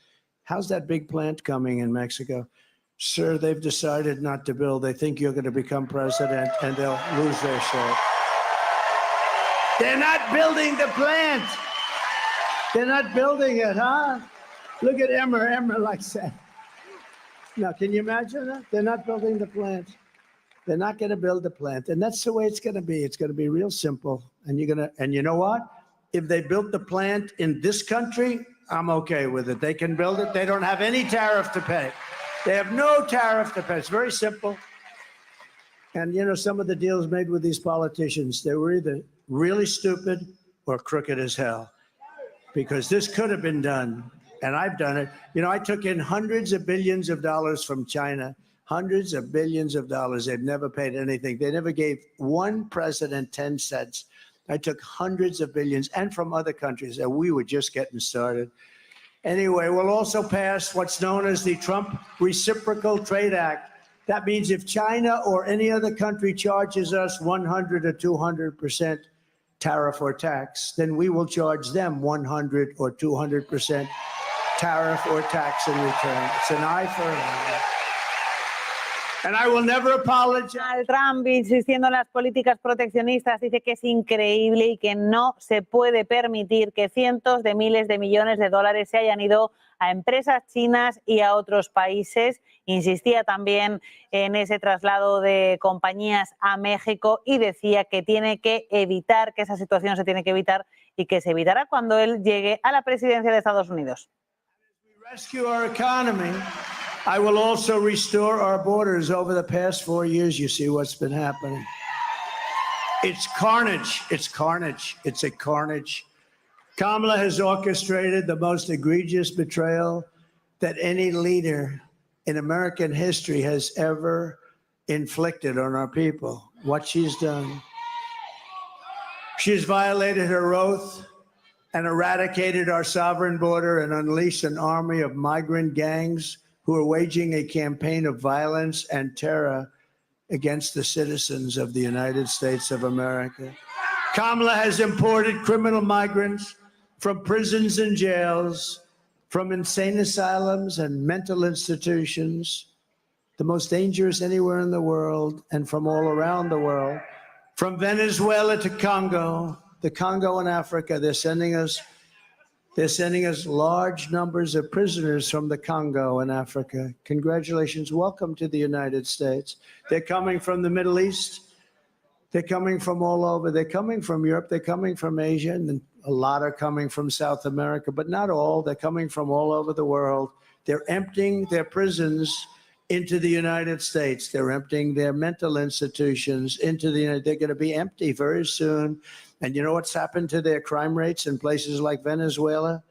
How's that big plant coming in Mexico? Sir, they've decided not to build. They think you're going to become president, and they'll lose their shirt. They're not building the plant. They're not building it, huh? Look at Emmer. Emmer likes that. Now, can you imagine that? They're not building the plant. They're not going to build the plant. And that's the way it's going to be. It's going to be real simple. And you know what? If they built the plant in this country, I'm okay with it. They can build it. They don't have any tariff to pay. They have no tariff to pay. It's very simple. And, you know, some of the deals made with these politicians, they were either really stupid or crooked as hell. Because this could have been done, and I've done it. You know, I took in hundreds of billions of dollars from China, hundreds of billions of dollars. They've never paid anything. They never gave one president 10 cents. I took hundreds of billions, and from other countries, and we were just getting started. Anyway, we'll also pass what's known as the Trump Reciprocal Trade Act. That means if China or any other country charges us 100 or 200% tariff or tax, then we will charge them 100 or 200% tariff or tax in return. It's an eye for an eye. And I will never apologize. Trump, insistiendo en las políticas proteccionistas, dice que es increíble y que no se puede permitir que cientos de miles de millones de dólares se hayan ido a empresas chinas y a otros países. Insistía también en ese traslado de compañías a México y decía que tiene que evitar, que esa situación se tiene que evitar y que se evitará cuando él llegue a la presidencia de Estados Unidos. Rescue our economy. I will also restore our borders. Over the past 4 years, you see what's been happening. It's carnage. It's carnage. It's a carnage. Kamala has orchestrated the most egregious betrayal that any leader in American history has ever inflicted on our people. What she's done. She's violated her oath and eradicated our sovereign border and unleashed an army of migrant gangs who are waging a campaign of violence and terror against the citizens of the United States of America. Kamala has imported criminal migrants from prisons and jails, from insane asylums and mental institutions, the most dangerous anywhere in the world and from all around the world. From Venezuela to Congo, the Congo in Africa, they're sending us large numbers of prisoners from the Congo in Africa. Congratulations. Welcome to the United States. They're coming from the Middle East. They're coming from all over. They're coming from Europe. They're coming from Asia. And a lot are coming from South America, but not all. They're coming from all over the world. They're emptying their prisons into the United States. They're emptying their mental institutions into the United States. They're going to be empty very soon. And you know what's happened to their crime rates in places like Venezuela?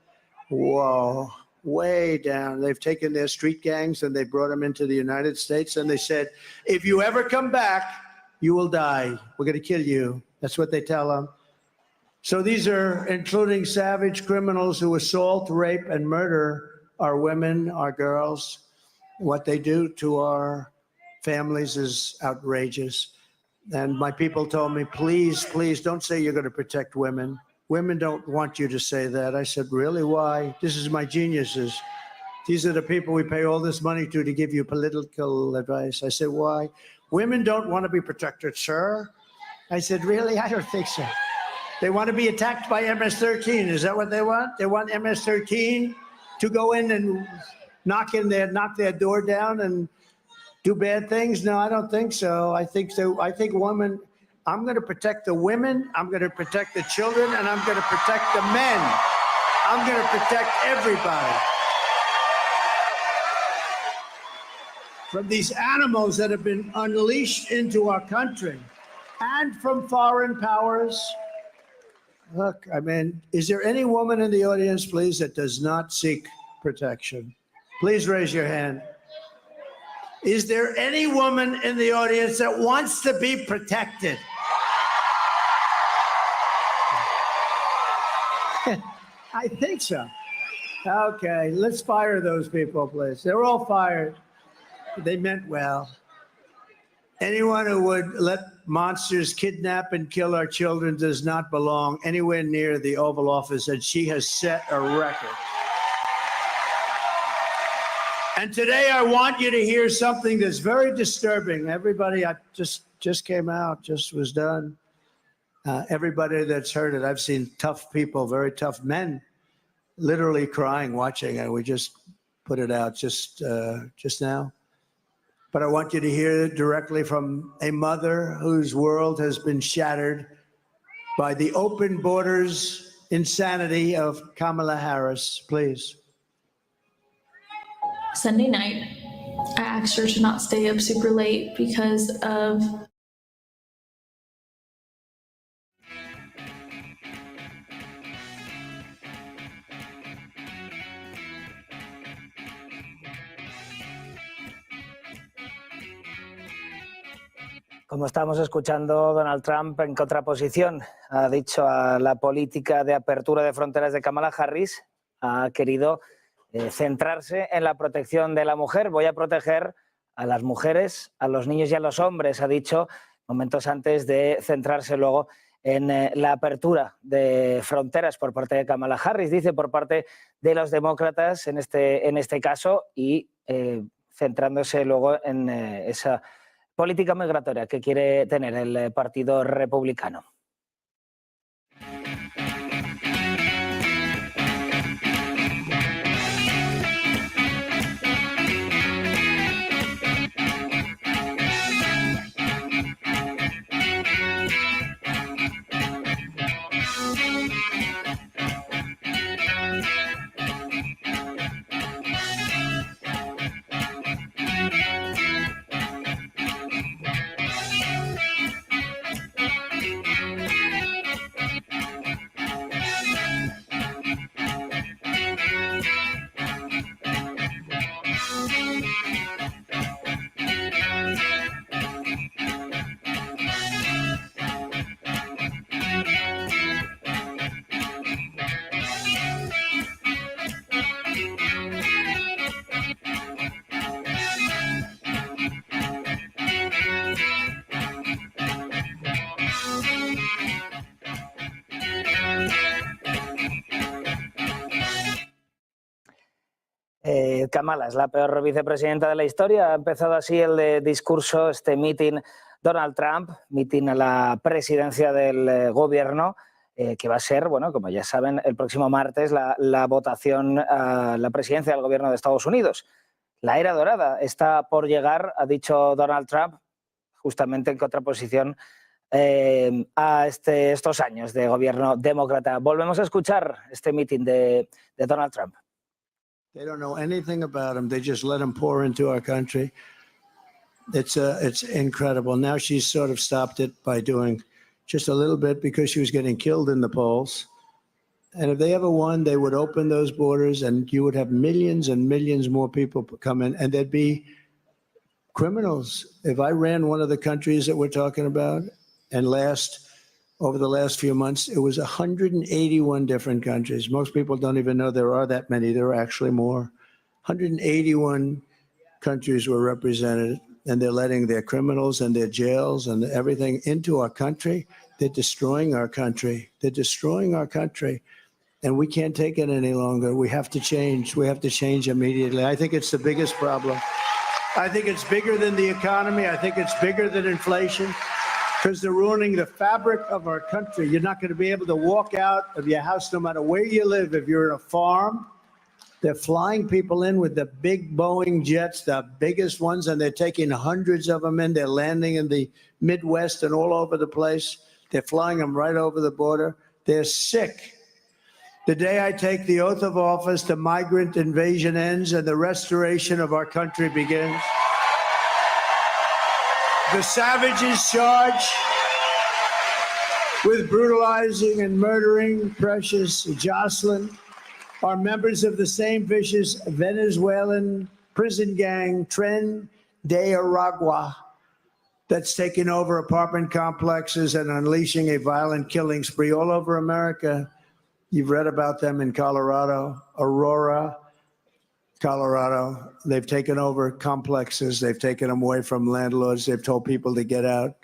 Whoa, way down. They've taken their street gangs and they brought them into the United States. And they said, if you ever come back, you will die. We're going to kill you. That's what they tell them. So these are including savage criminals who assault, rape, and murder our women, our girls. What they do to our families is outrageous. And my people told me, please, please don't say you're going to protect women. Women don't want you to say that. I said, really? Why? This is my geniuses. These are the people we pay all this money to give you political advice. I said, why? Women don't want to be protected, sir. I said, really? I don't think so. They want to be attacked by MS-13. Is that what they want? They want MS-13 to go in and knock their door down and do bad things? No, I don't think so. I think women, I'm going to protect the women, I'm going to protect the children, and I'm going to protect the men. I'm going to protect everybody from these animals that have been unleashed into our country and from foreign powers. Look, I mean, is there any woman in the audience, please, that does not seek protection? Please raise your hand. Is there any woman in the audience that wants to be protected? I think so. Okay, let's fire those people, please. They're all fired. They meant well. Anyone who would let monsters kidnap and kill our children does not belong anywhere near the Oval Office, and she has set a record. And today I want you to hear something that's very disturbing. Everybody, I just came out, just was done. Everybody that's heard it, I've seen tough people, very tough men, literally crying, watching, and we just put it out just now. But I want you to hear it directly from a mother whose world has been shattered by the open borders insanity of Kamala Harris. Please. Sunday night, I asked her to not stay up super late because of Como estamos escuchando, Donald Trump en contraposición ha dicho a la política de apertura de fronteras de Kamala Harris, ha querido centrarse en la protección de la mujer. Voy a proteger a las mujeres, a los niños y a los hombres, ha dicho momentos antes de centrarse luego en la apertura de fronteras por parte de Kamala Harris, dice por parte de los demócratas en este caso, y centrándose luego en esa política migratoria que quiere tener el Partido Republicano. Kamala es la peor vicepresidenta de la historia. Ha empezado así el discurso, este mitin Donald Trump, mitin a la presidencia del gobierno, que va a ser, bueno, como ya saben, el próximo martes la votación a la presidencia del gobierno de Estados Unidos. La era dorada está por llegar, ha dicho Donald Trump, justamente en contraposición a estos años de gobierno demócrata. Volvemos a escuchar este mitin de Donald Trump. They don't know anything about him. They just let him pour into our country. It's incredible. Now she's sort of stopped it by doing just a little bit because she was getting killed in the polls. And if they ever won, they would open those borders and you would have millions and millions more people come in, and there'd be criminals. If I ran one of the countries that we're talking about, and over the last few months, it was 181 different countries. Most people don't even know there are that many. There are actually more. 181 countries were represented, and they're letting their criminals and their jails and everything into our country. They're destroying our country. They're destroying our country. And we can't take it any longer. We have to change. We have to change immediately. I think it's the biggest problem. I think it's bigger than the economy. I think it's bigger than inflation. Because they're ruining the fabric of our country. You're not going to be able to walk out of your house no matter where you live. If you're in a farm, they're flying people in with the big Boeing jets, the biggest ones, and they're taking hundreds of them in. They're landing in the Midwest and all over the place. They're flying them right over the border. They're sick. The day I take the oath of office, the migrant invasion ends and the restoration of our country begins. The savages charge with brutalizing and murdering precious Jocelyn are members of the same vicious Venezuelan prison gang, Tren de Aragua, that's taking over apartment complexes and unleashing a violent killing spree all over America. You've read about them in Colorado, Aurora, Colorado. They've taken over complexes. They've taken them away from landlords. They've told people to get out.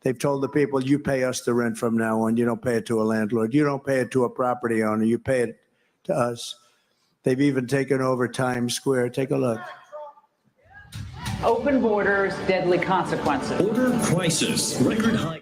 They've told the people, you pay us the rent from now on. You don't pay it to a landlord. You don't pay it to a property owner. You pay it to us. They've even taken over Times Square. Take a look. Open borders, deadly consequences. Border crisis, record high.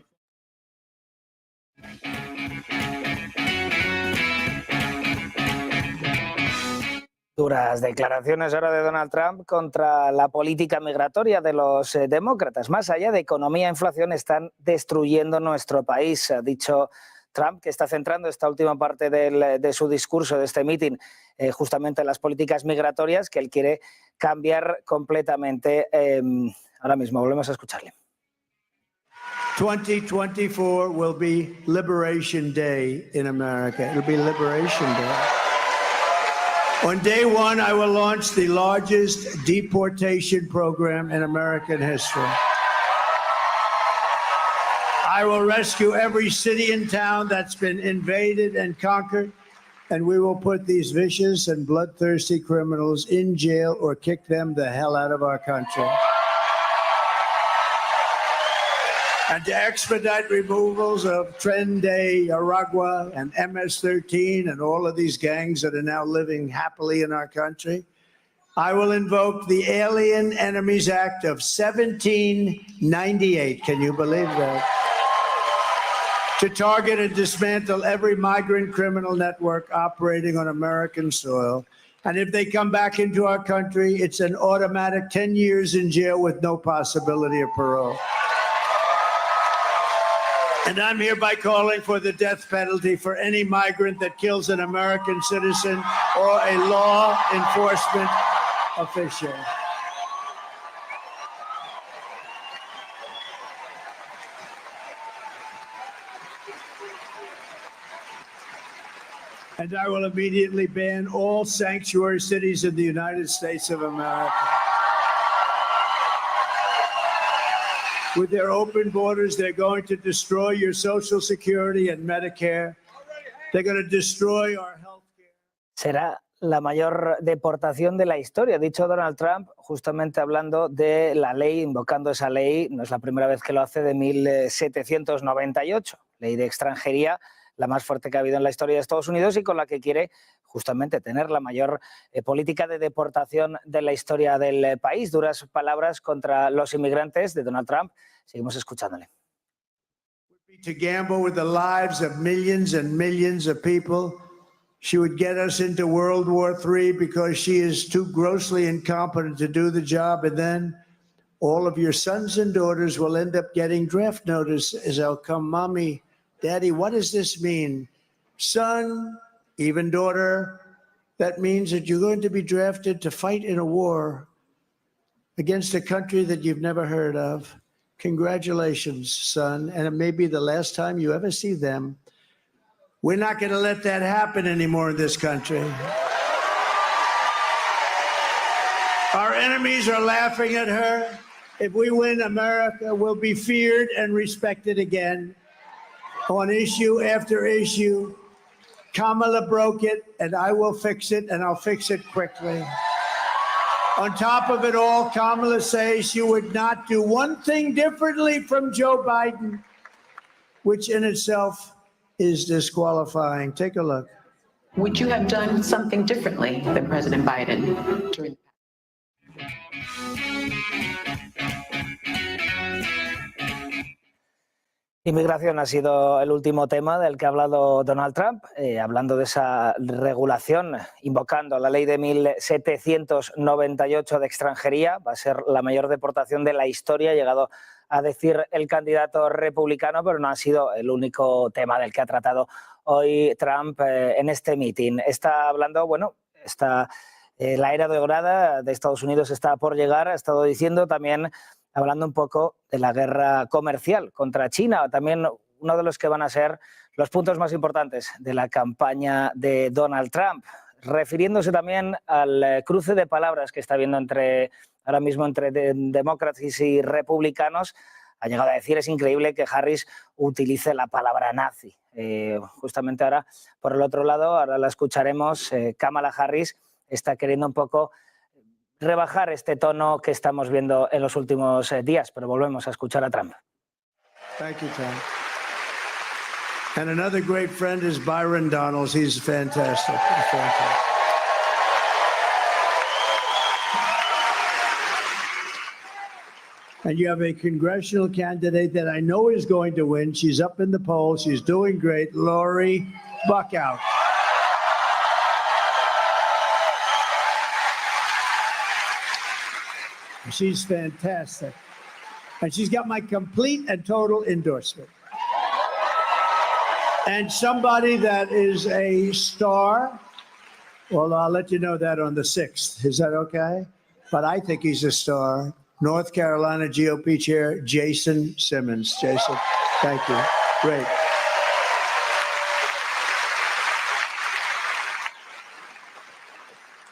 Duras declaraciones ahora de Donald Trump contra la política migratoria de los demócratas. Más allá de economía e inflación, están destruyendo nuestro país, ha dicho Trump, que está centrando esta última parte de su discurso, de este mitin, justamente en las políticas migratorias, que él quiere cambiar completamente. Ahora mismo volvemos a escucharle. 2024 will be Liberation Day in America. It'll be Liberation Day. On day one, I will launch the largest deportation program in American history. I will rescue every city and town that's been invaded and conquered, and we will put these vicious and bloodthirsty criminals in jail or kick them the hell out of our country. And to expedite removals of Trendy, Aragua, and MS-13 and all of these gangs that are now living happily in our country, I will invoke the Alien Enemies Act of 1798. Can you believe that? To target and dismantle every migrant criminal network operating on American soil. And if they come back into our country, it's an automatic 10 years in jail with no possibility of parole. And I'm hereby calling for the death penalty for any migrant that kills an American citizen or a law enforcement official. And I will immediately ban all sanctuary cities in the United States of America. With their open borders, they're going to destroy your Social Security and Medicare. They're going to destroy our health care. Será la mayor deportación de la historia, ha dicho Donald Trump, justamente hablando de la ley, invocando esa ley, no es la primera vez que lo hace, de 1798, ley de extranjería, la más fuerte que ha habido en la historia de Estados Unidos y con la que quiere justamente tener la mayor política de deportación de la historia del país. Duras palabras contra los inmigrantes de Donald Trump. Seguimos escuchándole. To gamble with the lives of millions and millions of people. She would get us into World War III because she is too grossly incompetent to do the job, and then all of your sons and daughters will end up getting draft notices. They'll come, Mommy, Daddy, what does this mean? Son, even daughter, that means that you're going to be drafted to fight in a war against a country that you've never heard of. Congratulations, son, and it may be the last time you ever see them. We're not going to let that happen anymore in this country. Our enemies are laughing at her. If we win, America will be feared and respected again. On issue after issue, Kamala broke it, and I will fix it, and I'll fix it quickly. On top of it all, Kamala says she would not do one thing differently from Joe Biden, which in itself is disqualifying. Take a look. Would you have done something differently than President Biden during Inmigración ha sido el último tema del que ha hablado Donald Trump, hablando de esa regulación, invocando la ley de 1798 de extranjería. Va a ser la mayor deportación de la historia, ha llegado a decir el candidato republicano, pero no ha sido el único tema del que ha tratado hoy Trump en este mitin. Está hablando, bueno, la era dorada de Estados Unidos está por llegar, ha estado diciendo también, hablando un poco de la guerra comercial contra China, también uno de los que van a ser los puntos más importantes de la campaña de Donald Trump, refiriéndose también al cruce de palabras que está habiendo ahora mismo entre demócratas y republicanos. Ha llegado a decir, es increíble que Harris utilice la palabra nazi. Justamente ahora, por el otro lado, ahora la escucharemos, Kamala Harris está queriendo un poco rebajar este tono que estamos viendo en los últimos días, pero volvemos a escuchar a Trump. Thank you, Tom. And another great friend is Byron Donalds. He's fantastic. He's fantastic. And you have a congressional candidate that I know is going to win. She's up in the polls. She's doing great. Lori Buckout. She's fantastic. And she's got my complete and total endorsement. And somebody that is a star, well, I'll let you know that on the 6th. Is that okay? But I think he's a star. North Carolina GOP Chair Jason Simmons. Jason, thank you. Great.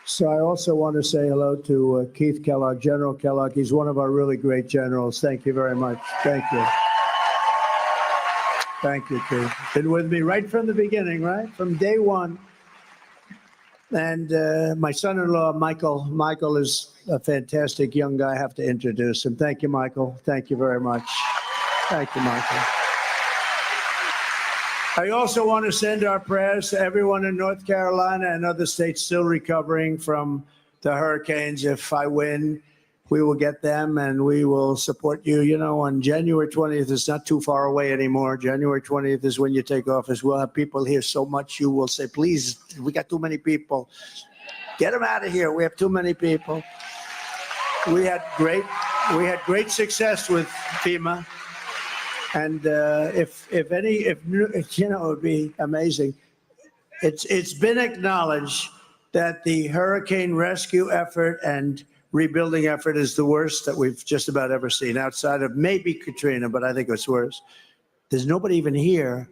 So I also want to say hello to Keith Kellogg, General Kellogg. He's one of our really great generals. Thank you very much. Thank you. Thank you, Keith. Been with me right from the beginning, right? From day one. And my son-in-law, Michael. Michael is a fantastic young guy. I have to introduce him. Thank you, Michael. Thank you very much. Thank you, Michael. I also want to send our prayers to everyone in North Carolina and other states still recovering from the hurricanes. If I win, we will get them and we will support you. You know, on January 20th, it's not too far away anymore. January 20th is when you take office. We'll have people here so much you will say, please, we got too many people. Get them out of here. We have too many people. We had great success with FEMA. And if you know, it would be amazing. It's been acknowledged that the hurricane rescue effort and rebuilding effort is the worst that we've just about ever seen, outside of maybe Katrina, but I think it's worse. There's nobody even here,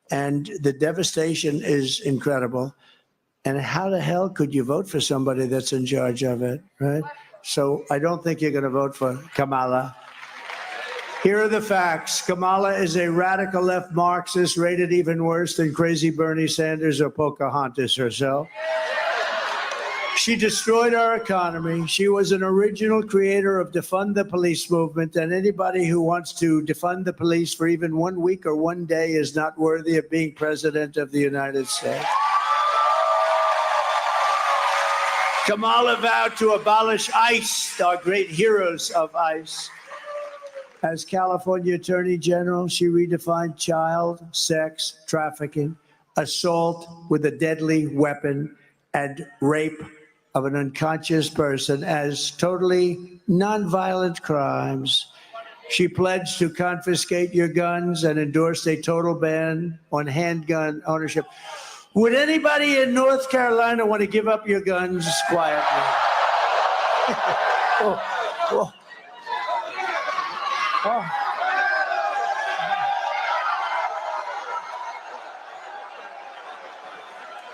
and the devastation is incredible. And how the hell could you vote for somebody that's in charge of it, right? So I don't think you're going to vote for Kamala. Here are the facts. Kamala is a radical left Marxist, rated even worse than crazy Bernie Sanders or Pocahontas herself. She destroyed our economy. She was an original creator of defund the police movement, and anybody who wants to defund the police for even 1 week or 1 day is not worthy of being president of the United States. Kamala vowed to abolish ICE, our great heroes of ICE. As California Attorney General, she redefined child sex trafficking, assault with a deadly weapon, and rape of an unconscious person as totally nonviolent crimes. She pledged to confiscate your guns and endorsed a total ban on handgun ownership. Would anybody in North Carolina want to give up your guns quietly? Oh.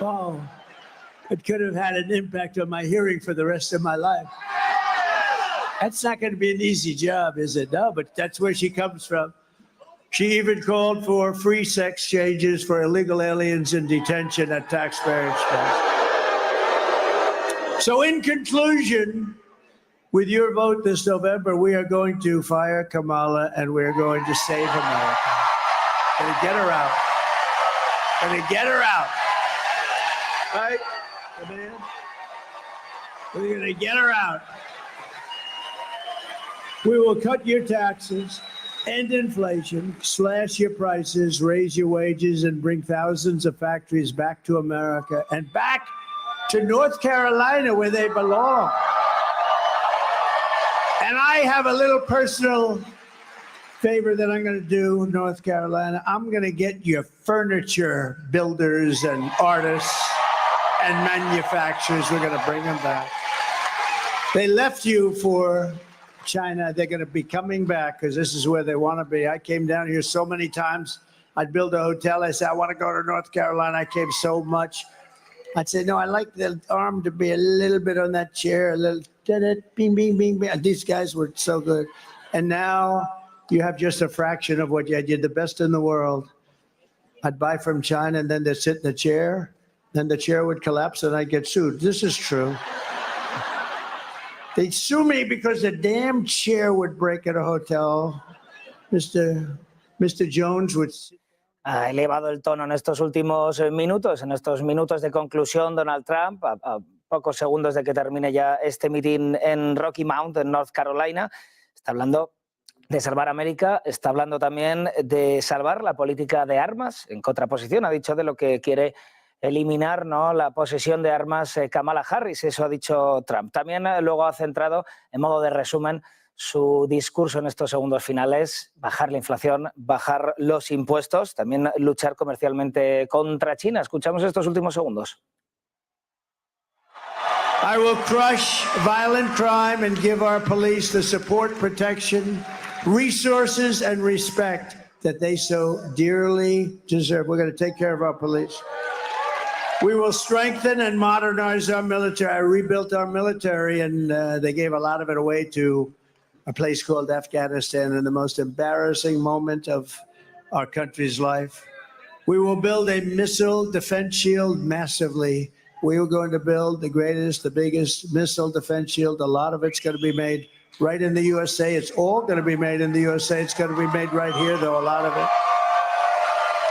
Oh, it could have had an impact on my hearing for the rest of my life. That's not going to be an easy job, is it? No, but that's where she comes from. She even called for free sex changes for illegal aliens in detention at taxpayer expense. So in conclusion, with your vote this November, we are going to fire Kamala and we're going to save America. Going to get her out. Going to get her out. Right? Man. We're going to get her out. We will cut your taxes, end inflation, slash your prices, raise your wages, and bring thousands of factories back to America and back to North Carolina where they belong. And I have a little personal favor that I'm going to do, North Carolina. I'm going to get your furniture builders and artists and manufacturers. We're going to bring them back. They left you for China. They're going to be coming back because this is where they want to be. I came down here so many times. I'd build a hotel. I said, I want to go to North Carolina. I came so much. I'd say, no, I like the arm to be a little bit on that chair, a little bing, bing, bing, bing. These guys were so good. And now you have just a fraction of what you had. You're the best in the world. I'd buy from China and then they'd sit in the chair. Then the chair would collapse and I'd get sued. This is true. They'd sue me because the damn chair would break at a hotel. Mr. Jones would... Ha elevado el tono en estos últimos minutos, en estos minutos de conclusión, Donald Trump, a pocos segundos de que termine ya este mitin en Rocky Mount, en North Carolina. Está hablando de salvar América, está hablando también de salvar la política de armas, en contraposición, ha dicho, de lo que quiere eliminar, ¿no?, la posesión de armas Kamala Harris, eso ha dicho Trump. También luego ha centrado, en modo de resumen, su discurso en estos segundos finales: bajar la inflación, bajar los impuestos, también luchar comercialmente contra China. Escuchamos estos últimos segundos. I will crush violent crime and give our police the support, protection, resources, and respect that they so dearly deserve. We're going to take care of our police. We will strengthen and modernize our military. I rebuilt our military, and they gave a lot of it away to a place called Afghanistan in the most embarrassing moment of our country's life. We will build a missile defense shield massively. We are going to build the greatest, the biggest missile defense shield. A lot of it's going to be made right in the USA. It's all going to be made in the USA. It's going to be made right here, though, a lot of it.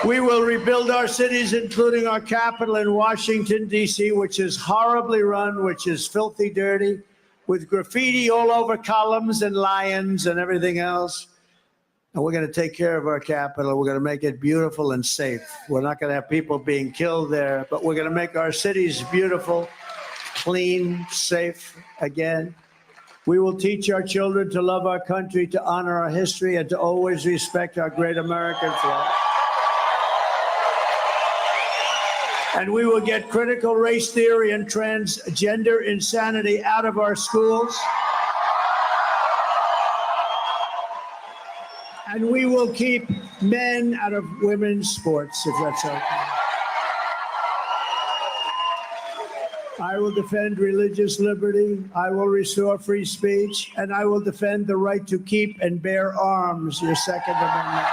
We will rebuild our cities, including our capital in Washington, D.C., which is horribly run, which is filthy dirty, with graffiti all over columns and lions and everything else. And we're going to take care of our capital. We're going to make it beautiful and safe. We're not going to have people being killed there, but we're going to make our cities beautiful, clean, safe again. We will teach our children to love our country, to honor our history, and to always respect our great American flag. And we will get critical race theory and transgender insanity out of our schools. And we will keep men out of women's sports, if that's okay. I will defend religious liberty. I will restore free speech. And I will defend the right to keep and bear arms, your Second Amendment.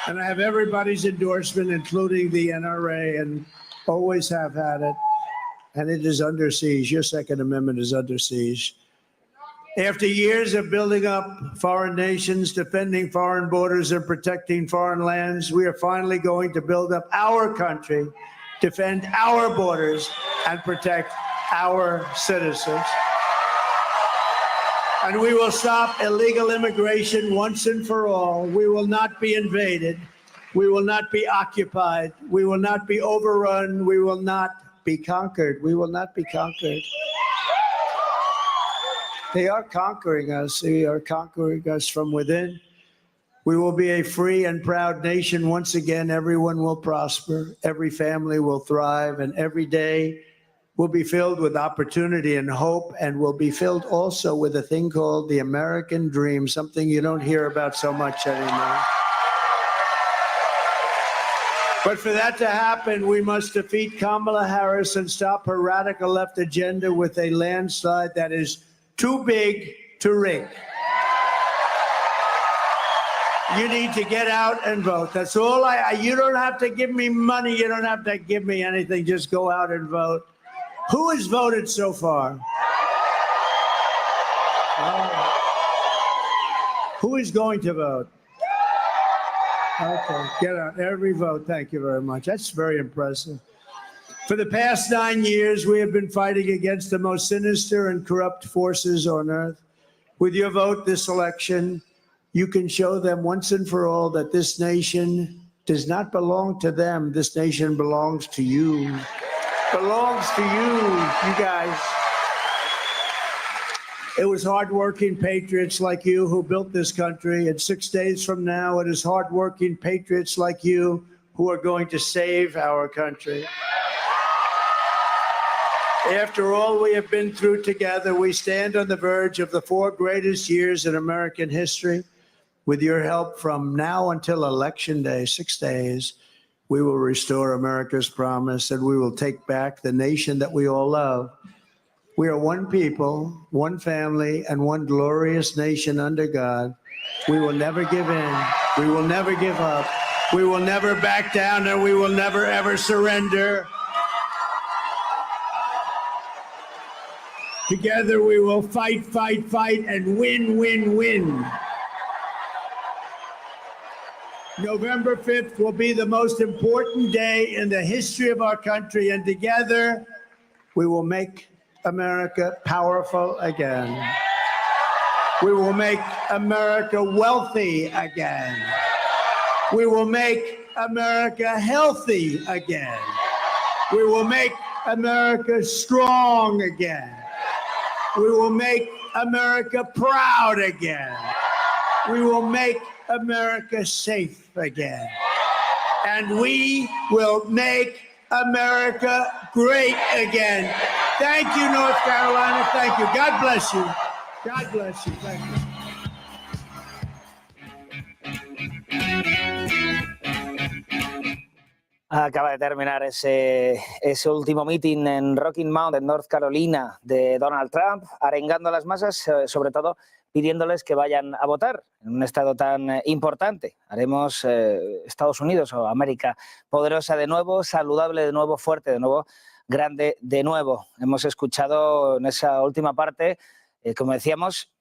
And I have everybody's endorsement, including the NRA, and always have had it. And it is under siege. Your Second Amendment is under siege. After years of building up foreign nations, defending foreign borders, and protecting foreign lands, we are finally going to build up our country, defend our borders, and protect our citizens. And we will stop illegal immigration once and for all. We will not be invaded. We will not be occupied. We will not be overrun. We will not be conquered. We will not be conquered. They are conquering us. They are conquering us from within. We will be a free and proud nation. Once again, everyone will prosper. Every family will thrive. And every day will be filled with opportunity and hope, and will be filled also with a thing called the American dream, something you don't hear about so much anymore. But for that to happen, we must defeat Kamala Harris and stop her radical left agenda with a landslide that is too big to rig. You need to get out and vote. That's all you don't have to give me money. You don't have to give me anything. Just go out and vote. Who has voted so far? Who is going to vote? Okay, get out. Every vote. Thank you very much. That's very impressive. For the past 9 years, we have been fighting against the most sinister and corrupt forces on earth. With your vote this election, you can show them once and for all that this nation does not belong to them. This nation belongs to you. Belongs to you guys. It was hardworking patriots like you who built this country. And 6 days from now, it is hardworking patriots like you who are going to save our country. After all we have been through together, we stand on the verge of the 4 greatest years in American history. With your help from now until Election Day, 6 days, we will restore America's promise, and we will take back the nation that we all love. We are one people, one family, and one glorious nation under God. We will never give in. We will never give up. We will never back down, and we will never, ever surrender. Together we will fight, fight, fight, and win, win, win. November 5th will be the most important day in the history of our country, and together we will make America powerful again. We will make America wealthy again. We will make America healthy again. We will make America strong again. We will make America proud again. We will make America safe again. And we will make America great again. Thank you, North Carolina. Thank you. God bless you. God bless you. Thank you. Acaba de terminar ese último meeting en Rocky Mount, en North Carolina, de Donald Trump, arengando a las masas, sobre todo pidiéndoles que vayan a votar en un estado tan importante. Haremos Estados Unidos o América poderosa de nuevo, saludable de nuevo, fuerte de nuevo, grande de nuevo. Hemos escuchado en esa última parte, como decíamos,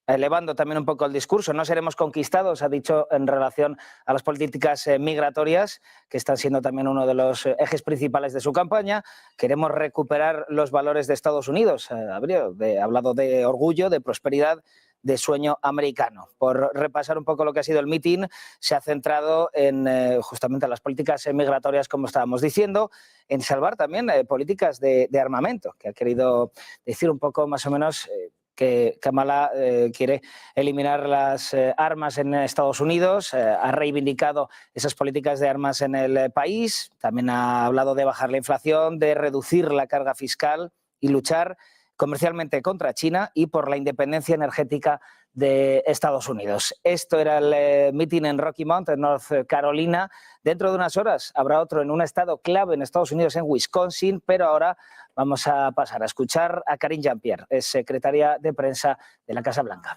elevando también un poco el discurso. No seremos conquistados, ha dicho, en relación a las políticas migratorias, que están siendo también uno de los ejes principales de su campaña. Queremos recuperar los valores de Estados Unidos. Ha hablado de orgullo, de prosperidad, de sueño americano. Por repasar un poco lo que ha sido el mitin, se ha centrado en justamente las políticas migratorias, como estábamos diciendo, en salvar también políticas de armamento, que ha querido decir un poco más o menos que Kamala quiere eliminar las armas en Estados Unidos, ha reivindicado esas políticas de armas en el país, también ha hablado de bajar la inflación, de reducir la carga fiscal y luchar comercialmente contra China y por la independencia energética de Estados Unidos. Esto era el meeting en Rocky Mount, en North Carolina. Dentro de unas horas habrá otro en un estado clave en Estados Unidos, en Wisconsin, pero ahora vamos a pasar a escuchar a Karine Jean-Pierre, es secretaria de prensa de la Casa Blanca.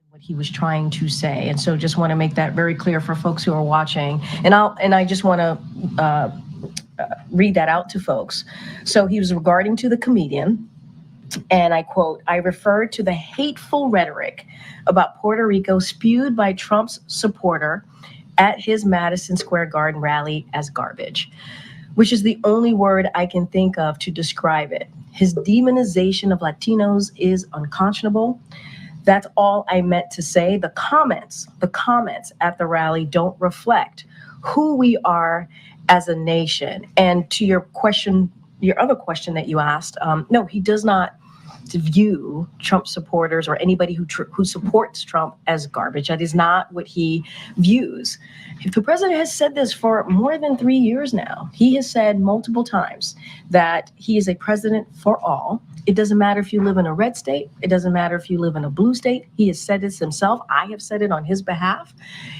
What he was trying to say, and so just want to make that very clear for folks who are watching. And I just want to read that out to folks. So he was regarding to the comedian, and I quote, "I referred to the hateful rhetoric about Puerto Rico spewed by Trump's supporter at his Madison Square Garden rally as garbage, which is the only word I can think of to describe it. His demonization of Latinos is unconscionable. That's all I meant to say. The comments at the rally don't reflect who we are as a nation." And to your question, your other question that you asked, no, he does not view Trump supporters or anybody who supports Trump as garbage. That is not what he views. The president has said this for more than 3 years now. He has said multiple times that he is a president for all. It doesn't matter if you live in a red state. It doesn't matter if you live in a blue state. He has said this himself. I have said it on his behalf.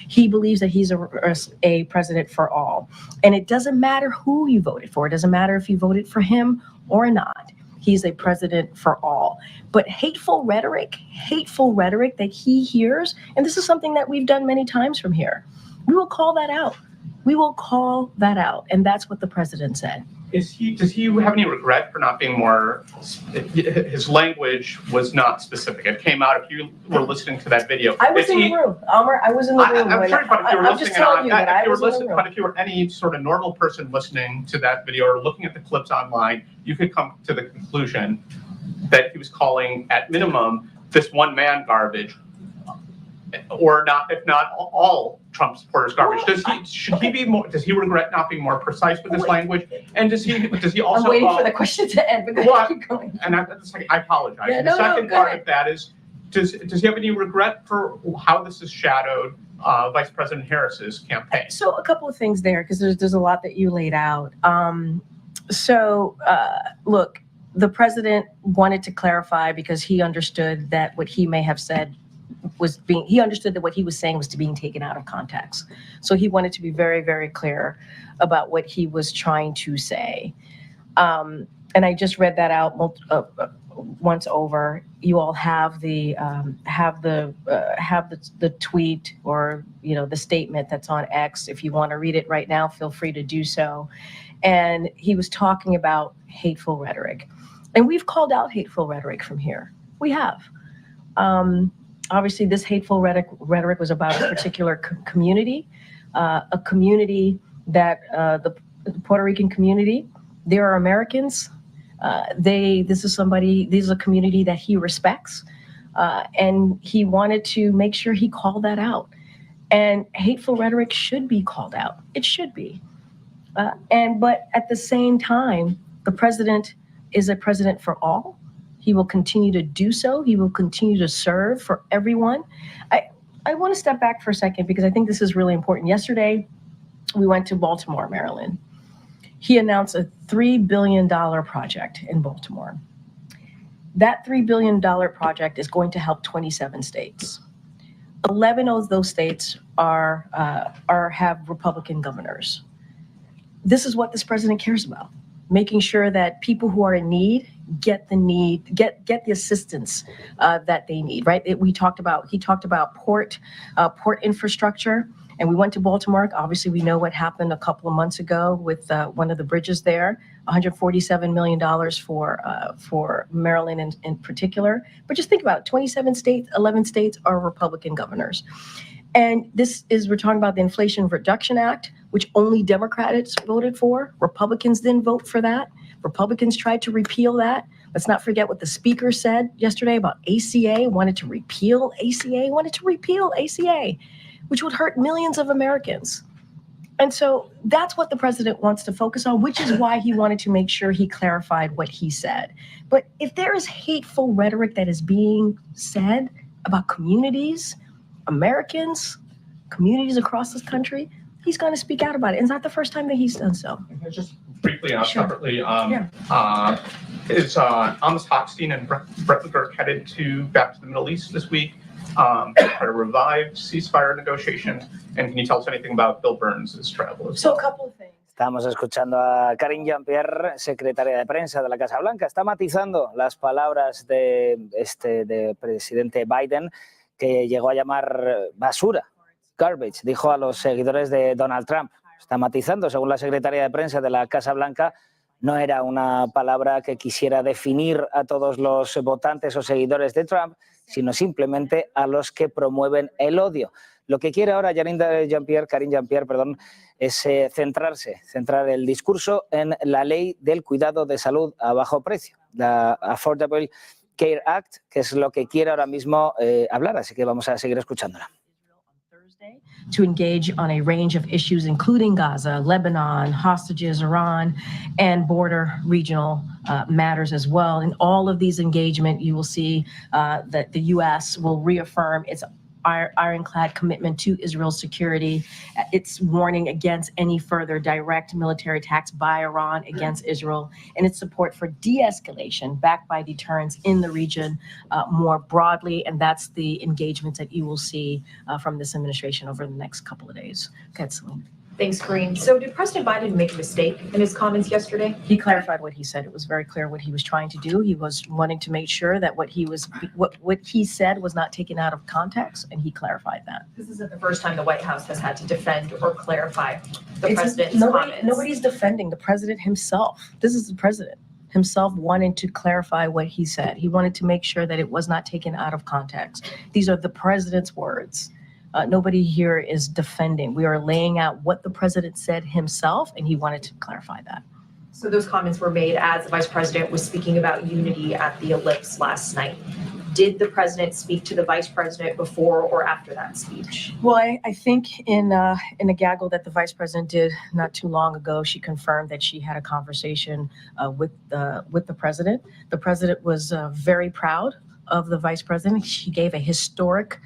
He believes that he's a president for all. And it doesn't matter who you voted for. It doesn't matter if you voted for him or not. He's a president for all. But hateful rhetoric that he hears, and this is something that we've done many times from here, we will call that out. We will call that out. And that's what the president said. Does he have any regret for not being more, his language was not specific. It came out, if you were listening to that video. I was in the room, Amr, I was in the room. I'm sure, but if you were I'm just telling you that I was in the room. But if you were any sort of normal person listening to that video or looking at the clips online, you could come to the conclusion that he was calling, at minimum, this one man garbage, or not, if not all Trump supporters garbage. Should he be more? Does he regret not being more precise with his language? And does he also? I'm waiting for the question to end, but keep going. And I apologize. Yeah, the second part of that is, does he have any regret for how this has shadowed Vice President Harris's campaign? So a couple of things there, because there's a lot that you laid out. Look, the president wanted to clarify because he understood that what he may have said he understood that what he was saying was being taken out of context. So he wanted to be very, very clear about what he was trying to say. And I just read that out once over. You all have the tweet or the statement that's on X. If you want to read it right now, feel free to do so. And he was talking about hateful rhetoric, and we've called out hateful rhetoric from here. We have. Obviously, this hateful rhetoric was about a particular community, a community that the Puerto Rican community. There are Americans. This is a community that he respects, and he wanted to make sure he called that out. And hateful rhetoric should be called out. It should be. But at the same time, the president is a president for all. He will continue to do so. He will continue to serve for everyone. I want to step back for a second because I think this is really important. Yesterday, we went to Baltimore, Maryland. He announced a $3 billion project in Baltimore. That $3 billion project is going to help 27 states. 11 of those states have Republican governors. This is what this president cares about, making sure that people who are in need get the assistance that they need, right? He talked about port infrastructure, and we went to Baltimore. Obviously, we know what happened a couple of months ago with one of the bridges there, $147 million for Maryland in particular. But just think about it, 27 states, 11 states are Republican governors. And we're talking about the Inflation Reduction Act, which only Democrats voted for. Republicans didn't vote for that. Republicans tried to repeal that. Let's not forget what the speaker said yesterday about ACA, wanted to repeal ACA, which would hurt millions of Americans. And so that's what the president wants to focus on, which is why he wanted to make sure he clarified what he said. But if there is hateful rhetoric that is being said about communities, Americans, communities across this country, he's going to speak out about it. And it's not the first time that he's done so. Just briefly, separately, Yeah. is Amos Hochstein and Brett McGurk headed back to the Middle East this week to try to revive ceasefire negotiations? And can you tell us anything about Bill Burns' travel? So a couple of things. Estamos escuchando a Karine Jean-Pierre, secretaria de prensa de la Casa Blanca. Está matizando las palabras de presidente Biden, que llegó a llamar basura, garbage, dijo a los seguidores de Donald Trump. Está matizando, según la secretaria de prensa de la Casa Blanca, no era una palabra que quisiera definir a todos los votantes o seguidores de Trump, sino simplemente a los que promueven el odio. Lo que quiere ahora Karine Jean-Pierre, es centrar el discurso en la ley del cuidado de salud a bajo precio, la Affordable Care Act, que es lo que quiere ahora mismo hablar, así que vamos a seguir escuchándola. To engage on a range of issues, including Gaza, Lebanon, hostages, Iran, and border regional matters as well. In all of these engagement, you will see that the U.S. will reaffirm its ironclad commitment to Israel's security, its warning against any further direct military attacks by Iran against Israel, and its support for de-escalation backed by deterrence in the region more broadly. And that's the engagement that you will see from this administration over the next couple of days. Okay, Celine. Thanks, Karine. So did President Biden make a mistake in his comments yesterday? He clarified what he said. It was very clear what he was trying to do. He was wanting to make sure that what he said was not taken out of context, and he clarified that. This isn't the first time the White House has had to defend or clarify the president's comments. Nobody's defending the president himself. This is the president himself wanting to clarify what he said. He wanted to make sure that it was not taken out of context. These are the president's words. Nobody here is defending. We are laying out what the president said himself, and he wanted to clarify that. So those comments were made as the vice president was speaking about unity at the Ellipse last night. Did the president speak to the vice president before or after that speech? Well, I think in a gaggle that the vice president did not too long ago, she confirmed that she had a conversation with the president. The president was very proud of the vice president. She gave a historic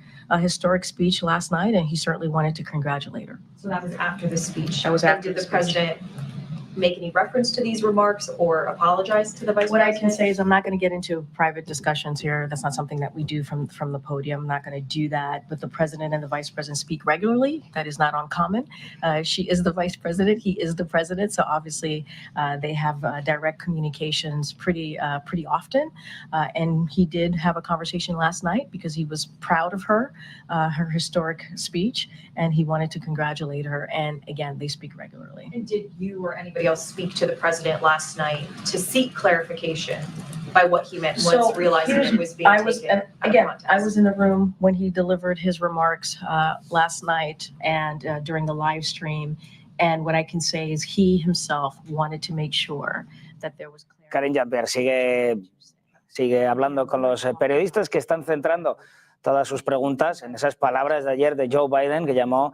speech last night, and he certainly wanted to congratulate her. So that was after the speech. That was after Did the the president make any reference to these remarks or apologize to the vice What president? I can say is I'm not going to get into private discussions here. That's not something that we do from the podium. I'm not going to do that. But the president and the vice president speak regularly. That is not uncommon. She is the vice president. He is the president. So obviously they have direct communications pretty often. And he did have a conversation last night because he was proud of her historic speech, and he wanted to congratulate her. And again, they speak regularly. And did you or anybody else speak to the president last night to seek clarification by what he meant once realizing it was being taken out of context? I was in the room when he delivered his remarks last night and during the live stream. And what I can say is he himself wanted to make sure that there was clarity. Karine Jean-Pierre sigue hablando con los periodistas que están centrando todas sus preguntas en esas palabras de ayer de Joe Biden, que llamó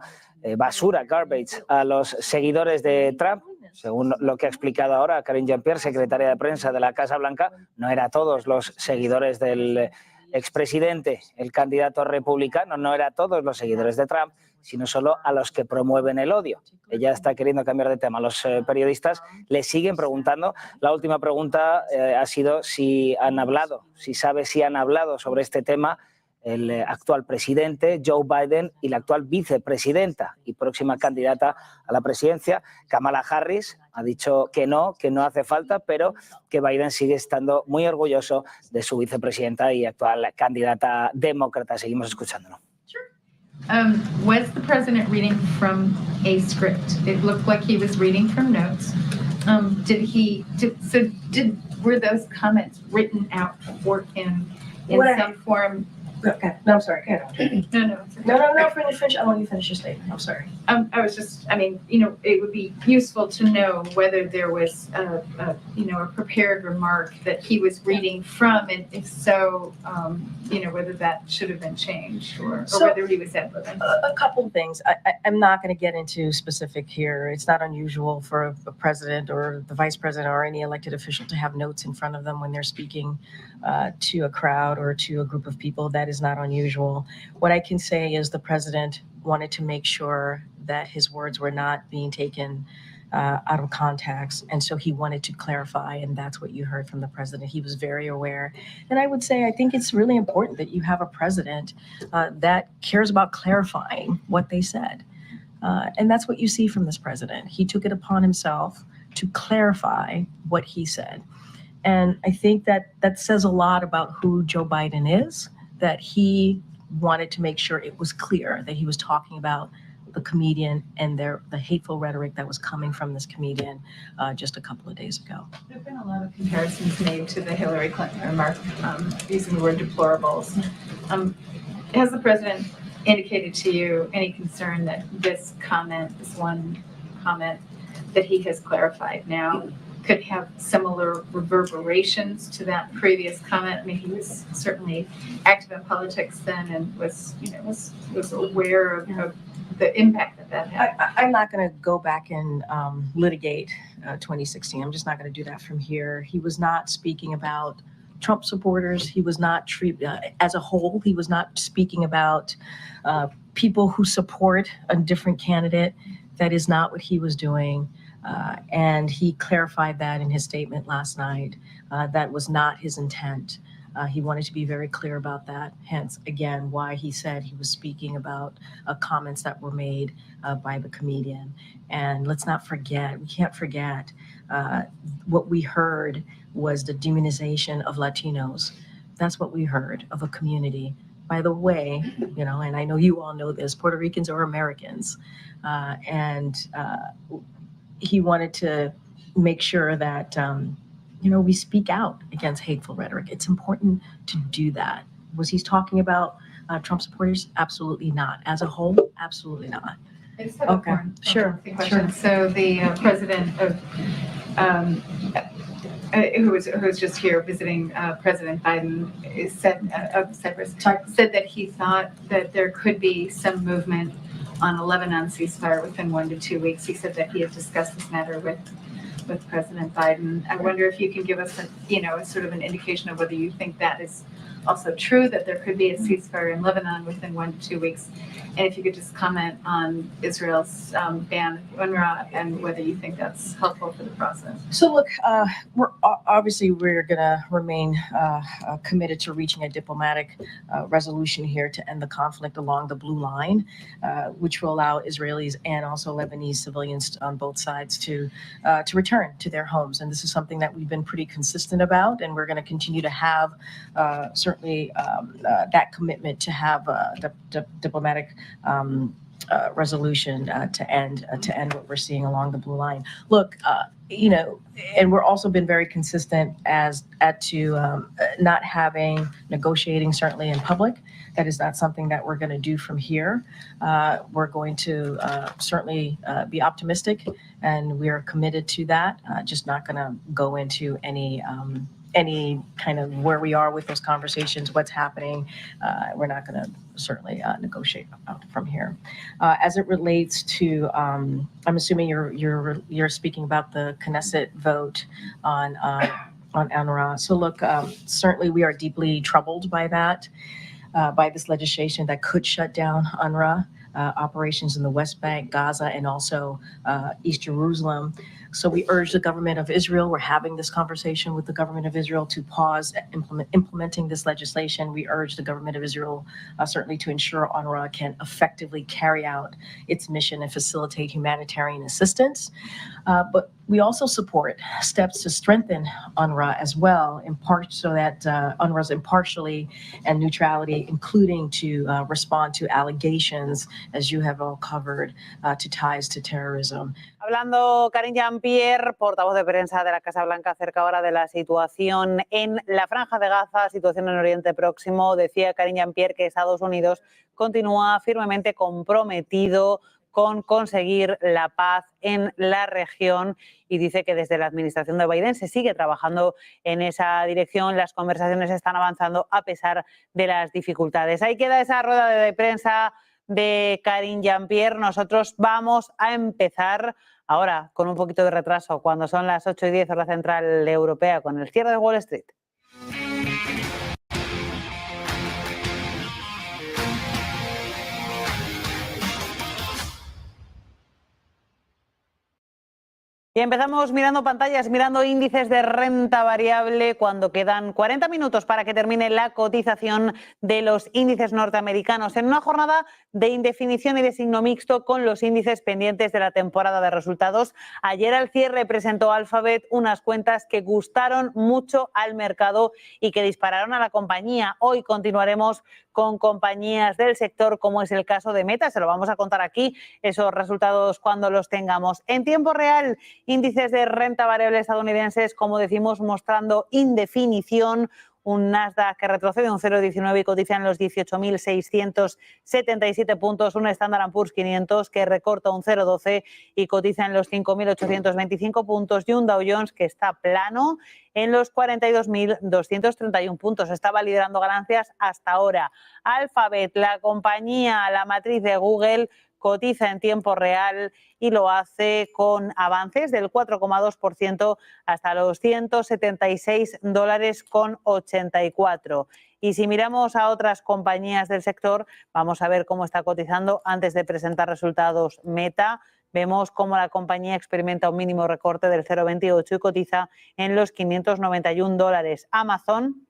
basura, garbage, a los seguidores de Trump. Según lo que ha explicado ahora Karine Jean-Pierre, secretaria de prensa de la Casa Blanca, no era todos los seguidores del expresidente, el candidato republicano, no era todos los seguidores de Trump, sino solo a los que promueven el odio. Ella está queriendo cambiar de tema. Los periodistas le siguen preguntando. La última pregunta ha sido si han hablado, si sabe si han hablado sobre este tema el actual presidente, Joe Biden, y la actual vicepresidenta y próxima candidata a la presidencia, Kamala Harris. Ha dicho que no hace falta, pero que Biden sigue estando muy orgulloso de su vicepresidenta y actual candidata demócrata. Seguimos escuchándolo. Was the president reading from a script? It looked like he was reading from notes. Were those comments written out for him in some form? Okay. No, I'm sorry. Go ahead. No. Finish. I want you to finish your statement. I'm sorry. I was just, it would be useful to know whether there was, a prepared remark that he was reading from, and if so, whether that should have been changed or whether he was ad libbing. A couple of things. I'm not going to get into specific here. It's not unusual for a president or the vice president or any elected official to have notes in front of them when they're speaking to a crowd or to a group of people. That is not unusual. What I can say is the president wanted to make sure that his words were not being taken out of context. And so he wanted to clarify, and that's what you heard from the president. He was very aware. And I would say, I think it's really important that you have a president that cares about clarifying what they said. And that's what you see from this president. He took it upon himself to clarify what he said. And I think that says a lot about who Joe Biden is, that he wanted to make sure it was clear that he was talking about the comedian and the hateful rhetoric that was coming from this comedian just a couple of days ago. There have been a lot of comparisons made to the Hillary Clinton remark using the word deplorables. Has the president indicated to you any concern that this one comment that he has clarified now could have similar reverberations to that previous comment? I mean, he was certainly active in politics then and was aware of the impact that had. I'm not going to go back and litigate 2016. I'm just not going to do that from here. He was not speaking about Trump supporters. He was not as a whole. He was not speaking about people who support a different candidate. That is not what he was doing. And he clarified that in his statement last night. That was not his intent. He wanted to be very clear about that. Hence, again, why he said he was speaking about comments that were made by the comedian. And let's not forget, we can't forget, what we heard was the demonization of Latinos. That's what we heard of a community. By the way, and I know you all know this, Puerto Ricans are Americans. He wanted to make sure that, we speak out against hateful rhetoric. It's important to do that. Was he talking about Trump supporters? Absolutely not. As a whole, absolutely not. I just have a Sure. So the president of, who was just here visiting President Biden, said that he thought that there could be some movement on a Lebanon ceasefire within 1 to 2 weeks. He said that he had discussed this matter with President Biden. I wonder if you can give us a sort of an indication of whether you think that is also true, that there could be a ceasefire in Lebanon within 1 to 2 weeks. And if you could just comment on Israel's ban of UNRWA and whether you think that's helpful for the process. So look, we're going to remain committed to reaching a diplomatic resolution here to end the conflict along the blue line, which will allow Israelis and also Lebanese civilians on both sides to return to their homes. And this is something that we've been pretty consistent about, and we're going to continue to have certainly that commitment to have diplomatic resolution to end what we're seeing along the blue line. Look, and we're also been very consistent to not negotiating certainly in public. That is not something that we're going to do from here. We're going to certainly be optimistic, and we are committed to that. Just not going to go into any any kind of where we are with those conversations, what's happening. We're not going to certainly negotiate from here. As it relates to, I'm assuming you're speaking about the Knesset vote on UNRWA. So look, certainly we are deeply troubled by that, by this legislation that could shut down UNRWA operations in the West Bank, Gaza, and also East Jerusalem. So we urge the government of Israel, we're having this conversation with the government of Israel to pause implementing this legislation. We urge the government of Israel certainly to ensure UNRWA can effectively carry out its mission and facilitate humanitarian assistance. But we also support steps to strengthen UNRWA as well, in part so that UNRWA's impartiality and neutrality, including to respond to allegations, as you have all covered, to ties to terrorism. Hablando Karine Jean-Pierre, portavoz de prensa de la Casa Blanca, acerca ahora de la situación en la Franja de Gaza, situación en Oriente Próximo. Decía Karine Jean-Pierre que Estados Unidos continúa firmemente comprometido con conseguir la paz en la región y dice que desde la administración de Biden se sigue trabajando en esa dirección. Las conversaciones están avanzando a pesar de las dificultades. Ahí queda esa rueda de prensa de Karine Jean-Pierre. Nosotros vamos a empezar ahora con un poquito de retraso, cuando son las 8:10 hora central europea, con el cierre de Wall Street. Y empezamos mirando pantallas, mirando índices de renta variable, cuando quedan 40 minutos para que termine la cotización de los índices norteamericanos, en una jornada de indefinición y de signo mixto, con los índices pendientes de la temporada de resultados. Ayer al cierre presentó Alphabet unas cuentas que gustaron mucho al mercado y que dispararon a la compañía. Hoy continuaremos con compañías del sector, como es el caso de Meta. Se lo vamos a contar aquí, esos resultados cuando los tengamos. En tiempo real, índices de renta variable estadounidenses, como decimos, mostrando indefinición. Un Nasdaq que retrocede un 0,19 y cotiza en los 18.677 puntos. Un Standard & Poor's 500 que recorta un 0,12 y cotiza en los 5.825 puntos. Y un Dow Jones que está plano en los 42.231 puntos. Estaba liderando ganancias hasta ahora. Alphabet, la compañía, la matriz de Google, cotiza en tiempo real y lo hace con avances del 4,2% hasta los $176,84. Y si miramos a otras compañías del sector, vamos a ver cómo está cotizando antes de presentar resultados Meta. Vemos cómo la compañía experimenta un mínimo recorte del 0,28 y cotiza en los $591. Amazon,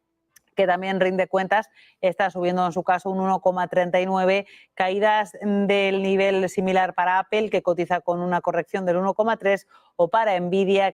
que también rinde cuentas, está subiendo en su caso un 1,39, caídas del nivel similar para Apple, que cotiza con una corrección del 1,3, o para Nvidia,